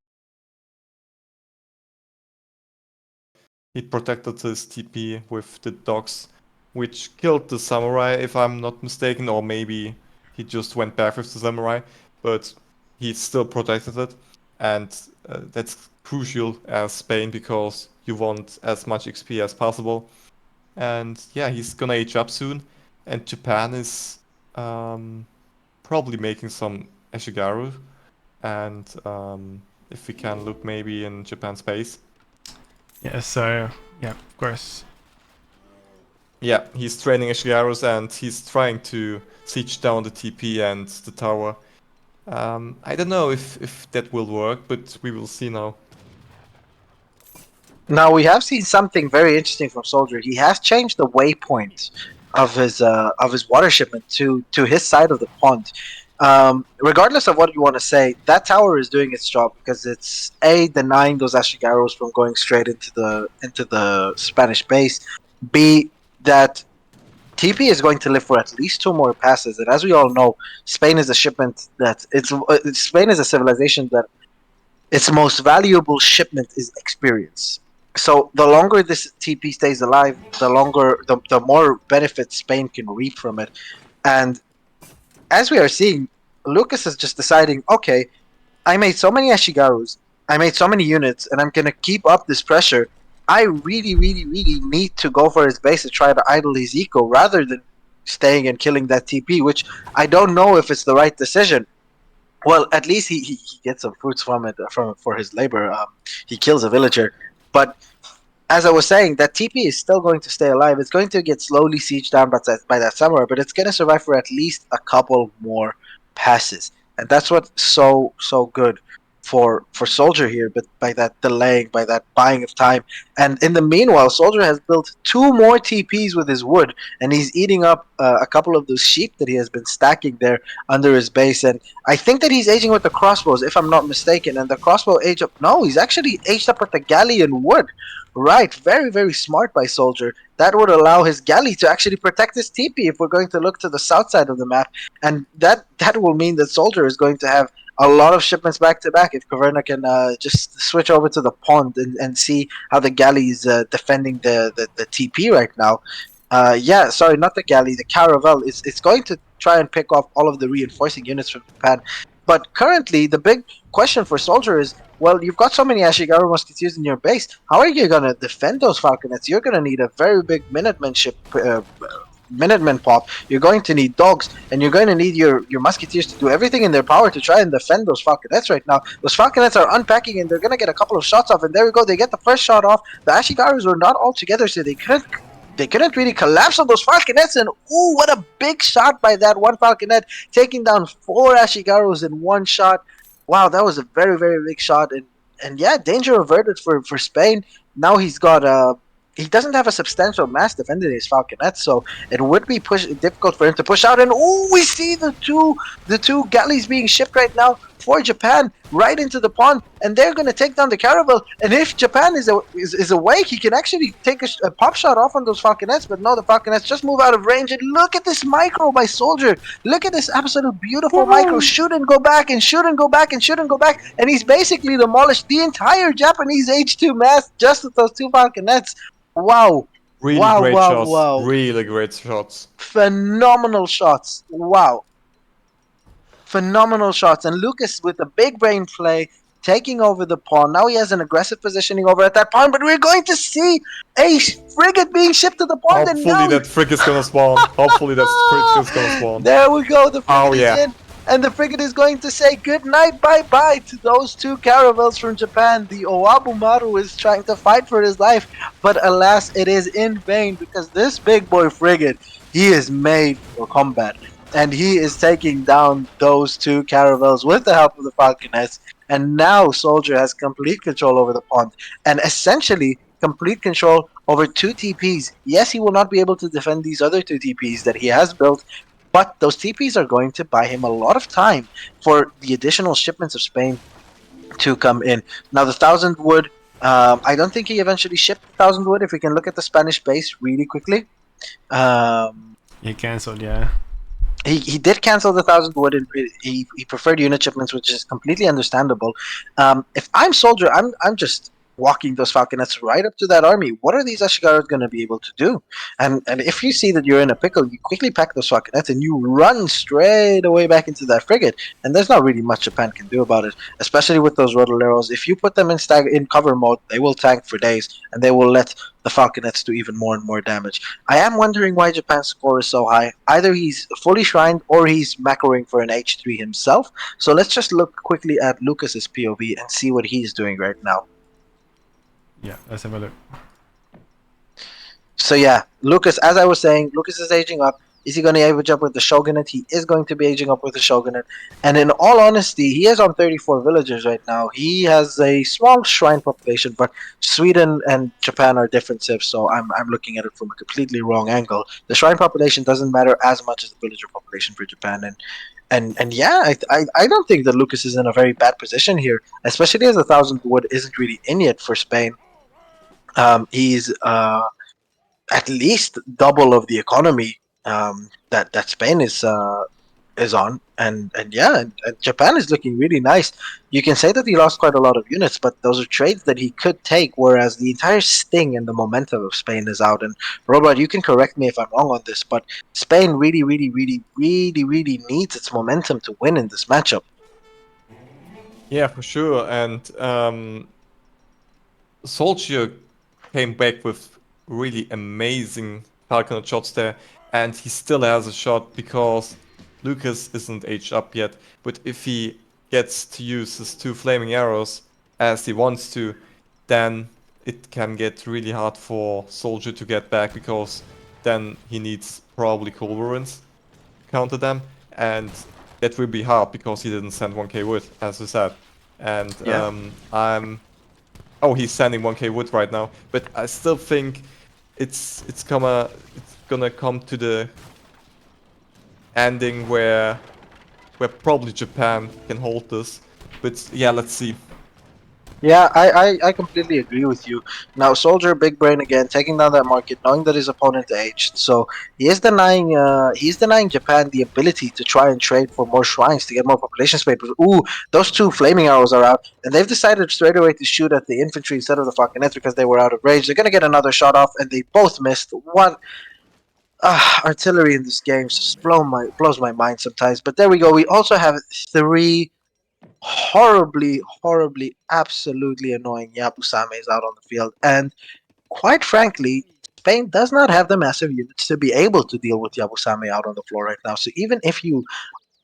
He protected his TP with the dogs, which killed the samurai, if I'm not mistaken, or maybe he just went back with the samurai, but he still protected it, and that's crucial as Spain because you want as much XP as possible. And yeah, he's gonna age up soon, and Japan is probably making some Ashigaru, and if we can look maybe in Japan's base. Yeah, so yeah, of course. Yeah, he's training Ashigarus and he's trying to siege down the TP and the tower. I don't know if that will work, but we will see now. Now we have seen something very interesting from Soldier. He has changed the waypoint of his water shipment to his side of the pond. Regardless of what you want to say, that tower is doing its job because it's denying those Ashigaros from going straight into the Spanish base. B, that TP is going to live for at least 2 more passes, and as we all know, Spain is a shipment that Spain is a civilization that its most valuable shipment is experience. So the longer this TP stays alive, the more benefits Spain can reap from it. And as we are seeing, Lucas is just deciding, okay, I made so many Ashigarus, I made so many units, and I'm gonna keep up this pressure. I really, really, really need to go for his base to try to idle his eco rather than staying and killing that TP, which I don't know if it's the right decision. Well, at least he gets some fruits from it for his labor. He kills a villager, but as I was saying, that TP is still going to stay alive. It's going to get slowly sieged down by that samurai, but it's going to survive for at least a couple more passes, and that's what's so good for Soldier here. But by that delaying, by that buying of time, and in the meanwhile, Soldier has built 2 more TPs with his wood, and he's eating up a couple of those sheep that he has been stacking there under his base. And I think that he's aging with the crossbows, if I'm not mistaken. And the crossbow age up. No, he's actually aged up with the galleon wood. Right, very, very smart by Soldier. That would allow his galley to actually protect his TP if we're going to look to the south side of the map. And that will mean that Soldier is going to have a lot of shipments back to back if Caverna can just switch over to the pond and see how the galley is defending the TP right now. Yeah, sorry, not the galley, the caravel. It's going to try and pick off all of the reinforcing units from Japan. But currently, the big question for Soldier is, well, you've got so many Ashigaru Musketeers in your base. How are you going to defend those Falconets? You're going to need a very big Minutemen pop. You're going to need dogs, and you're going to need your Musketeers to do everything in their power to try and defend those Falconets right now. Those Falconets are unpacking, and they're going to get a couple of shots off, and there we go. They get the first shot off. The Ashigarus were not all together, so they couldn't really collapse on those Falconets, and ooh, what a big shot by that one Falconet, taking down 4 Ashigarus in one shot. Wow, that was a very, very big shot, and yeah, danger averted for Spain. Now he's got he doesn't have a substantial mass defending his falconets, so it would be difficult for him to push out. And we see the two galleys being shipped right now for Japan right into the pond, and they're going to take down the caravel. And if Japan is awake, he can actually take a pop shot off on those falconets. But no, the falconets just move out of range. And look at this micro by Soldier. Look at this absolute beautiful micro. Shoot and go back and shoot and go back and shoot and go back. And he's basically demolished the entire Japanese H2 mass just with those two falconets. Wow. Really Wow, great wow, shots. wow. Really great shots. Phenomenal shots. Wow. Phenomenal shots. And Lucas with a big brain play, taking over the pawn. Now he has an aggressive positioning over at that pawn, but we're going to see a frigate being shipped to the pawn. Hopefully that frigate is gonna spawn. Hopefully that frigate is gonna spawn. There we go. The frigate yeah. is in. And the frigate is going to say good night, bye-bye to those two caravels from Japan. The Owabumaru is trying to fight for his life, but alas, it is in vain because this big boy frigate, he is made for combat. And he is taking down those two caravels with the help of the falconets. And now Soldier has complete control over the pond and essentially complete control over two TPs. Yes, he will not be able to defend these other two TPs that he has built, but those TPs are going to buy him a lot of time for the additional shipments of Spain to come in. Now, the 1,000 wood, I don't think he eventually shipped 1,000 wood. If we can look at the Spanish base really quickly. He cancelled, yeah. He did cancel the 1,000 wood, and he preferred unit shipments, which is completely understandable. If I'm Soldier, I'm just walking those falconets right up to that army. What are these Ashigaras going to be able to do? And if you see that you're in a pickle, you quickly pack those falconets and you run straight away back into that frigate. And there's not really much Japan can do about it, especially with those rotoleros. If you put them in cover mode, they will tank for days, and they will let the falconets do even more and more damage. I am wondering why Japan's score is so high. Either he's fully shrined or he's macroing for an H3 himself. So let's just look quickly at Lucas's POV and see what he's doing right now. Yeah, let's have a look. So yeah, Lucas, as I was saying, Lucas is aging up. Is he going to age up with the Shogunate? He is going to be aging up with the Shogunate. And in all honesty, he is on 34 villagers right now. He has a small shrine population, but Sweden and Japan are different civs, so I'm looking at it from a completely wrong angle. The shrine population doesn't matter as much as the villager population for Japan. And yeah, I don't think that Lucas is in a very bad position here, especially as 1,000 wood isn't really in yet for Spain. He's at least double of the economy that Spain is on, and yeah, and Japan is looking really nice. You can say that he lost quite a lot of units, but those are trades that he could take, whereas the entire sting and the momentum of Spain is out. And Robert, you can correct me if I'm wrong on this, but Spain really needs its momentum to win in this matchup. Yeah, for sure. And Soldier came back with really amazing falconet shots there, and he still has a shot because Lucas isn't aged up yet. But if he gets to use his two flaming arrows as he wants to, then it can get really hard for Soldier to get back, because then he needs probably Culverins to counter them, and that will be hard because he didn't send 1k wood, as we said. And Yeah. Oh, he's sending 1k wood right now, but I still think it's gonna come to the ending where probably Japan can hold this. But yeah, let's see. Yeah, I completely agree with you. Now, Soldier, big brain again, taking down that market, knowing that his opponent aged, so he's denying Japan the ability to try and trade for more shrines to get more population space. Ooh, those two flaming arrows are out, and they've decided straight away to shoot at the infantry instead of the falconets because they were out of range. They're gonna get another shot off, and they both missed. What artillery in this game just blows my mind sometimes. But there we go. We also have three horribly, absolutely annoying Yabusames out on the field. And quite frankly, Spain does not have the massive units to be able to deal with Yabusame out on the floor right now. So even if you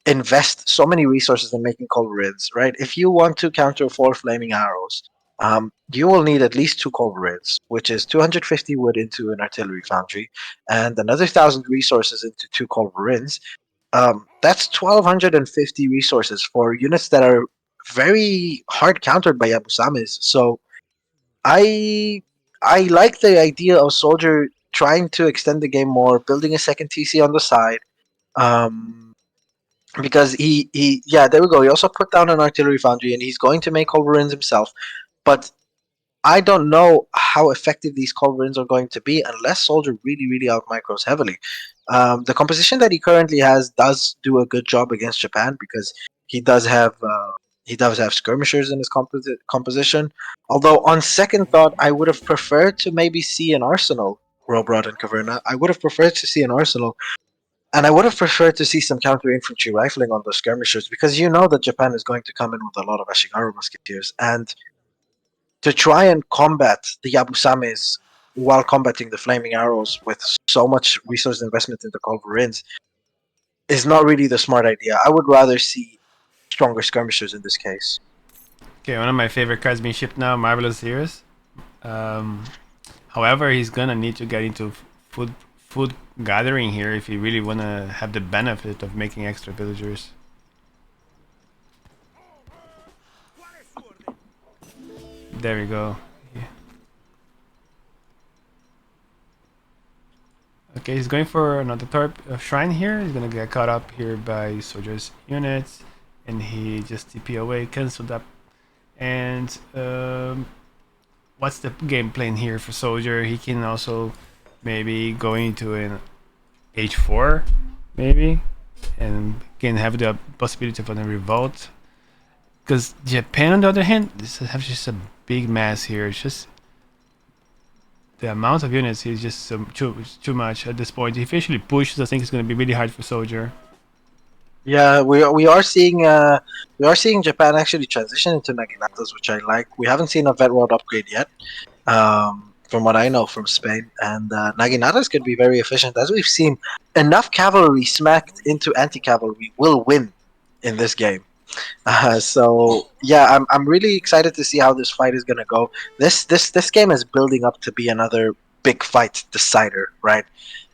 invest so many resources in making culverins, right? If you want to counter 4 flaming arrows, you will need at least 2 culverins, which is 250 wood into an artillery foundry, and another 1,000 resources into 2 culverins. That's 1,250 resources for units that are very hard countered by Yabusames. So I I like the idea of Soldier trying to extend the game more, building a second TC on the side. Because yeah, there we go. He also put down an artillery foundry, and he's going to make culverins himself. But I don't know how effective these culverins are going to be unless Soldier really out micros heavily. The composition that he currently has does do a good job against Japan because he does have skirmishers in his composition. Although on second thought, I would have preferred to maybe see an arsenal. Robrod and Caverna. I would have preferred to see an arsenal, and I would have preferred to see some counter infantry rifling on those skirmishers because you know that Japan is going to come in with a lot of Ashigaru musketeers, and to try and combat the Yabusames while combating the flaming arrows with so much resource investment into culverins is not really the smart idea. I would rather see stronger skirmishers in this case. Okay, one of my favorite cards being shipped now, Marvelous Heroes. However, he's gonna need to get into food gathering here if you really wanna have the benefit of making extra villagers. There we go. Yeah. Okay, he's going for another shrine here. He's gonna get caught up here by soldiers units, and he just TP away, cancelled up. And what's the game plan here for Soldier? He can also maybe go into an H4, maybe, and can have the possibility of a revolt. Because Japan, on the other hand, this has just a big mass here. It's just the amount of units is just too much at this point. If he actually pushes, I think it's going to be really hard for Soldier. Yeah, we are seeing Japan actually transition into Naginatas, which I like. We haven't seen a vet world upgrade yet, from what I know from Spain, and Naginatas could be very efficient. As we've seen, enough cavalry smacked into anti-cavalry will win in this game. So yeah, I'm really excited to see how this fight is gonna go. This game is building up to be another big fight decider, right?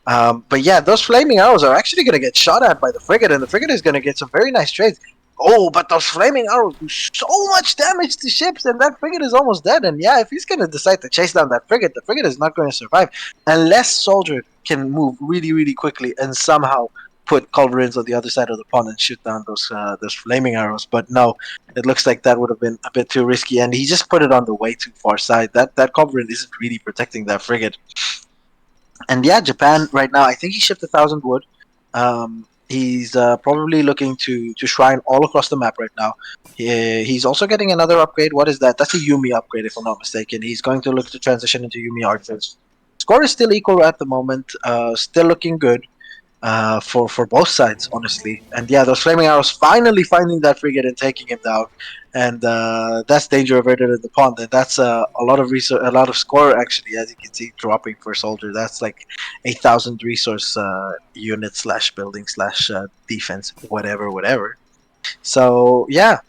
But yeah, those flaming arrows are actually gonna get shot at by the frigate, and the frigate is gonna get some very nice trades. Oh, but those flaming arrows do so much damage to ships, and that frigate is almost dead. And yeah, if he's gonna decide to chase down that frigate, the frigate is not going to survive unless Soldier can move really quickly and somehow put culverins on the other side of the pond and shoot down those flaming arrows. But no, it looks like that would have been a bit too risky, and he just put it on the way too far side. That culverin isn't really protecting that frigate. And yeah, Japan right now, I think he shipped 1,000 wood. He's probably looking to shrine all across the map right now. He's also getting another upgrade. What is that? That's a Yumi upgrade, if I'm not mistaken. He's going to look to transition into Yumi archers. Score is still equal at the moment. Still looking good for both sides, honestly. And yeah, those flaming arrows finally finding that frigate and taking him down. And that's danger averted in the pond. And that's a lot of score actually, as you can see, dropping for Soldier. That's like 8,000 resource unit / building / defense, whatever. So yeah.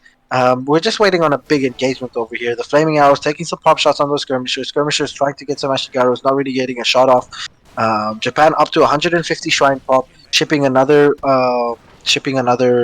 We're just waiting on a big engagement over here. The flaming arrows taking some pop shots on those skirmishers. Skirmishers trying to get some Ashigaros, not really getting a shot off. Japan up to 150 shrine pop, shipping another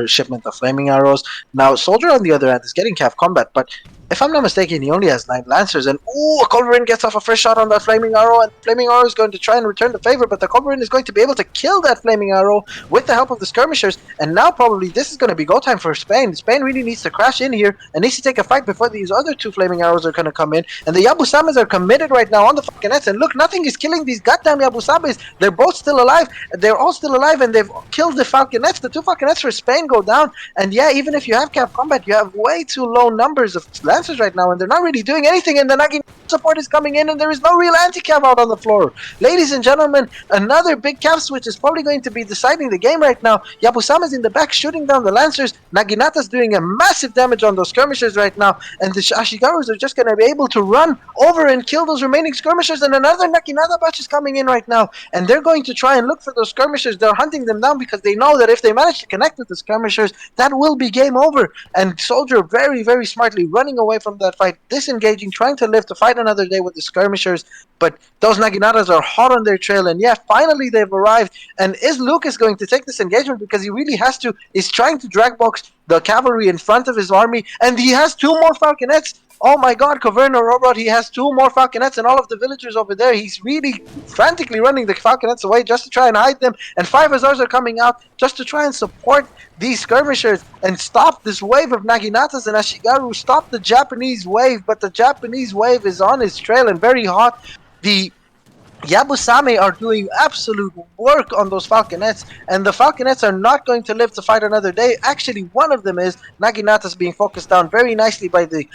shipment of flaming arrows. Now Soldier on the other hand is getting calf combat, but if I'm not mistaken, he only has 9 lancers. And ooh, a culverin gets off a first shot on that flaming arrow, and the flaming arrow is going to try and return the favor, but the culverin is going to be able to kill that flaming arrow with the help of the skirmishers. And now probably this is going to be go time for Spain. Spain really needs to crash in here and needs to take a fight before these other 2 flaming arrows are going to come in. And the Yabusames are committed right now on the falconets. And look, nothing is killing these goddamn Yabusames. They're both still alive. They're all still alive, and they've killed the falconets. The 2 falconets for Spain go down. And yeah, even if you have cap combat, you have way too low numbers of lancers right now, and they're not really doing anything. And the Nagi support is coming in, and there is no real anti-cav out on the floor. Ladies and gentlemen, another big cav switch is probably going to be deciding the game right now. Yabusama's in the back shooting down the lancers. Naginata's doing a massive damage on those skirmishers right now, and the Ashigarus are just going to be able to run over and kill those remaining skirmishers. And another Naginata batch is coming in right now, and they're going to try and look for those skirmishers. They're hunting them down because they know that if they manage to connect with the skirmishers, that will be game over. And Soldier very smartly running away from that fight, disengaging, trying to live to fight another day with the skirmishers. But those Naginatas are hot on their trail, and yeah, finally they've arrived. And is Lucas going to take this engagement? Because he really has to. He's trying to drag box the cavalry in front of his army, and he has 2 more falconets. Oh my god, Caverna Robot, he has 2 more falconets and all of the villagers over there. He's really frantically running the falconets away just to try and hide them, and 5 Azars are coming out just to try and support these skirmishers and stop this wave of Naginatas and Ashigaru, stop the Japanese wave, but the Japanese wave is on his trail and very hot. The Yabusame are doing absolute work on those falconets, and the falconets are not going to live to fight another day. Actually, one of them is. Naginata's being focused down very nicely by the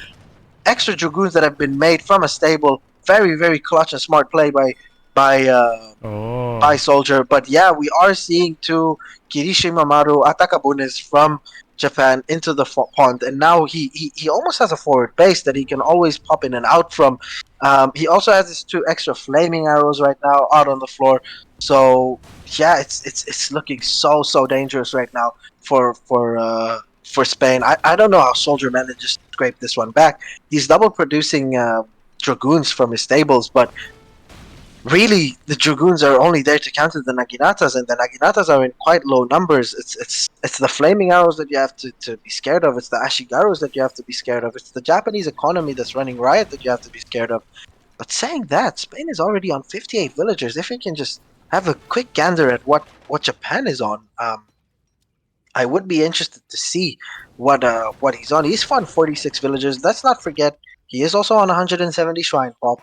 extra dragoons that have been made from a stable. Very, very clutch and smart play by uh, by Oh. Soldier. But yeah, we are seeing 2 Kirishima Maru Atakabunes from Japan into the pond, and now he almost has a forward base that he can always pop in and out from. He also has his 2 extra flaming arrows right now out on the floor. So yeah, it's looking so dangerous right now for Spain. I don't know how Soldier manages to scrape this one back. He's double producing dragoons from his stables, but really the dragoons are only there to counter the Naginatas, and the Naginatas are in quite low numbers. It's the flaming arrows that you have to be scared of. It's the Ashigarus that you have to be scared of. It's the Japanese economy that's running riot that you have to be scared of. But saying that, Spain is already on 58 villagers. If we can just have a quick gander at what Japan is on, I would be interested to see what he's on. He's fought 46 villagers. Let's not forget he is also on 170 shrine pop.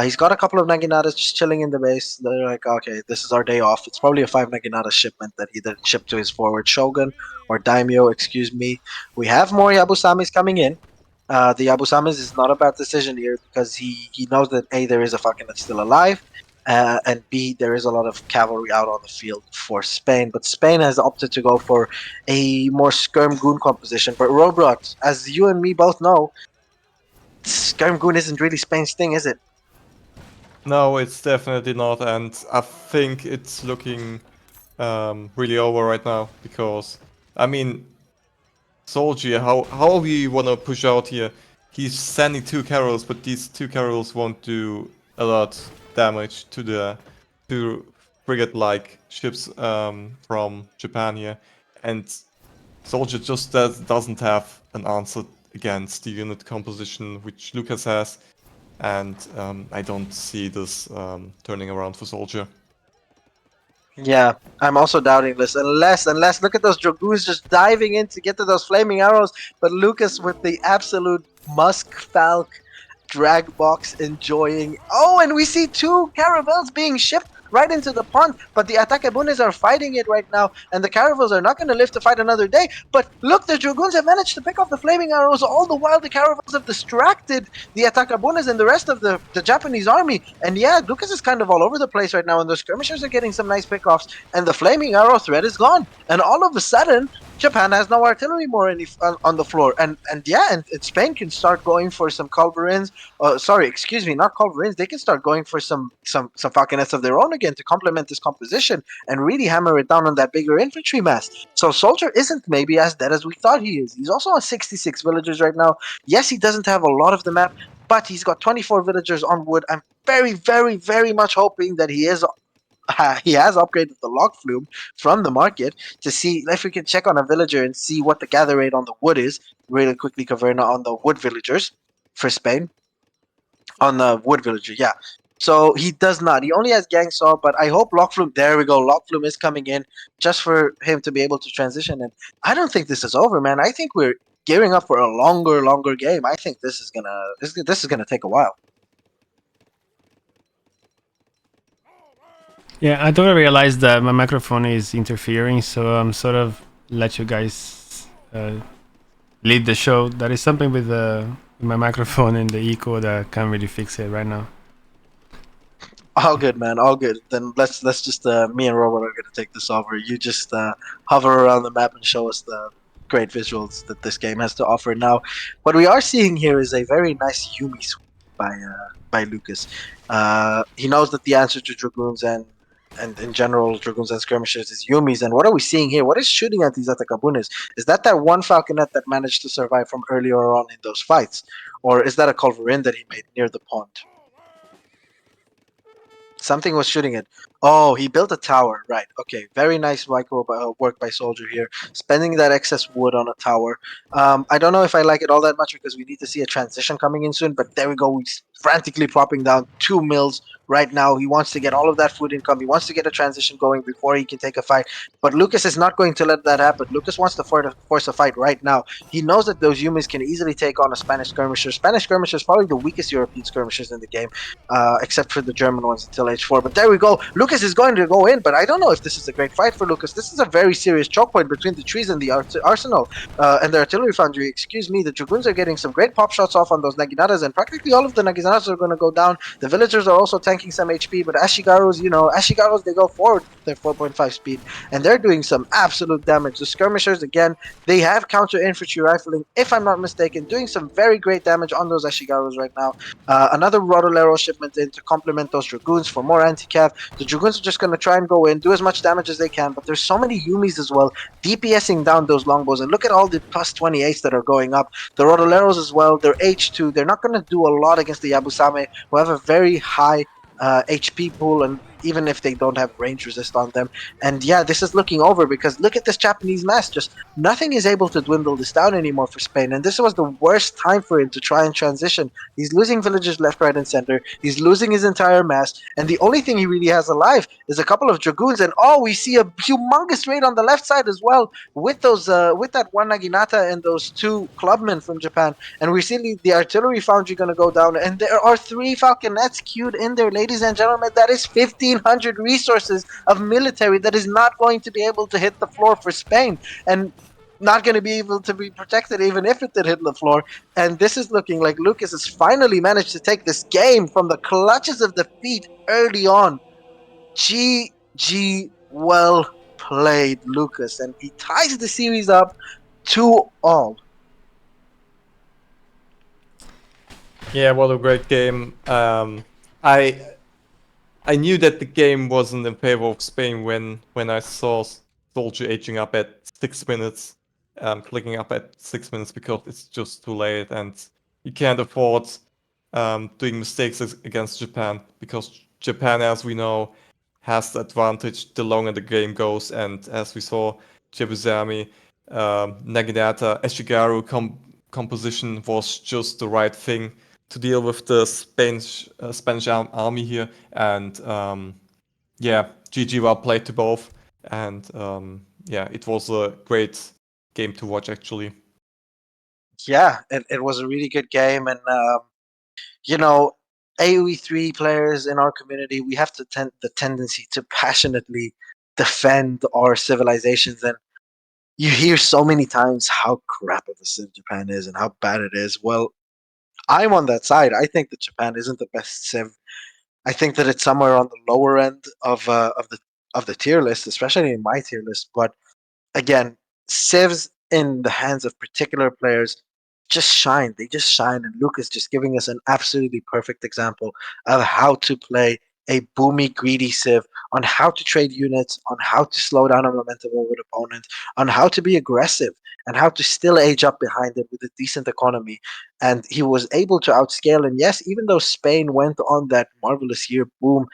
He's got a couple of Naginatas just chilling in the base. They're like, okay, this is our day off. It's probably a 5 Naginata shipment that he didn't ship to his forward Shogun or Daimyo, excuse me. We have more Yabusamis coming in. The Yabusamis is not a bad decision here because he knows that A, there is a fucking that's still alive, and B, there is a lot of cavalry out on the field for Spain. But Spain has opted to go for a more skirm goon composition. But Robot, as you and me both know, skirm goon isn't really Spain's thing, is it? No, it's definitely not, and I think it's looking really over right now because, I mean, Soldier, how we wanna push out here? He's sending 2 carols, but these 2 carols won't do a lot damage to the 2 frigate-like ships from Japan here, and Soldier just doesn't have an answer against the unit composition which Lucas has, and I don't see this turning around for Soldier. Yeah, I'm also doubting this. Unless look at those dragoons just diving in to get to those flaming arrows, but Lucas with the absolute musk falc drag box enjoying. Oh, and we see 2 caravels being shipped right into the pond, but the Atakebunes are fighting it right now, and the caravels are not going to live to fight another day. But look, the dragoons have managed to pick off the flaming arrows, all the while the caravels have distracted the Atakabunes and the rest of the Japanese army. And yeah, Lucas is kind of all over the place right now, and the skirmishers are getting some nice pickoffs, and the flaming arrow threat is gone. And all of a sudden, Japan has no artillery more on the floor, and Spain can start going for some culverins. Sorry, excuse me, not culverins. They can start going for some falconets of their own again to complement this composition and really hammer it down on that bigger infantry mass. So Soldier isn't maybe as dead as we thought he is. He's also on 66 villagers right now. Yes, he doesn't have a lot of the map, but he's got 24 villagers on wood. I'm very much hoping that he has upgraded the log flume from the market to see if we can check on a villager and see what the gather rate on the wood is. Really quickly, Caverna, on the wood villagers for Spain. On the wood villager, yeah. So he does not. He only has gang saw, but I hope log flume. There we go. Log flume is coming in just for him to be able to transition. And I don't think this is over, man. I think we're gearing up for a longer game. I think this is gonna take a while. Yeah, I don't realize that my microphone is interfering, so I'm sort of let you guys lead the show. That is something with my microphone and the echo that I can't really fix it right now. All good, man. All good. Then let's just me and Robert are gonna take this over. You just hover around the map and show us the great visuals that this game has to offer. Now, what we are seeing here is a very nice Yumi sweep by Lucas. He knows that the answer to dragoons and in general dragoons and skirmishers is Yumis. And what are we seeing here? What is shooting at these Atakabunes? Is that one falconet that managed to survive from earlier on in those fights, or is that a culverin that he made near the pond? Something was shooting it. Oh, he built a tower. Right. Okay. Very nice work by Soldier here. Spending that excess wood on a tower. I don't know if I like it all that much because we need to see a transition coming in soon. But there we go. He's frantically propping down 2 mills right now. He wants to get all of that food income. He wants to get a transition going before he can take a fight. But Lucas is not going to let that happen. Lucas wants to force a fight right now. He knows that those humans can easily take on a Spanish skirmisher. Spanish skirmisher is probably the weakest European skirmishers in the game, except for the German ones until age 4. But there we go. Lucas is going to go in, but I don't know if this is a great fight for Lucas. This is a very serious choke point between the trees and the arsenal and the artillery foundry. Excuse me. The Dragoons are getting some great pop shots off on those Naginatas, and practically all of the Naginatas are going to go down. The villagers are also tanking some HP, but Ashigaros, they go forward with their 4.5 speed, and they're doing some absolute damage. The skirmishers, again, they have counter infantry rifling, if I'm not mistaken, doing some very great damage on those Ashigaros right now. Another Rodolero shipment in to complement those Dragoons for more anti-cav. The Dragoons are just going to try and go in, do as much damage as they can, but there's so many Yumis as well, DPSing down those longbows. And look at all the plus 28s that are going up. The Rodoleros as well, they're H2. They're not going to do a lot against the Yabusame, who have a very high HP pool, and even if they don't have range resist on them. And yeah, this is looking over because look at this Japanese mass. Just nothing is able to dwindle this down anymore for Spain. And this was the worst time for him to try and transition. He's losing villagers left, right, and center. He's losing his entire mass. And the only thing he really has alive is a couple of Dragoons. And oh, we see a humongous raid on the left side as well with those with that one Naginata and those 2 clubmen from Japan. And we see the artillery foundry going to go down. And there are 3 falconets queued in there, ladies and gentlemen. That is 1,500 resources of military that is not going to be able to hit the floor for Spain. And not going to be able to be protected even if it did hit the floor. And this is looking like Lucas has finally managed to take this game from the clutches of defeat early on. GG, well played, Lucas. And he ties the series up 2-2. Yeah, what a great game. I knew that the game wasn't in favor of Spain when I saw Soldier aging up at 6 minutes, clicking up at 6 minutes because it's just too late and you can't afford doing mistakes against Japan because Japan, as we know, has the advantage the longer the game goes. And as we saw, Jebusami, Naginata, Eshigaru composition was just the right thing to deal with the Spanish army here, and yeah, GG, well played to both, and yeah, it was a great game to watch actually. Yeah, it was a really good game. And AoE3 players in our community, we have the tendency to passionately defend our civilizations, and you hear so many times how crap of a civ Japan is and how bad it is. Well, I'm on that side. I think that Japan isn't the best civ. I think that it's somewhere on the lower end of the tier list, especially in my tier list. But again, civs in the hands of particular players just shine. They just shine. And Luke is just giving us an absolutely perfect example of how to play a boomy, greedy civ, on how to trade units, on how to slow down a momentum of an opponent, on how to be aggressive, and how to still age up behind it with a decent economy. And he was able to outscale. And yes, even though Spain went on that marvelous year boom,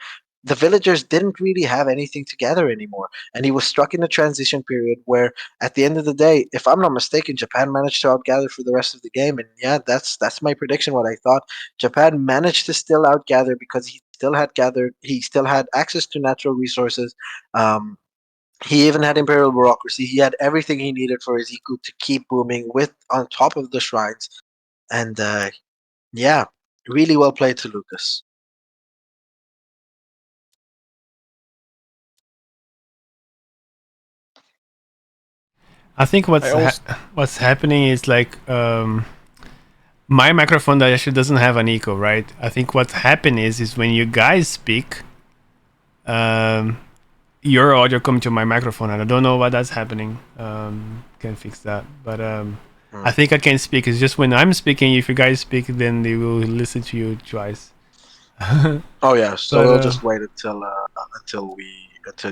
the villagers didn't really have anything together anymore. And he was struck in a transition period where, at the end of the day, if I'm not mistaken, Japan managed to outgather for the rest of the game. And yeah, that's my prediction. What I thought, Japan managed to still outgather because he still had access to natural resources. He even had imperial bureaucracy. He had everything he needed for his Iku to keep booming with on top of the shrines. And yeah, really well played to Lucas. I think what's happening is like my microphone that actually doesn't have an echo, right? I think what's happening is when you guys speak, your audio come to my microphone, and I don't know why that's happening. Can fix that, but I think I can speak. It's just when I'm speaking, if you guys speak, then they will listen to you twice. Oh yeah, so But, we'll just wait until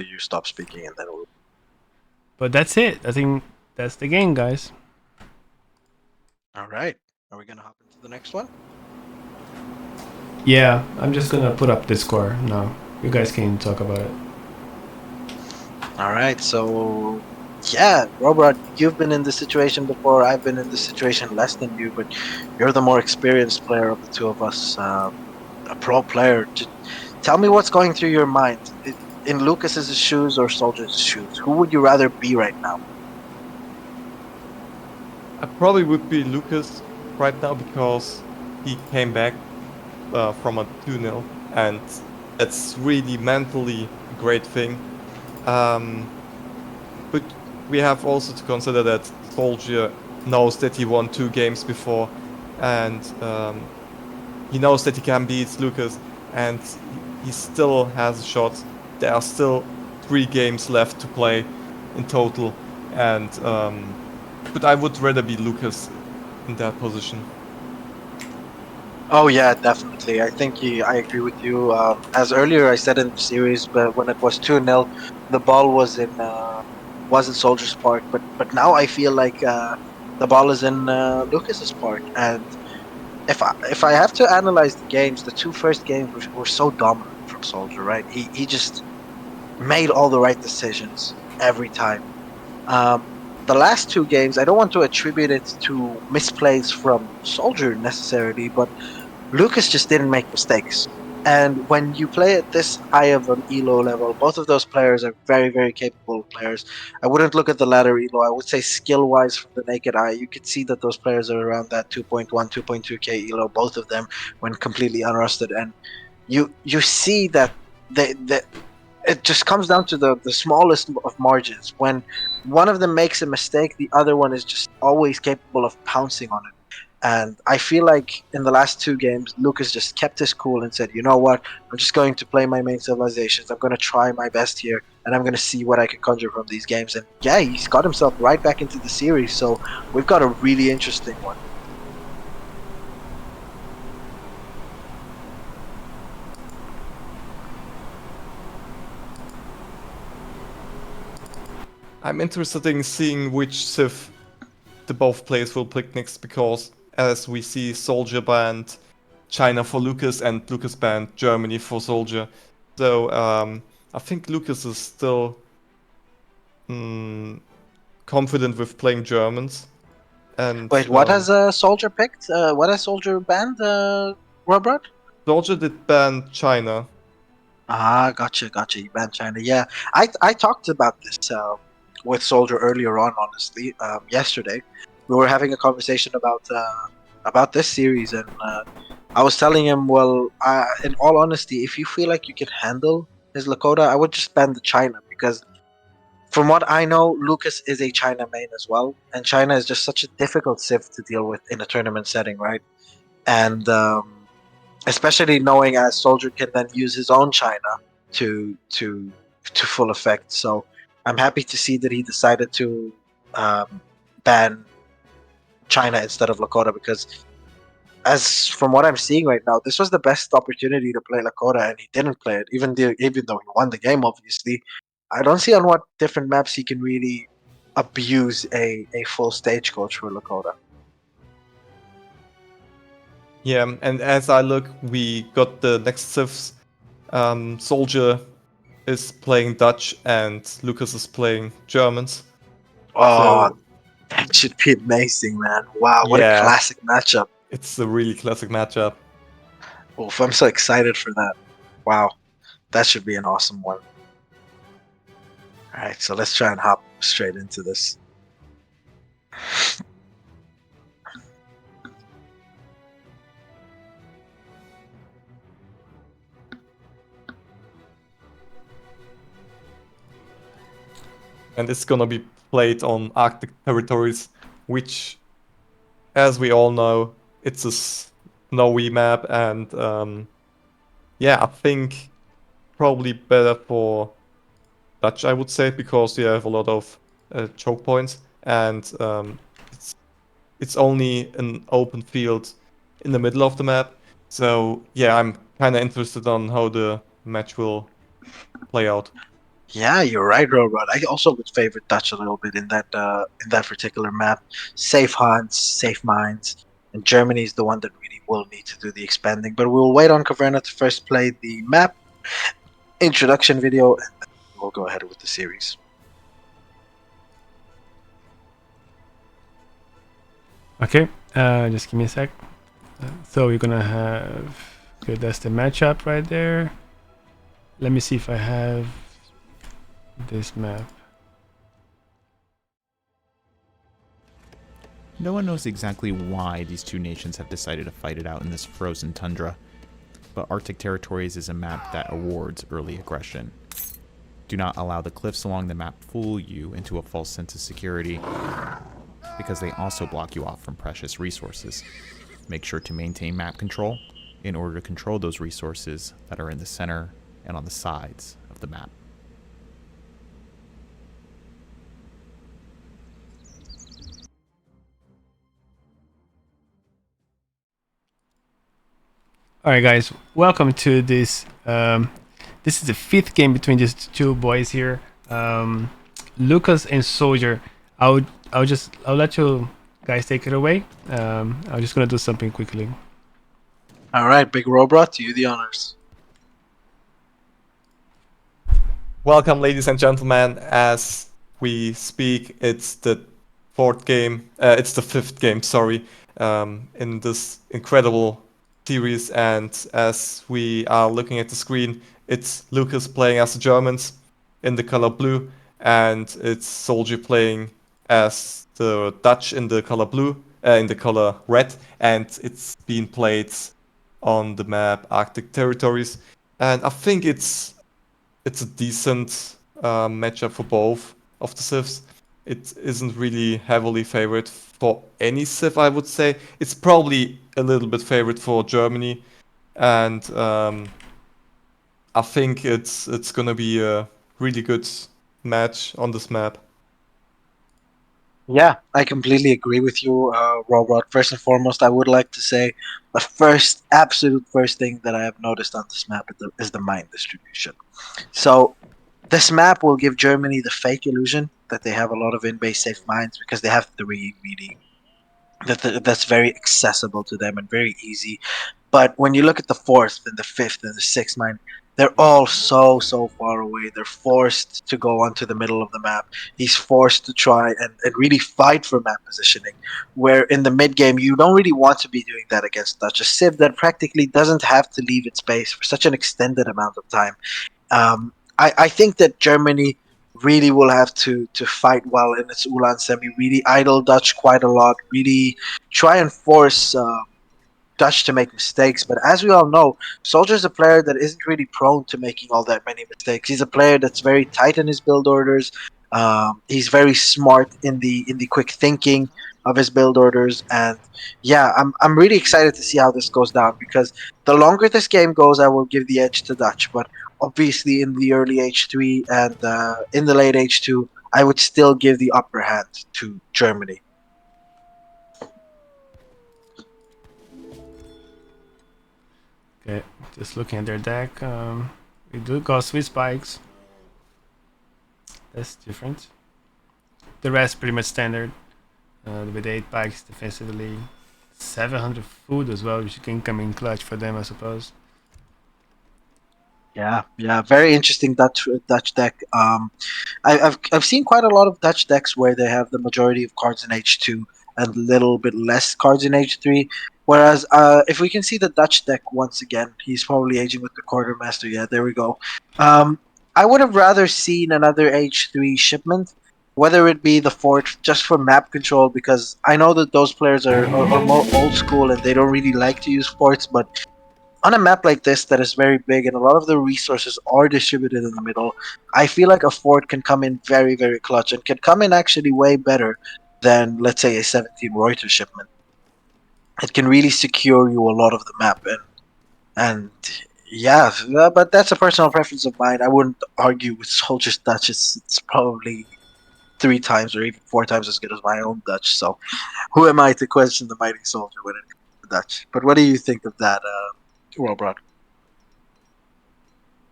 you stop speaking, and then we'll. But that's it. I think that's the game, guys. All right, are we gonna hop into the next one? Yeah, I'm just gonna put up the score now. You guys can talk about it. All right, so yeah, Robert, you've been in this situation before. I've been in this situation less than you, but you're the more experienced player of the two of us, a pro player. Tell me what's going through your mind. In Lucas's shoes or Soldier's shoes, who would you rather be right now? I probably would be Lucas right now because he came back from a 2-0, and that's really mentally a great thing. But we have also to consider that Soldier knows that he won 2 games before, and he knows that he can beat Lucas, and he still has a shot. There are still 3 games left to play in total, and but I would rather be Lucas in that position. Oh yeah, definitely. I agree with you. As earlier I said in the series, but when it was 2-0, the ball was in Soldier's Park, but now I feel like the ball is in Lucas's park. And if I have to analyze the games, the two first games were so dominant from Soldier, right? He just made all the right decisions every time. The last 2 games, I don't want to attribute it to misplays from Soldier necessarily, but Lucas just didn't make mistakes. And when you play at this high of an elo level, both of those players are very, very capable players. I wouldn't look at the latter elo. I would say skill wise, from the naked eye, you could see that those players are around that 2.1, 2.2k elo, both of them, when completely unrusted. And you see that they it just comes down to the smallest of margins. When one of them makes a mistake, the other one is just always capable of pouncing on it. And I feel like in the last 2 games, Lucas just kept his cool and said, "You know what? I'm just going to play my main civilizations. I'm going to try my best here, and I'm going to see what I can conjure from these games." And yeah, he's got himself right back into the series. So we've got a really interesting one. I'm interested in seeing which Civ the both players will pick next because, as we see, Soldier banned China for Lucas and Lucas banned Germany for Soldier. So I think Lucas is still confident with playing Germans. And Wait, what has Soldier picked? What has Soldier banned, Robert? Soldier did ban China. Ah, gotcha. You banned China. Yeah, I talked about this with Soldier earlier on. Honestly, yesterday we were having a conversation about this series, and I was telling him, well, in all honesty, if you feel like you can handle his Lakota, I would just ban the China because, from what I know, Lucas is a China main as well, and China is just such a difficult civ to deal with in a tournament setting, right? And especially knowing as Soldier can then use his own China to to to full effect. So I'm happy to see that he decided to ban China instead of Lakota because, as from what I'm seeing right now, this was the best opportunity to play Lakota, and he didn't play it, even though he won the game. Obviously, I don't see on what different maps he can really abuse a full stagecoach for Lakota. Yeah, and as I look, we got the next Civs. Soldier is playing Dutch and Lucas is playing Germans. Oh, So that should be amazing, man! Wow, what a yeah, classic matchup. it's a really classic matchup. Oof, I'm so excited for that. Wow, that should be an awesome one. All right, so let's try and hop straight into this. And it's gonna be played on Arctic territories, which, as we all know, it's a snowy map, and yeah, I think probably better for Dutch, I would say, because you have a lot of choke points, and it's only an open field in the middle of the map. So yeah, I'm kind of interested on how the match will play out. Yeah, you're right, Robot. I also would favor Dutch a little bit in that particular map. Safe hunts, safe mines, and Germany is the one that really will need to do the expanding. But we'll wait on Caverna to first play the map introduction video, and then we'll go ahead with the series. Okay, just give me a sec. So we're gonna have. Okay, that's the matchup right there. Let me see if I have this map. No one knows exactly why these two nations have decided to fight it out in this frozen tundra, but Arctic Territories is a map that awards early aggression. Do not allow the cliffs along the map fool you into a false sense of security, because they also block you off from precious resources. Make sure to maintain map control in order to control those resources that are in the center and on the sides of the map. All right, guys, welcome to this. This is the fifth game between these two boys here, Lucas and Soldier. I'll let you guys take it away. I'm just gonna do something quickly. All right, Big Robot, to you the honors. Welcome, ladies and gentlemen. As we speak, it's the fourth game. It's the fifth game, sorry, in this incredible series. And as we are looking at the screen, it's Lucas playing as the Germans in the color blue, and it's Soldier playing as the Dutch in the color blue, in the color red, and it's being played on the map Arctic Territories. And I think it's a decent matchup for both of the civs. It isn't really heavily favored for any civ, I would say. It's probably a little bit favored for Germany, and I think it's gonna be a really good match on this map. Yeah, I completely agree with you, Robot. First and foremost, I would like to say the absolute first thing that I have noticed on this map is the mine distribution. So this map will give Germany the fake illusion that they have a lot of in-base safe mines because they have three really that's very accessible to them and very easy. But when you look at the fourth and the fifth and the sixth mine, they're all so far away. They're forced to go onto the middle of the map. He's forced to try and really fight for map positioning. Where in the mid game, you don't really want to be doing that against Dutch. A Civ that practically doesn't have to leave its base for such an extended amount of time. I think that Germany really will have to fight well in its Ulan semi, really idle Dutch quite a lot, really try and force Dutch to make mistakes. But as we all know, Soldier's a player that isn't really prone to making all that many mistakes. He's a player that's very tight in his build orders. He's very smart in the quick thinking of his build orders, and yeah, I'm really excited to see how this goes down because the longer this game goes, I will give the edge to Dutch. But obviously, in the early H3 and in the late H2, I would still give the upper hand to Germany. Okay, just looking at their deck. We do go Swiss spikes. That's different. The rest pretty much standard. With 8 bikes defensively, 700 food as well, which can come in clutch for them, I suppose. Yeah, very interesting Dutch deck. I've seen quite a lot of Dutch decks where they have the majority of cards in H2 and a little bit less cards in H3. Whereas, if we can see the Dutch deck once again, he's probably aging with the quartermaster. Yeah, there we go. I would have rather seen another H3 shipment, whether it be the fort just for map control, because I know that those players are more old school and they don't really like to use forts, but on a map like this that is very big and a lot of the resources are distributed in the middle, I feel like a fort can come in very clutch and can come in actually way better than, let's say, a 17 Reuters shipment. It can really secure you a lot of the map, and yeah, but that's a personal preference of mine. I wouldn't argue with Soldier's Dutch. It's probably 3 times or even 4 times as good as my own Dutch. So who am I to question the mighty soldier when it comes to Dutch? But what do you think of that, Robert?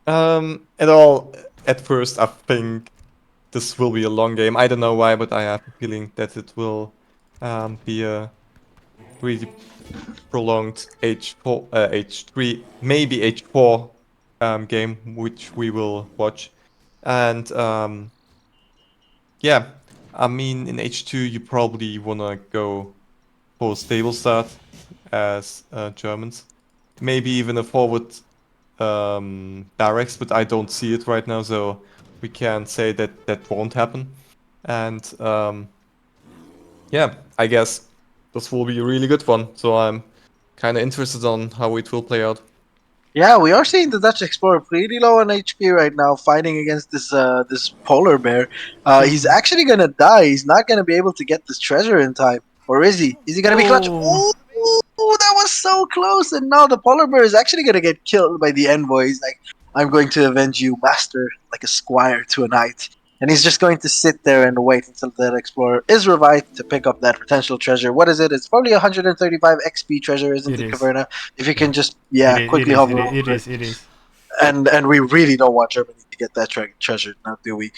At first, I think this will be a long game. I don't know why, but I have a feeling that it will be a really prolonged H4, H3, maybe H4 game, which we will watch. And yeah, I mean, in H2, you probably want to go for a stable start as Germans. Maybe even a forward barracks, but I don't see it right now, so we can't say that that won't happen. And yeah, I guess this will be a really good one. So I'm kind of interested on how it will play out. Yeah, we are seeing the Dutch Explorer pretty low on HP right now, fighting against this polar bear. He's actually gonna die. He's not gonna be able to get this treasure in time, or is he? Is he gonna be clutch? Oh, Oh, that was so close! And now the polar bear is actually gonna get killed by the envoy. He's like, "I'm going to avenge you, master, like a squire to a knight." And he's just going to sit there and wait until that explorer is revived to pick up that potential treasure. What is it? It's probably 135 XP treasure, isn't it it, is. Caverna? If you can just It is. It quickly is. hover It is. It over it. is. It is. And we really don't want Germany to get that treasure, now do we?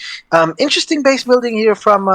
Interesting base building here from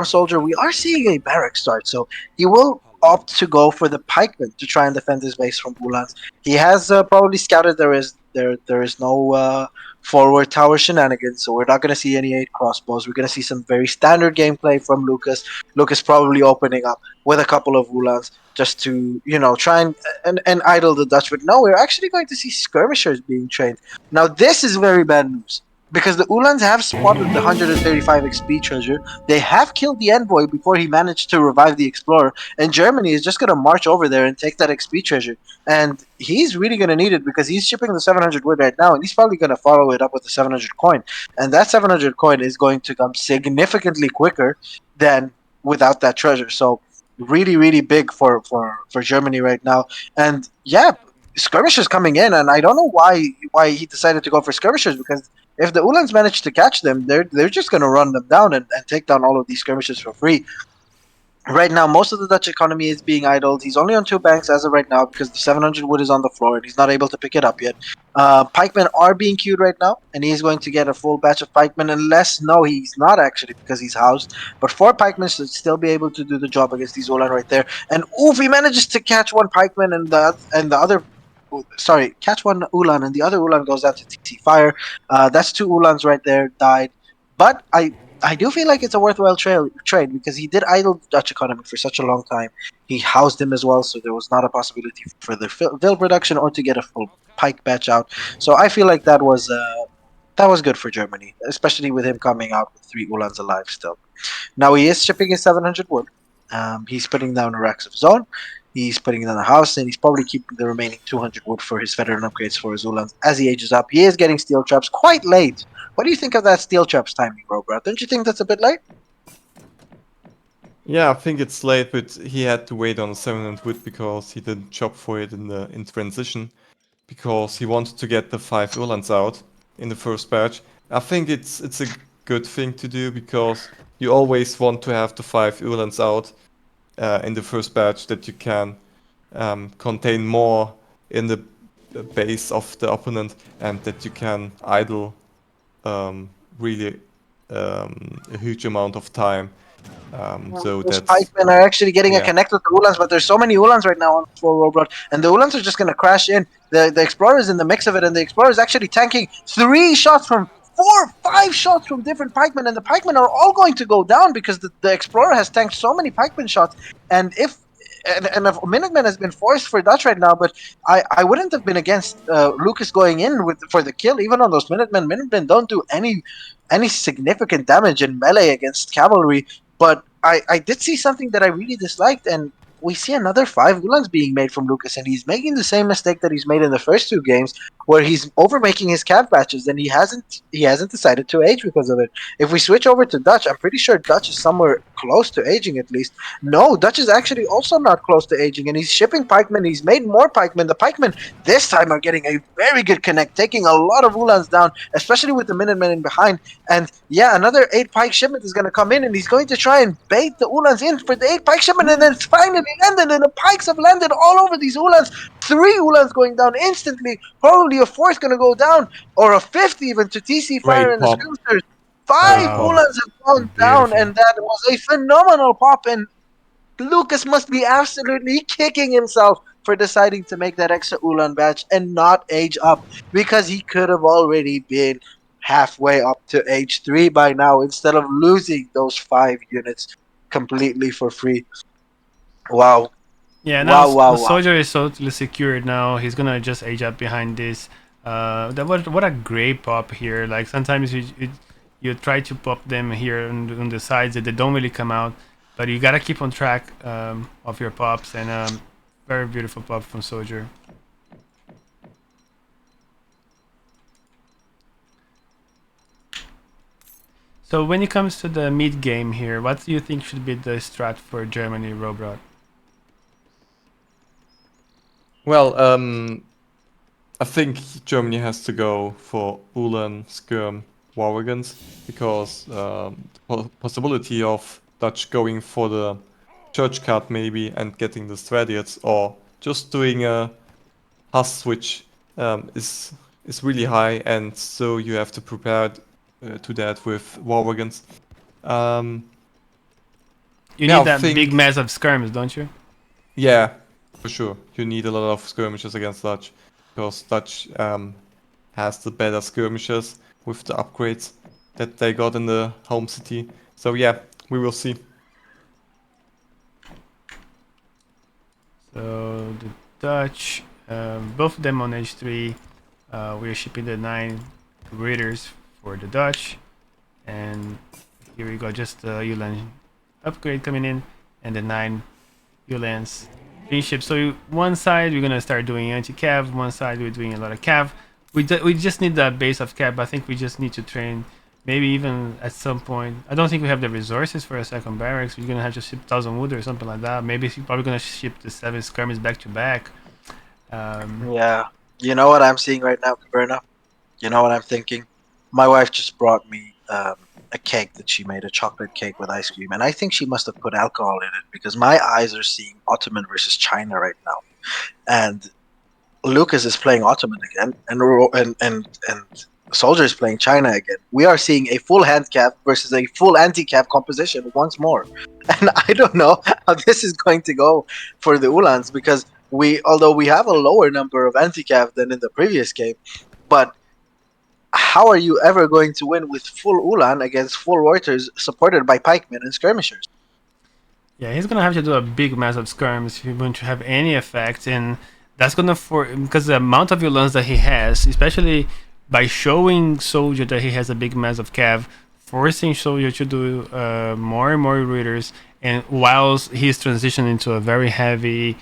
Soldier. We are seeing a barrack start, so he will opt to go for the pikeman to try and defend his base from Ulans. He has probably scouted there is no forward tower shenanigans, so we're not going to see any 8 crossbows. We're going to see some very standard gameplay from Lucas. Lucas probably opening up with a couple of Ulans just to try and idle the Dutch. But no, we're actually going to see skirmishers being trained. Now this is very bad news because the Ulans have spotted the 135 XP treasure. They have killed the envoy before he managed to revive the explorer, and Germany is just going to march over there and take that XP treasure. And he's really going to need it because he's shipping the 700 wood right now, and he's probably going to follow it up with the 700 coin. And that 700 coin is going to come significantly quicker than without that treasure. So really, really big for Germany right now. And yeah, skirmishers coming in, and I don't know why he decided to go for skirmishers, because if the Ulans manage to catch them, they're just gonna run them down and take down all of these skirmishers for free. Right now, most of the Dutch economy is being idled. He's only on 2 banks as of right now because the 700 wood is on the floor and he's not able to pick it up yet. Pikemen are being queued right now, and he's going to get a full batch of pikemen, unless, no, he's not actually, because he's housed. But 4 pikemen should still be able to do the job against these Ulan right there. And oof, he manages to catch one pikeman, and the other. Sorry, catch one Ulan, and the other Ulan goes down to TC fire. That's 2 Ulans right there, died. But I do feel like it's a worthwhile trade because he did idle the Dutch economy for such a long time. He housed him as well, so there was not a possibility for the Vil production or to get a full pike batch out. So I feel like that was good for Germany, especially with him coming out with 3 Ulans alive still. Now he is shipping his 700 wood. He's putting down a racks of his own. He's putting down a house, and he's probably keeping the remaining 200 wood for his veteran upgrades for his Ulans as he ages up. He is getting steel traps quite late. What do you think of that steel traps timing, Robert? Don't you think that's a bit late? Yeah, I think it's late, but he had to wait on 700 wood because he didn't job for it in transition, because he wanted to get the 5 Urlands out in the first batch. I think it's a good thing to do because you always want to have the 5 Urlands out in the first batch, that you can contain more in the base of the opponent, and that you can idle really a huge amount of time. So Those that's pikemen are actually getting a yeah. connect with the Ulans, but there's so many Ulans right now on the floor, Robert, and the Ulans are just going to crash in. The Explorer is in the mix of it, and the Explorer is actually tanking 3 shots from 4, 5 shots from different pikemen, and the pikemen are all going to go down because the Explorer has tanked so many pikemen shots. And if a Minuteman has been forced for Dutch right now, but I wouldn't have been against Lucas going in for the kill, even on those Minutemen. Minutemen don't do any significant damage in melee against cavalry, but I did see something that I really disliked, and we see another 5 Ulans being made from Lucas, and he's making the same mistake that he's made in the first 2 games, where he's overmaking his cav batches, and he hasn't decided to age because of it. If we switch over to Dutch, I'm pretty sure Dutch is somewhere close to aging at least. No, Dutch is actually also not close to aging, and he's shipping pikemen. He's made more pikemen. The pikemen this time are getting a very good connect, taking a lot of Ulans down, especially with the Minutemen in behind. And yeah, another 8 pike shipment is going to come in, and he's going to try and bait the Ulans in for the 8 pike shipment, and then it's finally landed, and the pikes have landed all over these Ulans. 3 Ulans going down instantly, probably a 4th going to go down, or a 5th even to TC Fire Great and the pop. Skirmishers. 5 Great Wow. pop. Ulans have gone down, Beautiful. and that was a phenomenal pop, and Lucas must be absolutely kicking himself for deciding to make that extra Ulan batch and not age up, because he could have already been halfway up to age 3 by now instead of losing those 5 units completely for free. Wow. Yeah, now Wow. Soldier is totally secured now. He's gonna just age up behind this. What a great pop here. Like sometimes you try to pop them here on the sides that they don't really come out, but you gotta keep on track of your pops, and very beautiful pop from Soldier. So when it comes to the mid game here, what do you think should be the strat for Germany, Robrot? Well, I think Germany has to go for Ulan, Skirm, Warwagons because the possibility of Dutch going for the church card maybe and getting the Stradiates or just doing a Huss switch is really high, and so you have to prepare to that with Warwagons. You Yeah, need I that think- big mass of skirms, don't you? Yeah, for sure. You need a lot of skirmishes against Dutch because Dutch has the better skirmishes with the upgrades that they got in the home city. So yeah, we will see. So the Dutch, both of them on H3. We're shipping the 9 readers for the Dutch, and here we go. Just the Ulan upgrade coming in, and the 9 Ulans being shipped. So one side we're gonna start doing anti-cav. One side we're doing a lot of cav. We just need that base of cav. I think we just need to train. Maybe even at some point. I don't think we have the resources for a second barracks. We're gonna have to ship 1,000 wood or something like that. Maybe we're probably gonna ship the 7 skirmish back to back. Yeah. You know what I'm seeing right now, Caverna? You know what I'm thinking? My wife just brought me a cake that she made, a chocolate cake with ice cream, and I think she must have put alcohol in it because my eyes are seeing Ottoman versus China right now, and Lucas is playing Ottoman again, and Soldier is playing China again. We are seeing a full handicap versus a full anti-cap composition once more, and I don't know how this is going to go for the Ulans because although we have a lower number of anti-cap than in the previous game, but how are you ever going to win with full Ulan against full Reuters supported by pikemen and skirmishers? Yeah, he's gonna have to do a big mass of skirms if he's going to have any effect, and that's gonna because the amount of Ulans that he has, especially by showing Soldier that he has a big mass of cav, forcing Soldier to do more and more readers, and whilst he's transitioning into a very heavy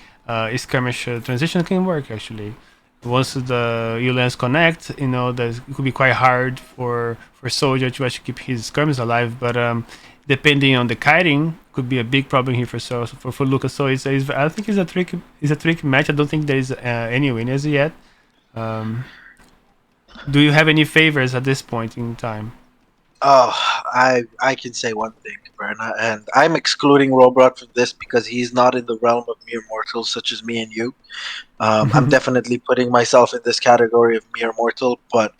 skirmish transition can work actually. Once the Ulans connect, that it could be quite hard for Soldier to actually keep his skirmish alive, but depending on the kiting, could be a big problem here for Lucas. So I think it's a tricky match. I don't think there is any winners yet. Do you have any favors at this point in time? Oh, I can say one thing, Berna, and I'm excluding Robrot from this because he's not in the realm of mere mortals such as me and you. I'm definitely putting myself in this category of mere mortal, but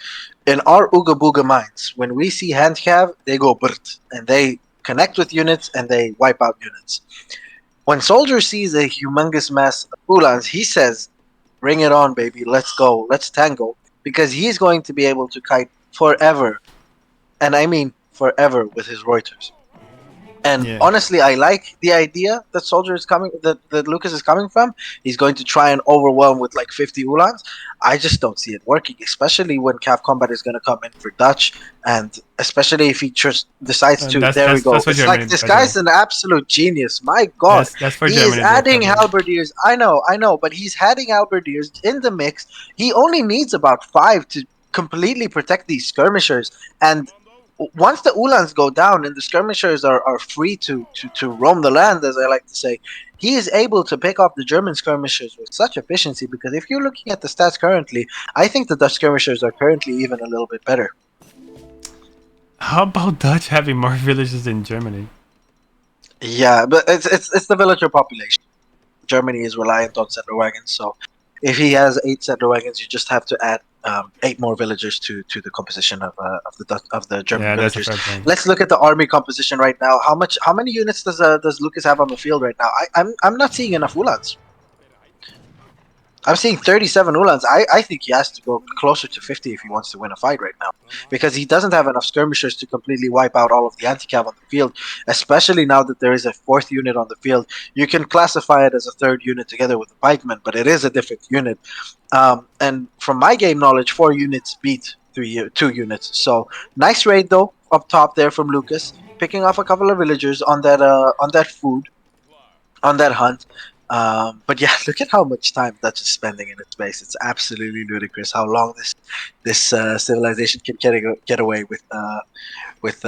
in our Ooga Booga minds, when we see handcav, they go brt, and they connect with units and they wipe out units. When Soldier sees a humongous mass of Ulans, he says, "Bring it on, baby, let's go, let's tango," because he's going to be able to kite forever, and I mean forever, with his Reuters. And Yeah. honestly, I like the idea that that Lucas is coming from. He's going to try and overwhelm with like 50 Ulans. I just don't see it working, especially when Cav Combat is going to come in for Dutch, and especially if he just decides to. That's- There we that's- go. that's for It's Germany, like this by the guy's way. an absolute genius. My God, That's for he Germany. is adding probably. halberdiers. I know, but he's adding halberdiers in the mix. He only needs about 5 to completely protect these skirmishers, and once the Ulans go down and the skirmishers are free to roam the land, as I like to say, he is able to pick off the German skirmishers with such efficiency. Because if you're looking at the stats currently, I think the Dutch skirmishers are currently even a little bit better. How about Dutch having more villages than Germany? Yeah, but it's the villager population. Germany is reliant on settler wagons, so if he has 8 settler wagons, you just have to add 8 more villagers to the composition of the German Yeah, that's a villagers. fair point. Let's look at the army composition right now. How many units does Lucas have on the field right now? I'm not seeing enough Ulans. I'm seeing 37 Ulans. I think he has to go closer to 50 if he wants to win a fight right now. Because he doesn't have enough skirmishers to completely wipe out all of the anti-cav on the field, especially now that there is a fourth unit on the field. You can classify it as a third unit together with the pikemen, but it is a different unit. And from my game knowledge, 4 units beat 2 units. So nice raid though up top there from Lucas, picking off a couple of villagers on that food, on that hunt. But yeah, look at how much time Dutch is spending in its base. It's absolutely ludicrous how long this civilization can get away with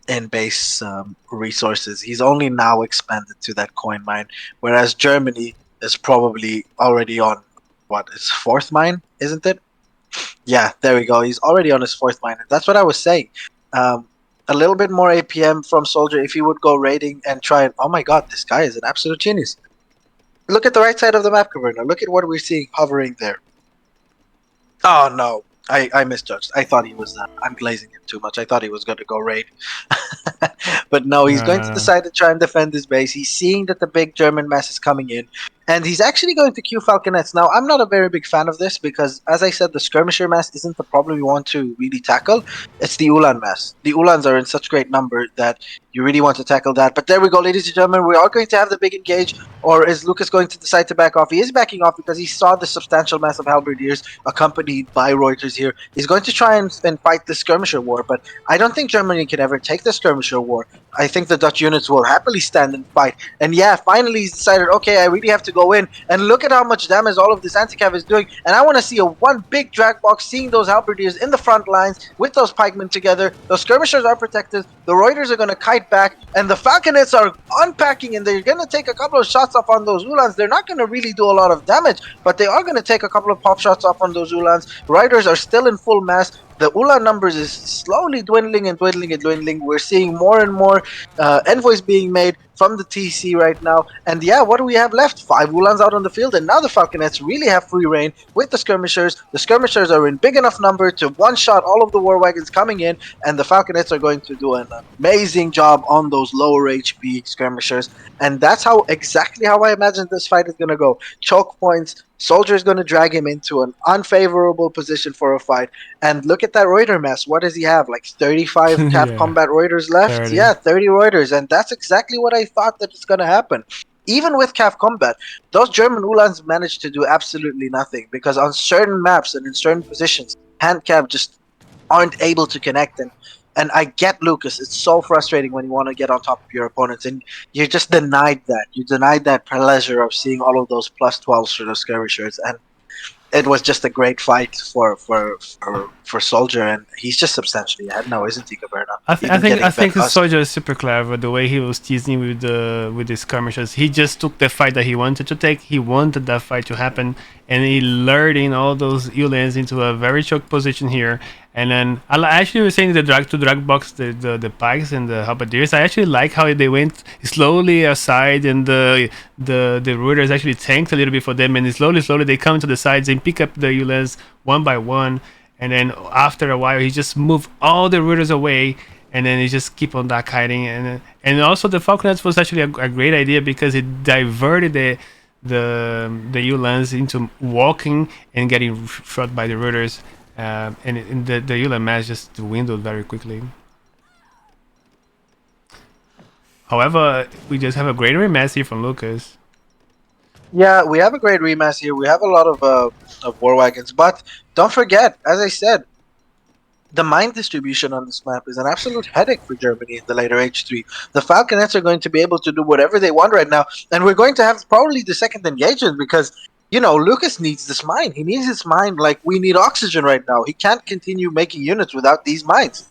in base resources. He's only now expanded to that coin mine, whereas Germany is probably already on what is fourth mine, isn't it? Yeah, there we go. He's already on his fourth mine, and that's what I was saying. A little bit more APM from Soldier if he would go raiding and try and. Oh my God, this guy is an absolute genius. Look at the right side of the map, Caverna. Look at what we're seeing hovering there. Oh no, I misjudged. I thought he was. I'm glazing him too much. I thought he was going to go raid, but no, he's going to decide to try and defend his base. He's seeing that the big German mass is coming in, and he's actually going to queue falconets. Now, I'm not a very big fan of this because, as I said, the skirmisher mass isn't the problem you want to really tackle. It's the Ulan mass. The Ulans are in such great number that you really want to tackle that. But there we go, ladies and gentlemen. We are going to have the big engage. Or is Lucas going to decide to back off? He is backing off because he saw the substantial mass of halberdiers accompanied by Reuters here. He's going to try and fight the skirmisher war, but I don't think Germany can ever take the skirmisher war. I think the Dutch units will happily stand and fight. And yeah, finally he's decided, okay, I really have to go in. And look at how much damage all of this anti-cav is doing. And I want to see one big drag box, seeing those halberdiers in the front lines with those pikemen together. Those skirmishers are protected. The Reuters are going to kite back. And the falconets are unpacking, and they're going to take a couple of shots off on those Ulans. They're not going to really do a lot of damage, but they are going to take a couple of pop shots off on those Ulans. Riders are still in full mass. The Ulan numbers is slowly dwindling and dwindling and dwindling. We're seeing more and more envoys being made from the TC right now. And yeah, what do we have left? 5 Ulans out on the field, and now the falconets really have free reign with the skirmishers. The skirmishers are in big enough number to one-shot all of the war wagons coming in, and the falconets are going to do an amazing job on those lower HP skirmishers. And that's exactly how I imagine this fight is going to go. Choke points. Soldier is going to drag him into an unfavorable position for a fight. And look at that Reuter mess. What does he have? Like 35 cap Yeah. combat Reuters left? 30. Yeah, 30 Reuters. And that's exactly what I thought that it's going to happen. Even with CAF combat, those German Ulans managed to do absolutely nothing because on certain maps and in certain positions, hand cap just aren't able to connect. And I get Lucas. It's so frustrating when you want to get on top of your opponents, and you're just denied that. You denied that pleasure of seeing all of those plus 12s for those skirmishers, and it was just a great fight for Soldier, and he's just substantially ahead now, isn't he, Caverna? I think the Soldier is super clever. The way he was teasing with the skirmishers, he just took the fight that he wanted to take. He wanted that fight to happen, and he lured in all those Ulans into a very choked position here. And then I actually was saying the drag box, the pikes and the halberdiers. I actually like how they went slowly aside, and the Reuters actually tanked a little bit for them, and slowly they come to the sides and pick up the Ulans one by one. And then after a while, he just moved all the Reuters away, and then he just keep on dark hiding. And also the Falconets was actually a great idea because it diverted the Ulans into walking and getting shot by the Reuters. And the Ulan match just dwindled very quickly. However, we just have a great rematch here from Lucas. Yeah, we have a great rematch here. We have a lot of war wagons, but don't forget, as I said, the mine distribution on this map is an absolute headache for Germany in the later H3. The Falconets are going to be able to do whatever they want right now, and we're going to have probably the second engagement because, you know, Lucas needs this mine. He needs this mine like we need oxygen right now. He can't continue making units without these mines.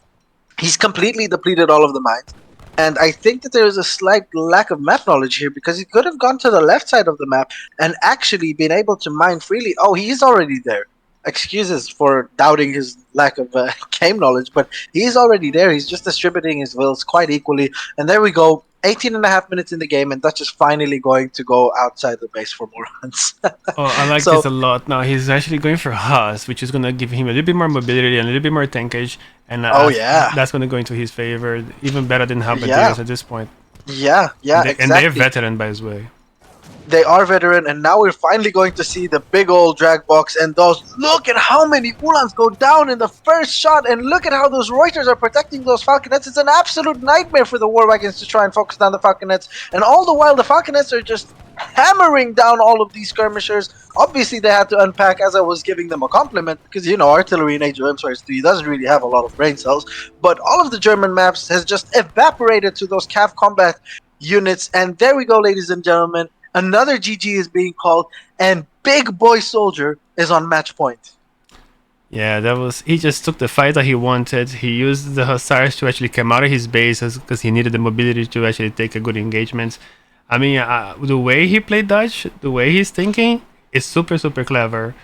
He's completely depleted all of the mines. And I think that there is a slight lack of map knowledge here because he could have gone to the left side of the map and actually been able to mine freely. Oh, he's already there. Excuses for doubting his lack of game knowledge, but he's already there. He's just distributing his wills quite equally. And there we go. 18.5 minutes in the game, and Dutch is finally going to go outside the base for more hunts. Oh, I like this a lot. Now he's actually going for Haas, which is going to give him a little bit more mobility and a little bit more tankage. And that's going to go into his favor, even better than Halberdiers at this point. Yeah, exactly. And they're veteran, by the way. They are veteran, and now we're finally going to see the big old drag box and those. Look at how many Ulans go down in the first shot, and look at how those Reuters are protecting those Falconets. It's an absolute nightmare for the War Wagons to try and focus down the Falconets, and all the while the Falconets are just hammering down all of these skirmishers. Obviously, they had to unpack as I was giving them a compliment because artillery in Age of Empires 3 doesn't really have a lot of brain cells, but all of the German maps has just evaporated to those cav combat units, and there we go, ladies and gentlemen. Another GG is being called, and Big Boy Soldier is on match point. Yeah, he just took the fight that he wanted. He used the Hussars to actually come out of his base because he needed the mobility to actually take a good engagement. I mean, the way he played Dutch, the way he's thinking, is super, super clever.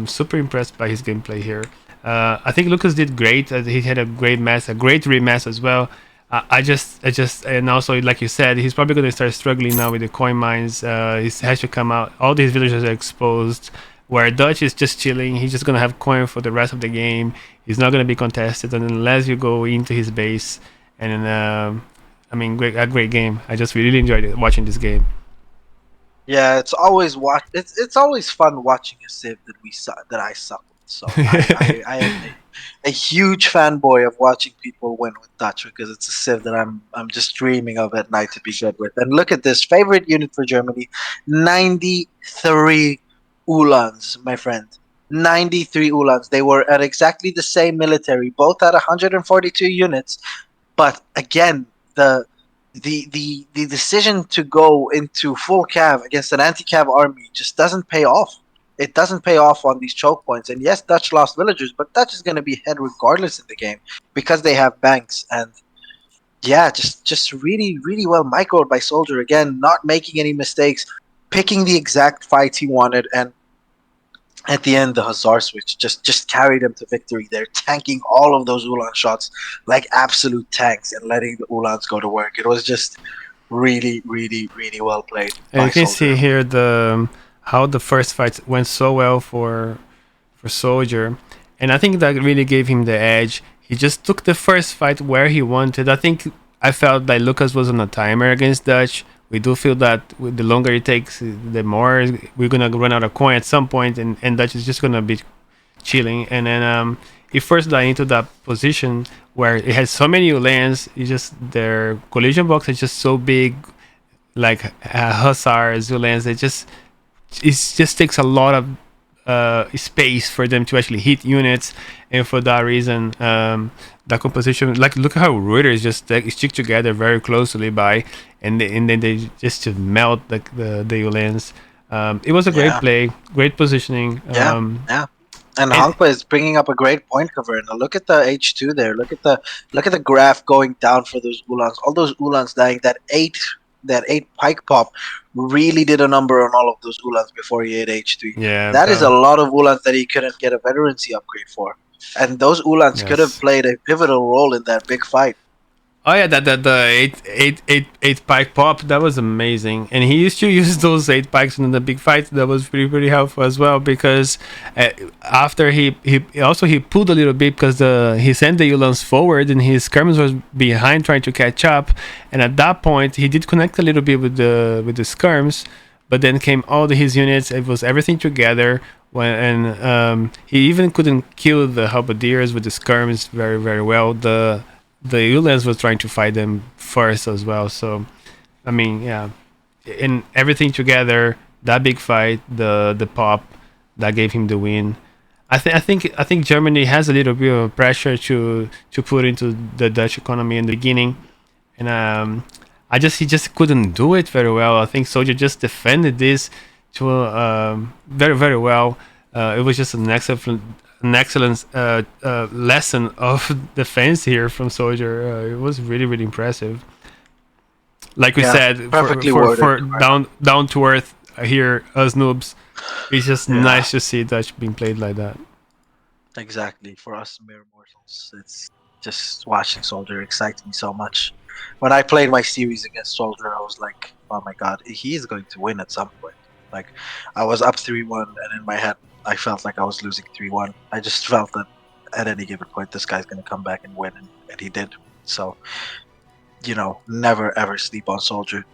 Super impressed by his gameplay here. I think Lukas did great. He had a great match, a great rematch as well. I just, and also, like you said, he's probably going to start struggling now with the coin mines. He has to come out. All these villagers are exposed. Where Dutch is just chilling. He's just going to have coin for the rest of the game. He's not going to be contested unless you go into his base. And I mean, a great game. I just really enjoyed watching this game. Yeah, it's always it's always fun watching a Civ that I suck with. So I am a huge fanboy of watching people win with Dutch because it's a Civ that I'm just dreaming of at night to be good with. And look at this favorite unit for Germany, 93 Ulans, my friend. 93 Ulans. They were at exactly the same military, both at 142 units. But again, the decision to go into full cav against an anti-cav army just doesn't pay off. It doesn't pay off on these choke points. And yes, Dutch lost villagers, but Dutch is going to be ahead regardless in the game because they have banks. And yeah, just really, really well microed by Soldier. Again, not making any mistakes, picking the exact fights he wanted, and at the end, the Hussar switch just carried him to victory. They're tanking all of those Ulan shots like absolute tanks and letting the Ulans go to work. It was just really, really, really well played. And you can Soldier. see here how the first fight went so well for Soldier, and I think that really gave him the edge. He just took the first fight where he wanted. I felt that Lukas was on a timer against Dutch. We do feel that the longer it takes, the more we're gonna run out of coin at some point, and Dutch is just gonna be chilling. And then he first died into that position where it has so many lands. Their collision box is just so big, like Hussars, Zulans. It just takes a lot of space for them to actually hit units, and for that reason, that composition, like look at how Reuters just stick together very closely and then they just melt the Ulans. It was a great play, great positioning. Yeah. And Hankpa is bringing up a great point cover. And look at the H2 there. Look at the graph going down for those Ulans. All those Ulans dying. That eight pike pop really did a number on all of those Ulans before he hit H3. Yeah, that is a lot of Ulans that he couldn't get a veterancy upgrade for. And those Ulans could have played a pivotal role in that big fight. Oh yeah, the eight pike pop, that was amazing, and he used to use those 8 pikes in the big fight. That was pretty helpful as well because after he pulled a little bit because he sent the Ulans forward and his skirmers was behind trying to catch up, and at that point he did connect a little bit with the skirms, but then came all his units. It was everything together. He even couldn't kill the halberdiers with the skirms very well. The Ulans was trying to fight them first as well. So, I mean, yeah, in everything together, that big fight, the pop, that gave him the win. I think Germany has a little bit of pressure to put into the Dutch economy in the beginning, and he just couldn't do it very well. I think Soldier just defended this to very well. It was just an excellent lesson of defense here from Soldier. It was really impressive. Like we said, for down to earth here, us noobs, it's just nice to see Dutch being played like that. Exactly. For us mere mortals, it's just watching Soldier excites me so much. When I played my series against Soldier, I was like, oh my god, he is going to win at some point. Like, I was up 3-1, and in my head, I felt like I was losing 3-1. I just felt that at any given point, this guy's going to come back and win, and he did. So, never ever sleep on Soldier.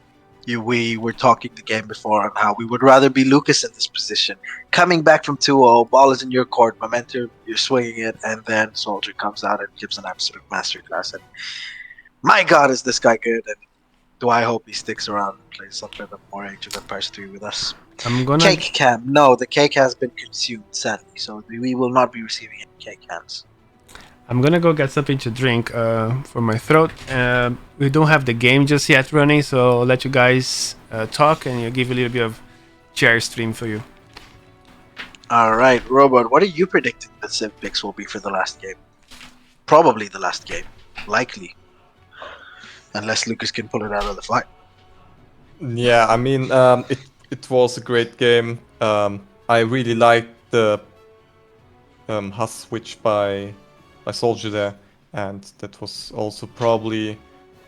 We were talking the game before on how we would rather be Lucas in this position. Coming back from 2-0, ball is in your court, momentum, you're swinging it, and then Soldier comes out and gives an absolute masterclass. And my God, is this guy good? And do I hope he sticks around and plays a bit of more Age of Empires 3 with us? I'm gonna. Cake cam. No, the cake has been consumed, sadly, so we will not be receiving any cake cams. I'm gonna go get something to drink for my throat. We don't have the game just yet running, so I'll let you guys talk and I'll give a little bit of chair stream for you. All right, Robot, what are you predicting the Civ picks will be for the last game? Probably the last game. Likely. Unless Lucas can pull it out of the fight. Yeah, I mean, it was a great game. I really liked the Huss switch by Soldier there, and that was also probably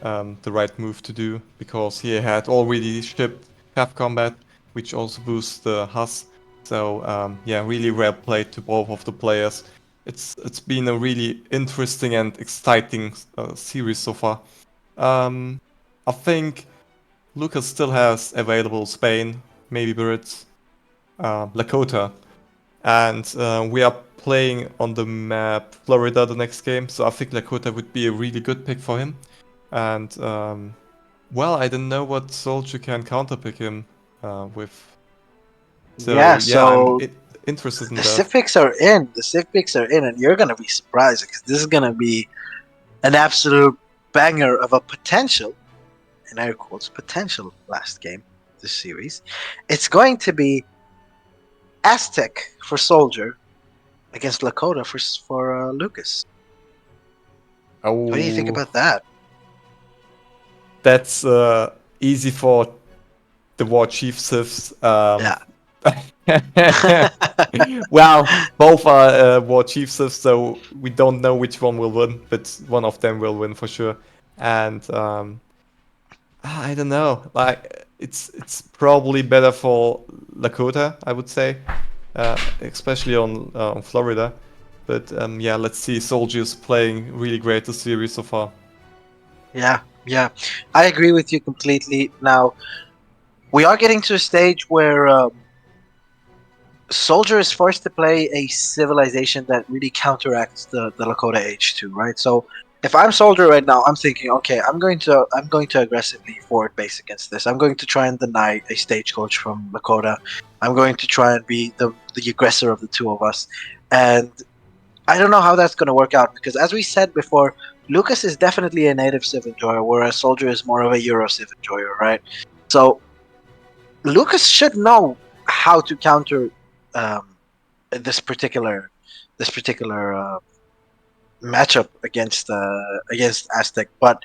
the right move to do, because he had already shipped half combat, which also boosts the Huss. So yeah, really well played to both of the players. It's been a really interesting and exciting series so far. I think Lucas still has available Spain, maybe Brits, Lakota, and we are playing on the map Florida the next game, so I think Lakota would be a really good pick for him. And well, I don't know what Soldier can counterpick him with. So Yeah, so I'm interested in the that. Civ picks are in. The Civ picks are in, and you're going to be surprised because this is going to be an absolute banger of a potential, in air quotes, potential last game of this series. It's going to be Aztec for Soldier against Lakota for Lucas. Oh, What do you think about that? That's easy for the War Chief Civs. Yeah. Well, both are War Chief Civs, so we don't know which one will win, but one of them will win for sure. And I don't know, like it's probably better for Lakota, I would say, especially on Florida. But yeah, let's see. Soldiers playing really great this series so far. Yeah, I agree with you completely. Now, we are getting to a stage where Soldier is forced to play a civilization that really counteracts the Lakota H2, right? So if I'm Soldier right now, I'm thinking, okay, I'm going to aggressively forward base against this. I'm going to try and deny a stagecoach from Lakota. I'm going to try and be the aggressor of the two of us. And I don't know how that's going to work out, because as we said before, Lucas is definitely a native Civ enjoyer, whereas Soldier is more of a Euro Civ enjoyer, right? So Lucas should know how to counter this particular matchup against Aztec. But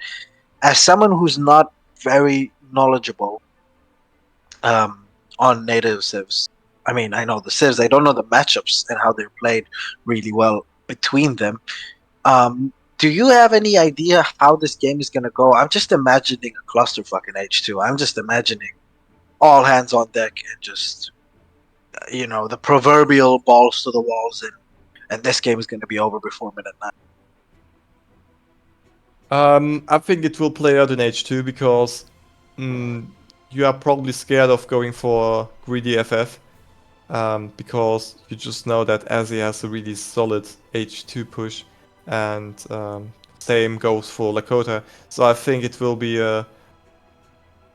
as someone who's not very knowledgeable on native Civs, I mean, I know the Civs, I don't know the matchups and how they're played really well between them. Do you have any idea how this game is gonna go? I'm just imagining a clusterfuck in H2. I'm just imagining all hands on deck and just the proverbial balls to the walls, and this game is going to be over before minute 9. I think it will play out in H2 because you are probably scared of going for greedy FF, because you just know that Azzy has a really solid H2 push, and same goes for Lakota. So I think it will be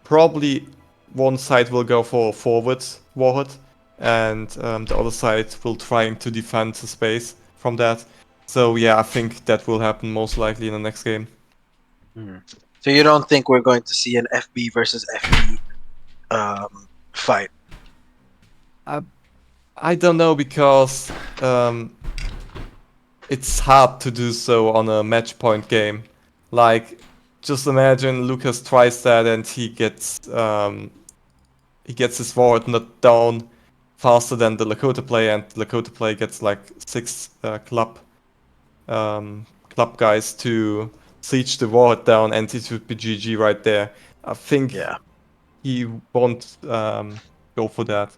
probably one side will go for forward warhead, and the other side will trying to defend the space from that. So yeah, I think that will happen most likely in the next game. So you don't think we're going to see an FB versus FB fight? I don't know, because it's hard to do so on a match point game. Like, just imagine Lucas tries that and he gets his forward not down faster than the Lakota play, and the Lakota play gets like 6 club guys to siege the warhead down, and it would be GG right there. I think he won't go for that.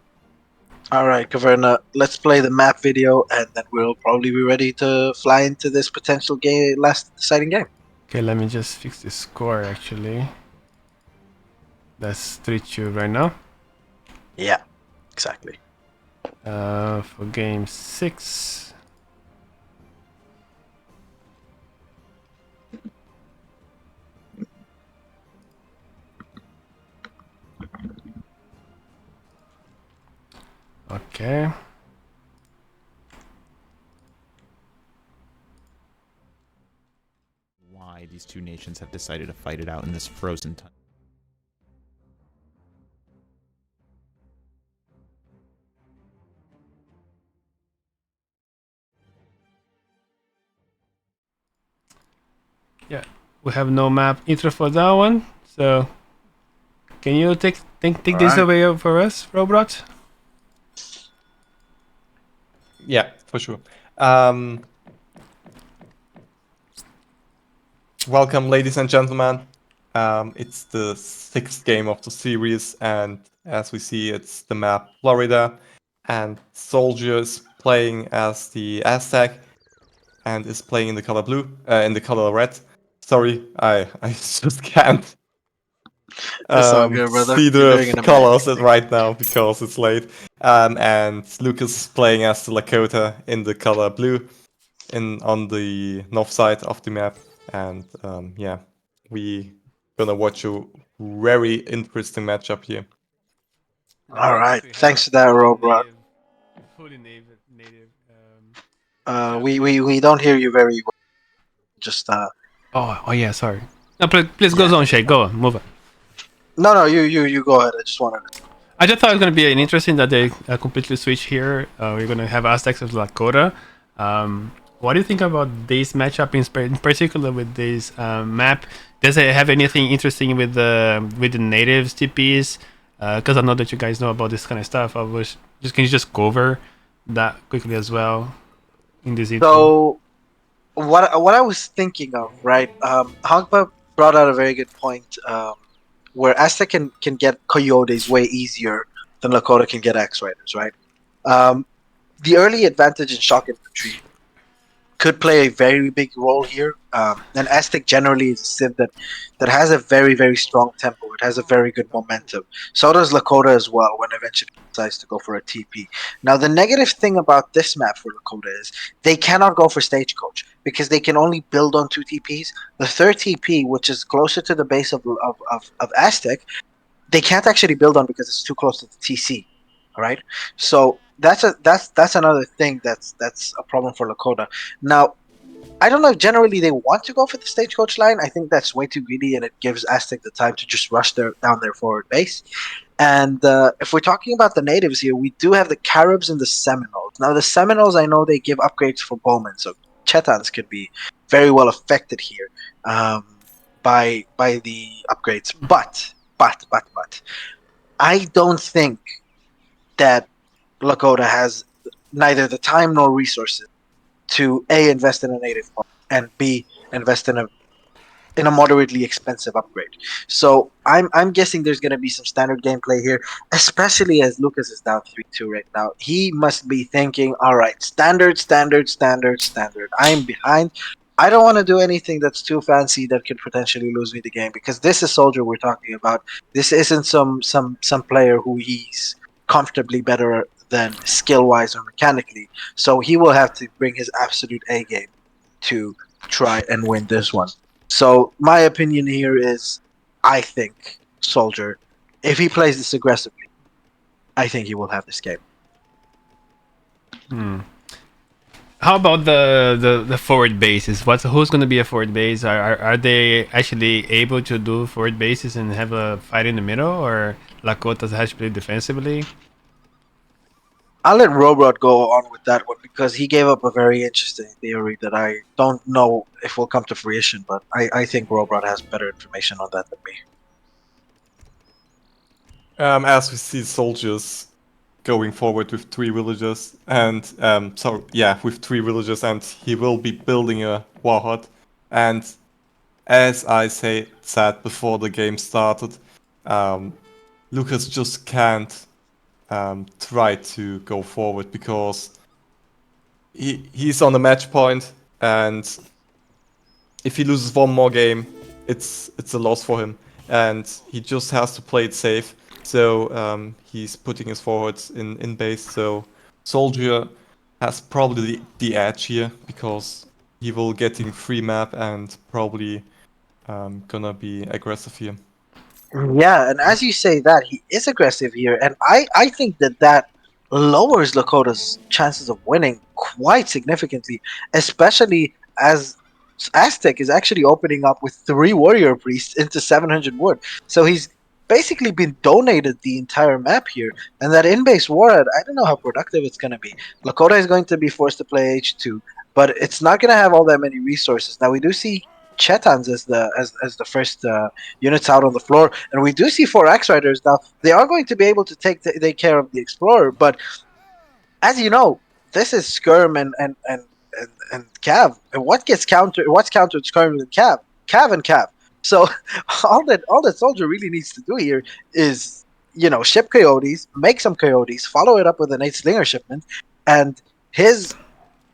Alright, Caverna, let's play the map video, and then we'll probably be ready to fly into this potential last deciding game. Okay, let me just fix the score actually. That's 3-2 right now. Yeah, exactly. For game 6. Okay. Why these two nations have decided to fight it out in this frozen tundra. Yeah, we have no map intro for that one. So, can you take this Alright. away for us, Robot? Yeah, for sure. Welcome, ladies and gentlemen. It's the 6th game of the series, and as we see, it's the map Florida, and Soldier is playing as the Aztec, and is playing in the color blue, in the color red. Sorry, I just can't It's all good, brother. see You're doing the an colors amazing thing. right now because it's late. And Lucas is playing as the Lakota in the color blue, on the north side of the map, and yeah, we gonna watch a very interesting matchup here. Alright, thanks for that, Robot. Fully native. We don't hear you very well. Just Oh yeah, sorry. No, please Yeah. go on, Shay. Go on, move on. No, you go ahead. I just wanted to. I just thought it was gonna be an interesting that they completely switch here. We're gonna have Aztecs of Lakota. What do you think about this matchup in particular with this map? Does it have anything interesting with the natives TPs? Because I know that you guys know about this kind of stuff. Can you just go over that quickly as well in this intro? So what I was thinking of, right? Hogba brought out a very good point. Where Aztec can get Coyotes way easier than Lakota can get X Riders, right? The early advantage in shock infantry could play a very big role here. And Aztec generally is a civ that has a very strong tempo. It has a very good momentum. So does Lakota as well when eventually it decides to go for a TP. Now the negative thing about this map for Lakota is they cannot go for Stagecoach because they can only build on 2 TPs. The third TP, which is closer to the base of Aztec, they can't actually build on because it's too close to the TC. All right, so that's another thing that's a problem for Lakota. Now, I don't know if generally they want to go for the Stagecoach line. I think that's way too greedy, and it gives Aztec the time to just rush down their forward base. And if we're talking about the natives here, we do have the Caribs and the Seminoles. Now, the Seminoles, I know they give upgrades for bowmen, so Chetans could be very well affected here by the upgrades. But I don't think that Lakota has neither the time nor resources to A, invest in a native farm, and B, invest in a moderately expensive upgrade. So I'm guessing there's going to be some standard gameplay here, especially as Lucas is down 3-2 right now. He must be thinking, all right, standard. I'm behind. I don't want to do anything that's too fancy that could potentially lose me the game because this is Soldier we're talking about. This isn't some player who he's comfortably better than skill wise or mechanically. So he will have to bring his absolute A game to try and win this one. So my opinion here is, I think Soldier, if he plays this aggressively, I think he will have this game. How about the forward bases? Who's going to be a forward base? Are they actually able to do forward bases and have a fight in the middle, or Lakota has to play defensively? I'll let Robot go on with that one because he gave up a very interesting theory that I don't know if will come to fruition, but I think Robot has better information on that than me. As we see soldiers going forward with 3 villagers, and with 3 villagers, and he will be building a war hut. And as I said before the game started, Lucas just can't try to go forward because he's on the match point, and if he loses one more game, it's a loss for him. and he just has to play it safe. So he's putting his forwards in base. So Soldier has probably the edge here because he will getting free map and probably gonna be aggressive here. Yeah, and as you say that, he is aggressive here, and I think that lowers Lakota's chances of winning quite significantly, especially as Aztec is actually opening up with 3 warrior priests into 700 wood. So he's basically been donated the entire map here, and that in-base warhead, I don't know how productive it's going to be. Lakota is going to be forced to play H2, but it's not going to have all that many resources. Now we do see Chetans as the first units out on the floor, and we do see 4 Axe Riders now. They are going to be able to take care of the Explorer, but as you know, this is Skirm and Cav. And what's countered Skirm and Cav? Cav and Cav. So all that Soldier really needs to do here is, ship Coyotes, make some Coyotes, follow it up with an 8 Slinger shipment, and his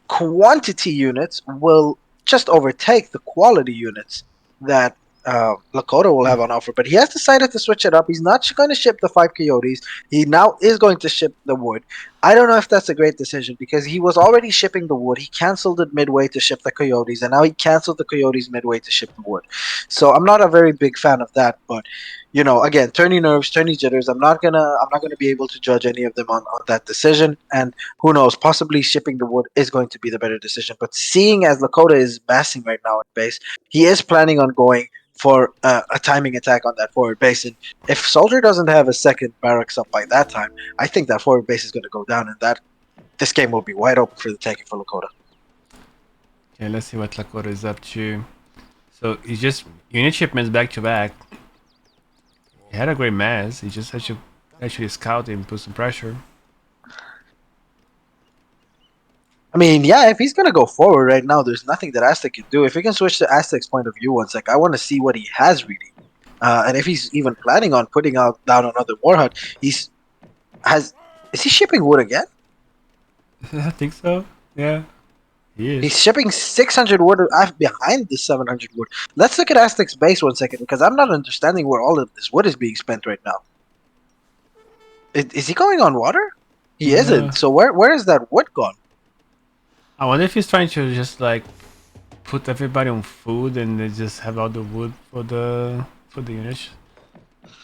quantity units will just overtake the quality units that Lakota will have on offer. But he has decided to switch it up. He's not going to ship the 5 Coyotes. He now is going to ship the wood. I don't know if that's a great decision because he was already shipping the wood. He canceled it midway to ship the Coyotes, and now he canceled the Coyotes midway to ship the wood. So I'm not a very big fan of that. But again, turny nerves, turny jitters. I'm not gonna be able to judge any of them on that decision. And who knows? Possibly shipping the wood is going to be the better decision. But seeing as Lakota is massing right now in base, he is planning on going for a timing attack on that forward base. And if Soldier doesn't have a second barracks up by that time, I think that forward base is going to go down, and this game will be wide open for the taking for Lakota. Okay, let's see what Lakota is up to. So he's just unit shipments back to back. He had a great mass. He just had to actually scout and put some pressure. I mean, yeah, if he's going to go forward right now, there's nothing that Aztec can do. If we can switch to Aztec's point of view one sec, I want to see what he has really. And if he's even planning on putting down another Warhut, is he shipping wood again? I think so. Yeah. He is. He's shipping 600 wood behind the 700 wood. Let's look at Aztec's base one second, because I'm not understanding where all of this wood is being spent right now. Is he going on water? He isn't. So where is that wood gone? I wonder if he's trying to just like put everybody on food and they just have all the wood for the units.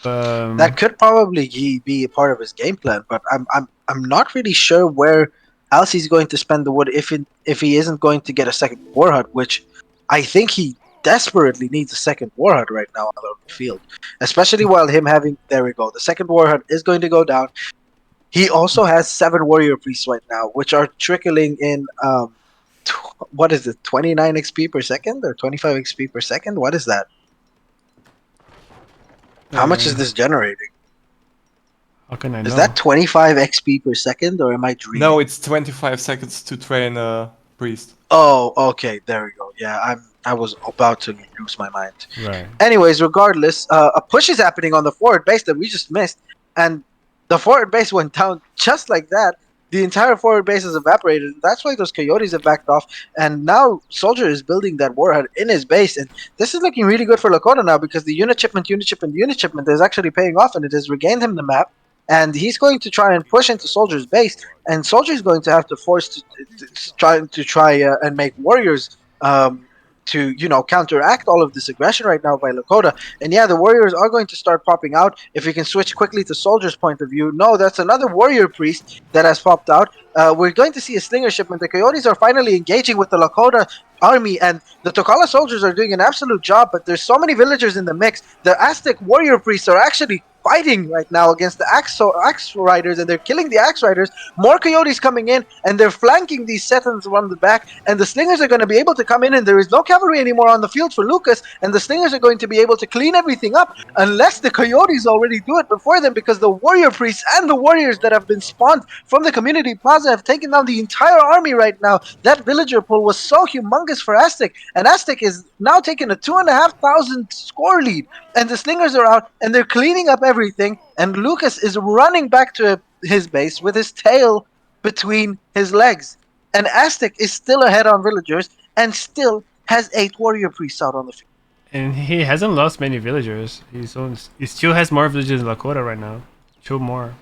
That could probably be a part of his game plan, but I'm not really sure where else he's going to spend the wood if he isn't going to get a second warhut, which I think he desperately needs a second warhut right now on the field, especially while him having there we go, the second warhut is going to go down. He also has 7 warrior priests right now, which are trickling in what is it, 29 XP per second or 25 XP per second? What is that? How much is this generating? How can I know? Is that 25 XP per second, or am I dreaming? No, it's 25 seconds to train a priest. Oh, okay, there we go. Yeah, I was about to lose my mind. Right. Anyways, regardless, a push is happening on the forward base that we just missed, and the forward base went down just like that. The entire forward base is evaporated. That's why those Coyotes have backed off, and now Soldier is building that warhead in his base, and this is looking really good for Lakota now because the unit shipment is actually paying off, and it has regained him the map. And he's going to try and push into Soldier's base, and Soldier's going to have to force to try and make warriors to counteract all of this aggression right now by Lakota. And yeah, the warriors are going to start popping out. If we can switch quickly to Soldier's point of view, no, that's another warrior priest that has popped out. We're going to see a slinger shipment. The Coyotes are finally engaging with the Lakota army, and the Tokala soldiers are doing an absolute job, but there's so many villagers in the mix. The Aztec warrior priests are actually fighting right now against the axe riders, and they're killing the axe riders. More Coyotes coming in, and they're flanking these Setons around the back, and the slingers are going to be able to come in, and there is no cavalry anymore on the field for Lucas, and the slingers are going to be able to clean everything up, unless the Coyotes already do it before them, because the warrior priests and the warriors that have been spawned from the community plaza have taken down the entire army right now. That villager pool was so humongous for Aztec, and Aztec is now taking a 2,500 score lead, and the slingers are out, and they're cleaning up everything, and Lucas is running back to his base with his tail between his legs, and Aztec is still ahead on villagers and still has 8 warrior priests out on the field. And he hasn't lost many villagers. He still has more villagers in Lakota right now. 2 more.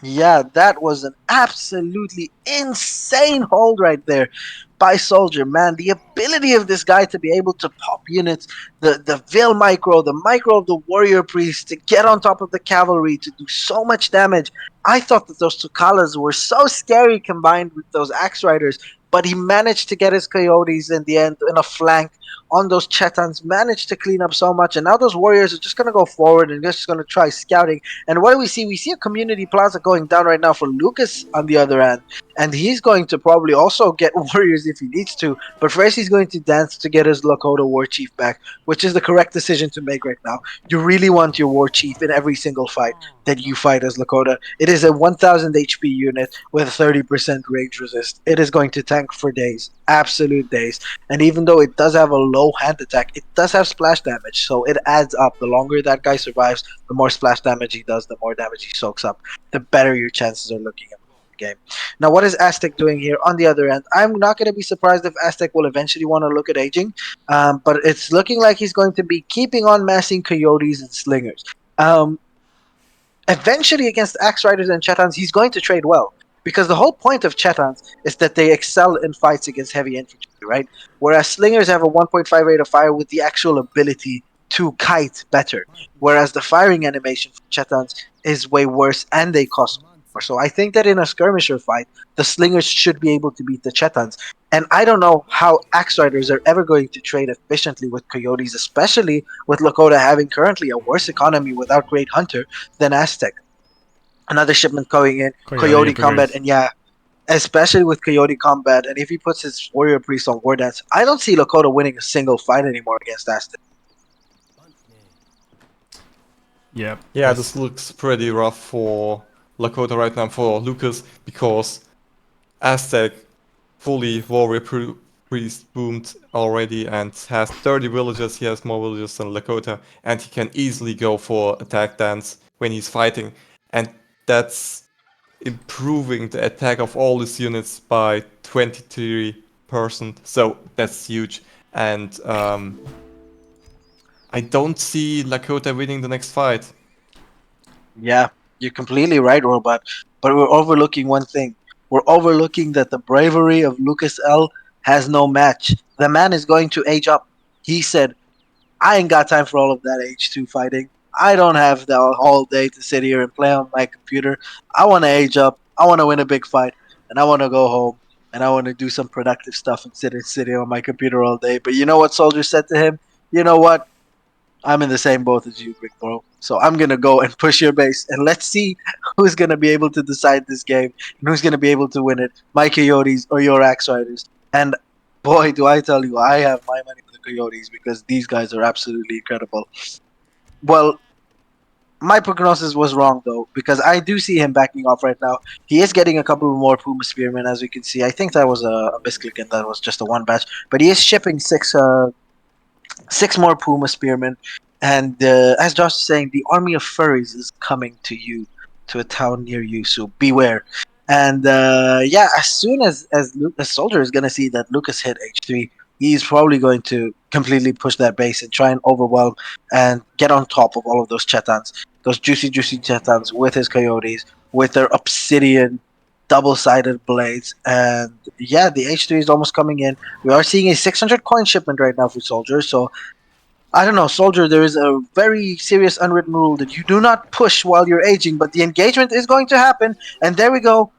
Yeah, that was an absolutely insane hold right there by Soldier, man. The ability of this guy to be able to pop units, the Veil micro, the micro of the Warrior Priest, to get on top of the cavalry, to do so much damage. I thought that those Tukalas were so scary combined with those Axe Riders, but he managed to get his Coyotes in the end in a flank on those Chetans, managed to clean up so much, and now those Warriors are just going to go forward and just going to try scouting. And what do we see? We see a community plaza going down right now for Lucas on the other end. And he's going to probably also get warriors if he needs to. But first, he's going to dance to get his Lakota war chief back, which is the correct decision to make right now. You really want your war chief in every single fight that you fight as Lakota. It is a 1000 HP unit with 30% range resist. It is going to tank for days, absolute days. And even though it does have a low hand attack, it does have splash damage. So it adds up. The longer that guy survives, the more splash damage he does, the more damage he soaks up, the better your chances are looking at the game. Now, what is Aztec doing here on the other end? I'm not going to be surprised if Aztec will eventually want to look at aging, but it's looking like he's going to be keeping on massing Coyotes and Slingers. Eventually, against Axe Riders and Chetans, he's going to trade well. Because the whole point of Chetans is that they excel in fights against heavy infantry, right? Whereas Slingers have a 1.5 rate of fire with the actual ability to kite better. Whereas the firing animation for Chetans is way worse and they cost more. So I think that in a skirmisher fight, the Slingers should be able to beat the Chetans. And I don't know how Axe Riders are ever going to trade efficiently with Coyotes, especially with Lakota having currently a worse economy without Great Hunter than Aztec. Another shipment going in, Coyote Combat, and yeah, especially with Coyote Combat, and if he puts his Warrior Priest on War Dance, I don't see Lakota winning a single fight anymore against Aztec. Yep. Yeah, this looks pretty rough for Lakota right now, for Lucas, because Aztec fully Warrior Priest boomed already and has 30 villagers. He has more villagers than Lakota, and he can easily go for attack dance when he's fighting. And that's improving the attack of all his units by 23%. So that's huge. And I don't see Lakota winning the next fight. Yeah, you're completely right, Robot. But we're overlooking one thing. We're overlooking that the bravery of LukasL has no match. The man is going to age up. He said, I ain't got time for all of that H2 fighting. I don't have the whole day to sit here and play on my computer. I want to age up. I want to win a big fight. And I want to go home. And I want to do some productive stuff and sitting on my computer all day. But you know what Soldier said to him? You know what? I'm in the same boat as you, big bro. So I'm going to go and push your base. And let's see who's going to be able to decide this game. And who's going to be able to win it. My Coyotes or your Axe Riders. And boy, do I tell you, I have my money for the Coyotes because these guys are absolutely incredible. Well, my prognosis was wrong though, because I do see him backing off right now. He is getting a couple more Puma Spearmen, as we can see. I think that was a misclick and that was just a one batch. But he is shipping six more Puma Spearmen. And as Josh is saying, the army of furries is coming to you, to a town near you, so beware. And yeah, as soon as Soldier is going to see that Lucas hit H3, he's probably going to completely push that base and try and overwhelm and get on top of all of those Chetans. Those juicy Chetans with his Coyotes, with their obsidian double-sided blades. And yeah, the H3 is almost coming in. We are seeing a 600 coin shipment right now for Soldier, so I don't know, Soldier, there is a very serious unwritten rule that you do not push while you're aging, but the engagement is going to happen, and there we go.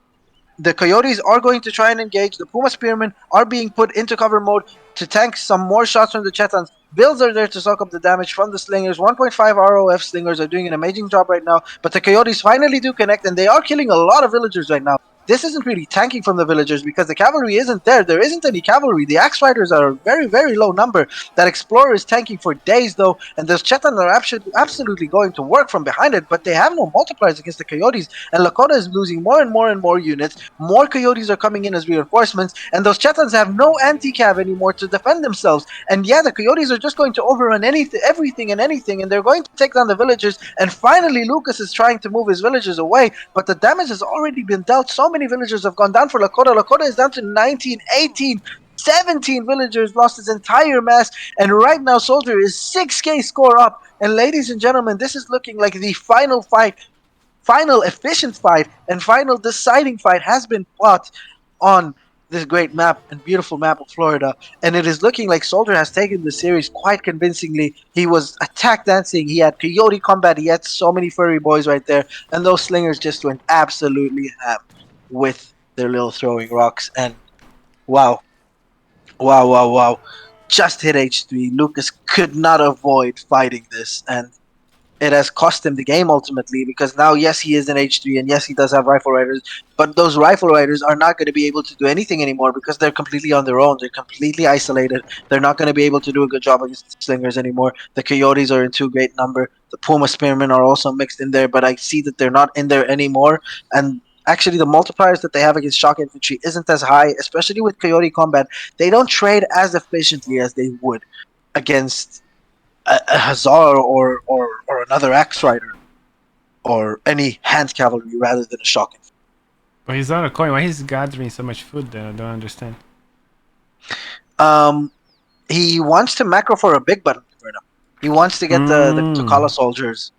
The Coyotes are going to try and engage. The Puma Spearmen are being put into cover mode to tank some more shots from the Chetans. Builds are there to soak up the damage from the Slingers. 1.5 ROF Slingers are doing an amazing job right now, but the Coyotes finally do connect, and they are killing a lot of villagers right now. This isn't really tanking from the villagers because the cavalry isn't there. There isn't any cavalry. The Axe Riders are a very, very low number. That Explorer is tanking for days, though, and those Chetan are absolutely going to work from behind it, but they have no multipliers against the Coyotes, and Lakota is losing more and more and more units. More Coyotes are coming in as reinforcements, and those Chetans have no anti-cav anymore to defend themselves. And yeah, the Coyotes are just going to overrun everything and anything, and they're going to take down the villagers, and finally Lucas is trying to move his villagers away, but the damage has already been dealt. So many villagers have gone down for Lakota. Lakota is down to 19, 18, 17 villagers lost his entire mass, and right now Soldier is 6k score up. And ladies and gentlemen, this is looking like the final fight, final efficient fight, and final deciding fight has been fought on this great map and beautiful map of Florida. And it is looking like Soldier has taken the series quite convincingly. He was attack dancing, he had coyote combat, he had so many furry boys right there, and those slingers just went absolutely ham with their little throwing rocks. And wow, wow, wow, wow. Just hit H3. Lucas could not avoid fighting this, and it has cost him the game ultimately, because now, yes, he is an H3, and yes, he does have rifle riders, but those rifle riders are not going to be able to do anything anymore because they're completely on their own. They're completely isolated. They're not going to be able to do a good job against the slingers anymore. The coyotes are in too great number. The puma spearmen are also mixed in there, but I see that they're not in there anymore. And actually, the multipliers that they have against shock infantry isn't as high, especially with coyote combat. They don't trade as efficiently as they would against a Hazar or another Axe Rider or any hand cavalry rather than a shock infantry. But he's not a coin. Why he's gathering so much food then? I don't understand. He wants to macro for a big button converter. He wants to get the Takala soldiers.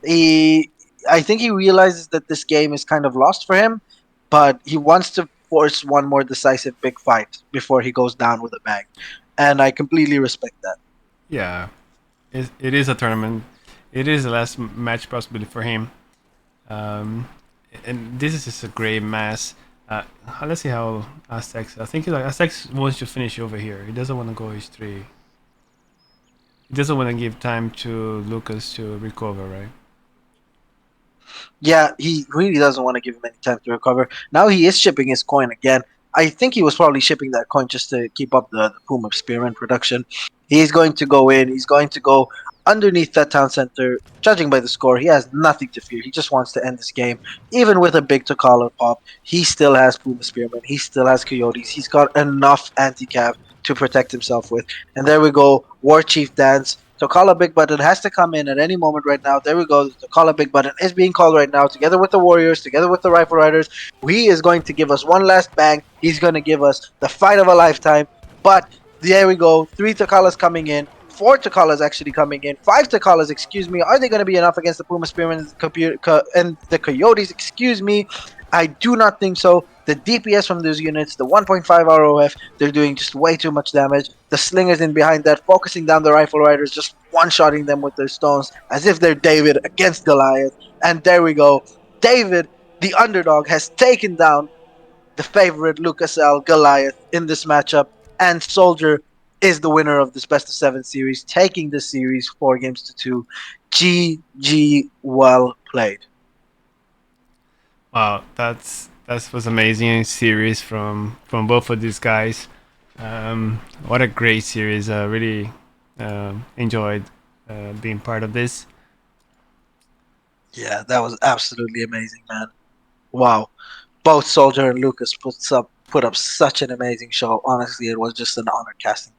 I think he realizes that this game is kind of lost for him, but he wants to force one more decisive big fight before he goes down with a bang. And I completely respect that. Yeah, it is a tournament. It is the last match possibly for him. And this is just a great mass. Let's see how Aztecs. I think Aztecs wants to finish over here. He doesn't want to go H3. He doesn't want to give time to Lucas to recover, right? Yeah, he really doesn't want to give him any time to recover. Now he is shipping his coin again. I think he was probably shipping that coin just to keep up the Puma Spearman production. He's going to go in. He's going to go underneath that town center. Judging by the score, he has nothing to fear. He just wants to end this game. Even with a big Takala pop, he still has Puma Spearman. He still has Coyotes. He's got enough anti-cav to protect himself with. And there we go. War Chief dance. Takala Big Button has to come in at any moment right now. There we go. Takala Big Button is being called right now, together with the Warriors, together with the Rifle Riders. He is going to give us one last bang. He's going to give us the fight of a lifetime. But there we go. 3 Takalas coming in. 4 Takalas actually coming in. 5 Takalas, excuse me. Are they going to be enough against the Puma Spearmen and the Coyotes? Excuse me. I do not think so. The DPS from those units, the 1.5 ROF, they're doing just way too much damage. The slingers in behind that, focusing down the rifle riders, just one-shotting them with their stones as if they're David against Goliath. And there we go. David, the underdog, has taken down the favorite LukasL Goliath in this matchup. And Soldier is the winner of this best of 7 series, taking the series 4-2. GG, well played. Wow, that was amazing series from both of these guys. What a great series! I really enjoyed being part of this. Yeah, that was absolutely amazing, man. Wow. Both Soldier and Lucas put up such an amazing show. Honestly, it was just an honor casting.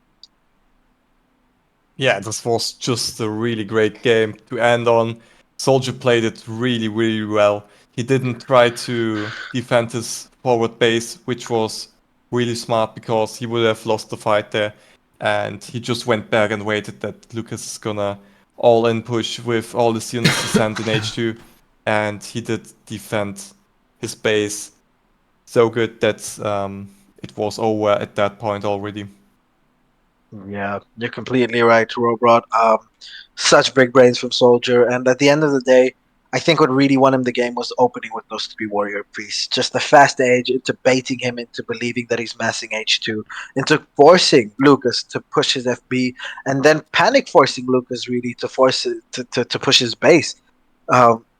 Yeah, this was just a really great game to end on. Soldier played it really, really well. He didn't try to defend his forward base, which was really smart because he would have lost the fight there. And he just went back and waited that Lucas is gonna all in push with all his units to send in H2. And he did defend his base so good that it was over at that point already. Yeah, you're completely right, Robrod. Such big brains from Soldier, and at the end of the day, I think what really won him the game was opening with those 3 warrior priests. Just the fast age into baiting him into believing that he's massing H2, into forcing Lucas to push his FB, and then panic forcing Lucas really to force it to push his base.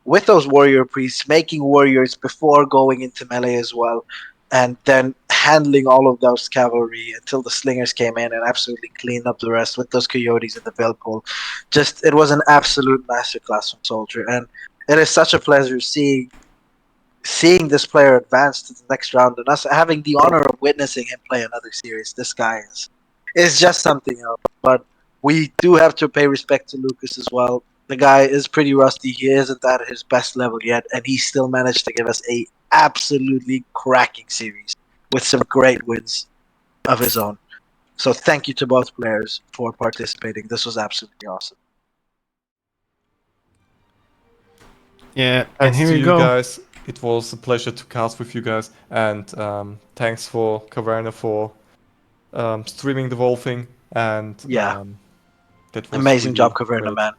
With those warrior priests, making warriors before going into melee as well, and then handling all of those cavalry until the slingers came in and absolutely cleaned up the rest with those coyotes in the Velpool. Just, it was an absolute masterclass from Soldier, and it is such a pleasure seeing this player advance to the next round and us having the honor of witnessing him play another series. This guy is just something else. But we do have to pay respect to Lucas as well. The guy is pretty rusty. He isn't at his best level yet, and he still managed to give us a absolutely cracking series with some great wins. of his own. So thank you to both players for participating. This was absolutely awesome. Yeah, and Thanks here to we you go. guys. It was a pleasure to cast with you guys, and thanks for Caverna for streaming the whole thing. And Yeah. that was Amazing really job, Caverna, great. man.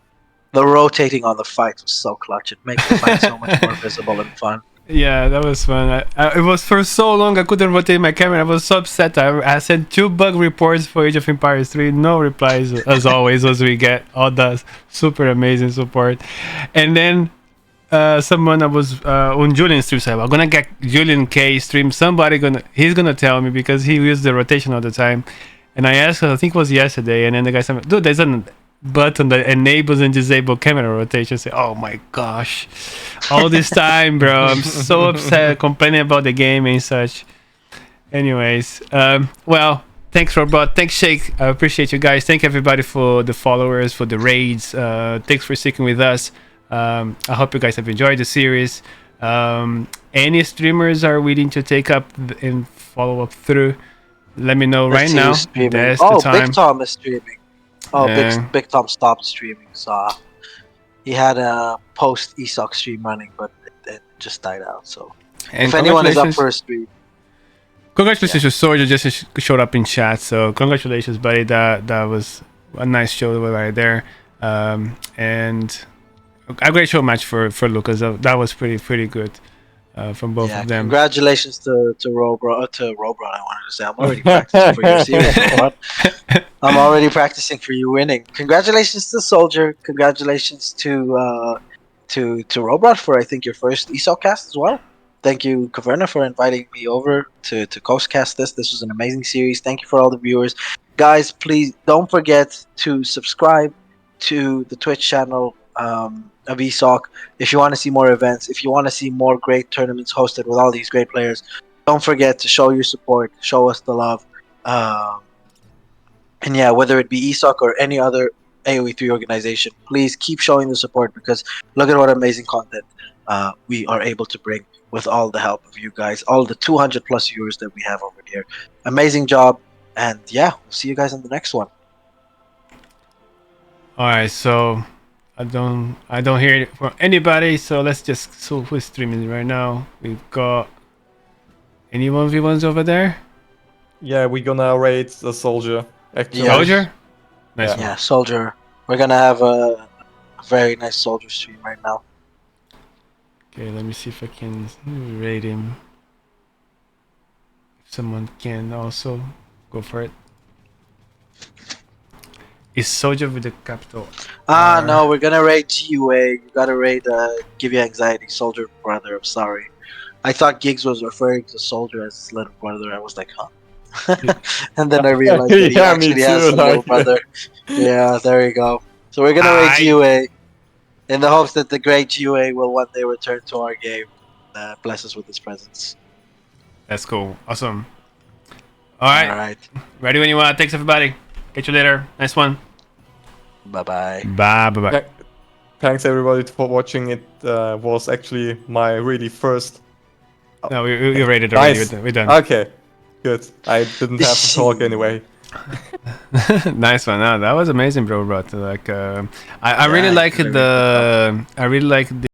The rotating on the fight was so clutch. It makes the fight so much more visible and fun. Yeah, that was fun. It was for so long I couldn't rotate my camera. I was so upset. I sent 2 bug reports for Age of Empires 3. No replies, as always, as we get. All the super amazing support. And then someone that was on Julian's stream said, I'm gonna get Julian K stream. He's gonna tell me because he used the rotation all the time. And I asked, I think it was yesterday, and then the guy said, dude, there's a button that enables and disables camera rotation. I say, oh my gosh, all this time, bro, I'm so upset complaining about the game and such. Anyways, well, thanks Robot, thanks Shake, I appreciate you guys. Thank everybody for the followers, for the raids. Thanks for sticking with us. I hope you guys have enjoyed the series. Any streamers are willing to take up and follow up through, let me know right now. That's the time. Big Tom is streaming. Oh, Yeah. Big Tom stopped streaming, so he had a post ESOC stream running, but it just died out. So And if anyone is up for a stream, congratulations to Soldier, just showed up in chat. So congratulations, buddy. That was a nice show right there. And a great show match for Lucas. That was pretty good from both of them. Congratulations to Robro. I wanted to say I'm already practicing for your series. Robot. I'm already practicing for you winning. Congratulations to Soldier. Congratulations to Robot for I think your first ESOC cast as well. Thank you, Caverna, for inviting me over to co-cast this. This was an amazing series. Thank you for all the viewers. Guys, please don't forget to subscribe to the Twitch channel of ESOC. If you want to see more events, if you want to see more great tournaments hosted with all these great players, don't forget to show your support, show us the love. And yeah, whether it be ESOC or any other AoE3 organization, please keep showing the support because look at what amazing content we are able to bring with all the help of you guys, all the 200 plus viewers that we have over here. Amazing job. And yeah, we'll see you guys in the next one. All right, so I don't hear it from anybody. So let's just who's streaming right now. We've got any 1v1s over there. Yeah, we're gonna raid the Soldier. Actually. Yeah. Soldier. Nice one. Yeah, Soldier. We're gonna have a very nice Soldier stream right now. Okay, let me see if I can raid him. If someone can also go for it. Is Soldier with the capital? No, we're gonna raid GUA. You gotta raid Give You Anxiety, Soldier Brother. I'm sorry. I thought Giggs was referring to Soldier as his little brother. I was like, huh? And then I realized that he Yeah, me actually has too, a little like- brother. Yeah, there you go. So we're gonna raid GUA in the hopes that the great GUA will one day return to our game. Bless us with his presence. That's cool. Awesome. All right. All right. Ready when you are. Thanks, everybody. Catch you later. Nice one. Bye-bye. Bye. Bye. Yeah. Thanks everybody for watching. It was actually my really first. No, we rated already. Nice. We're done. Okay, good. I didn't have to talk anyway. Nice one. No, that was amazing, bro. Like, I really Yeah, like very good. I really like the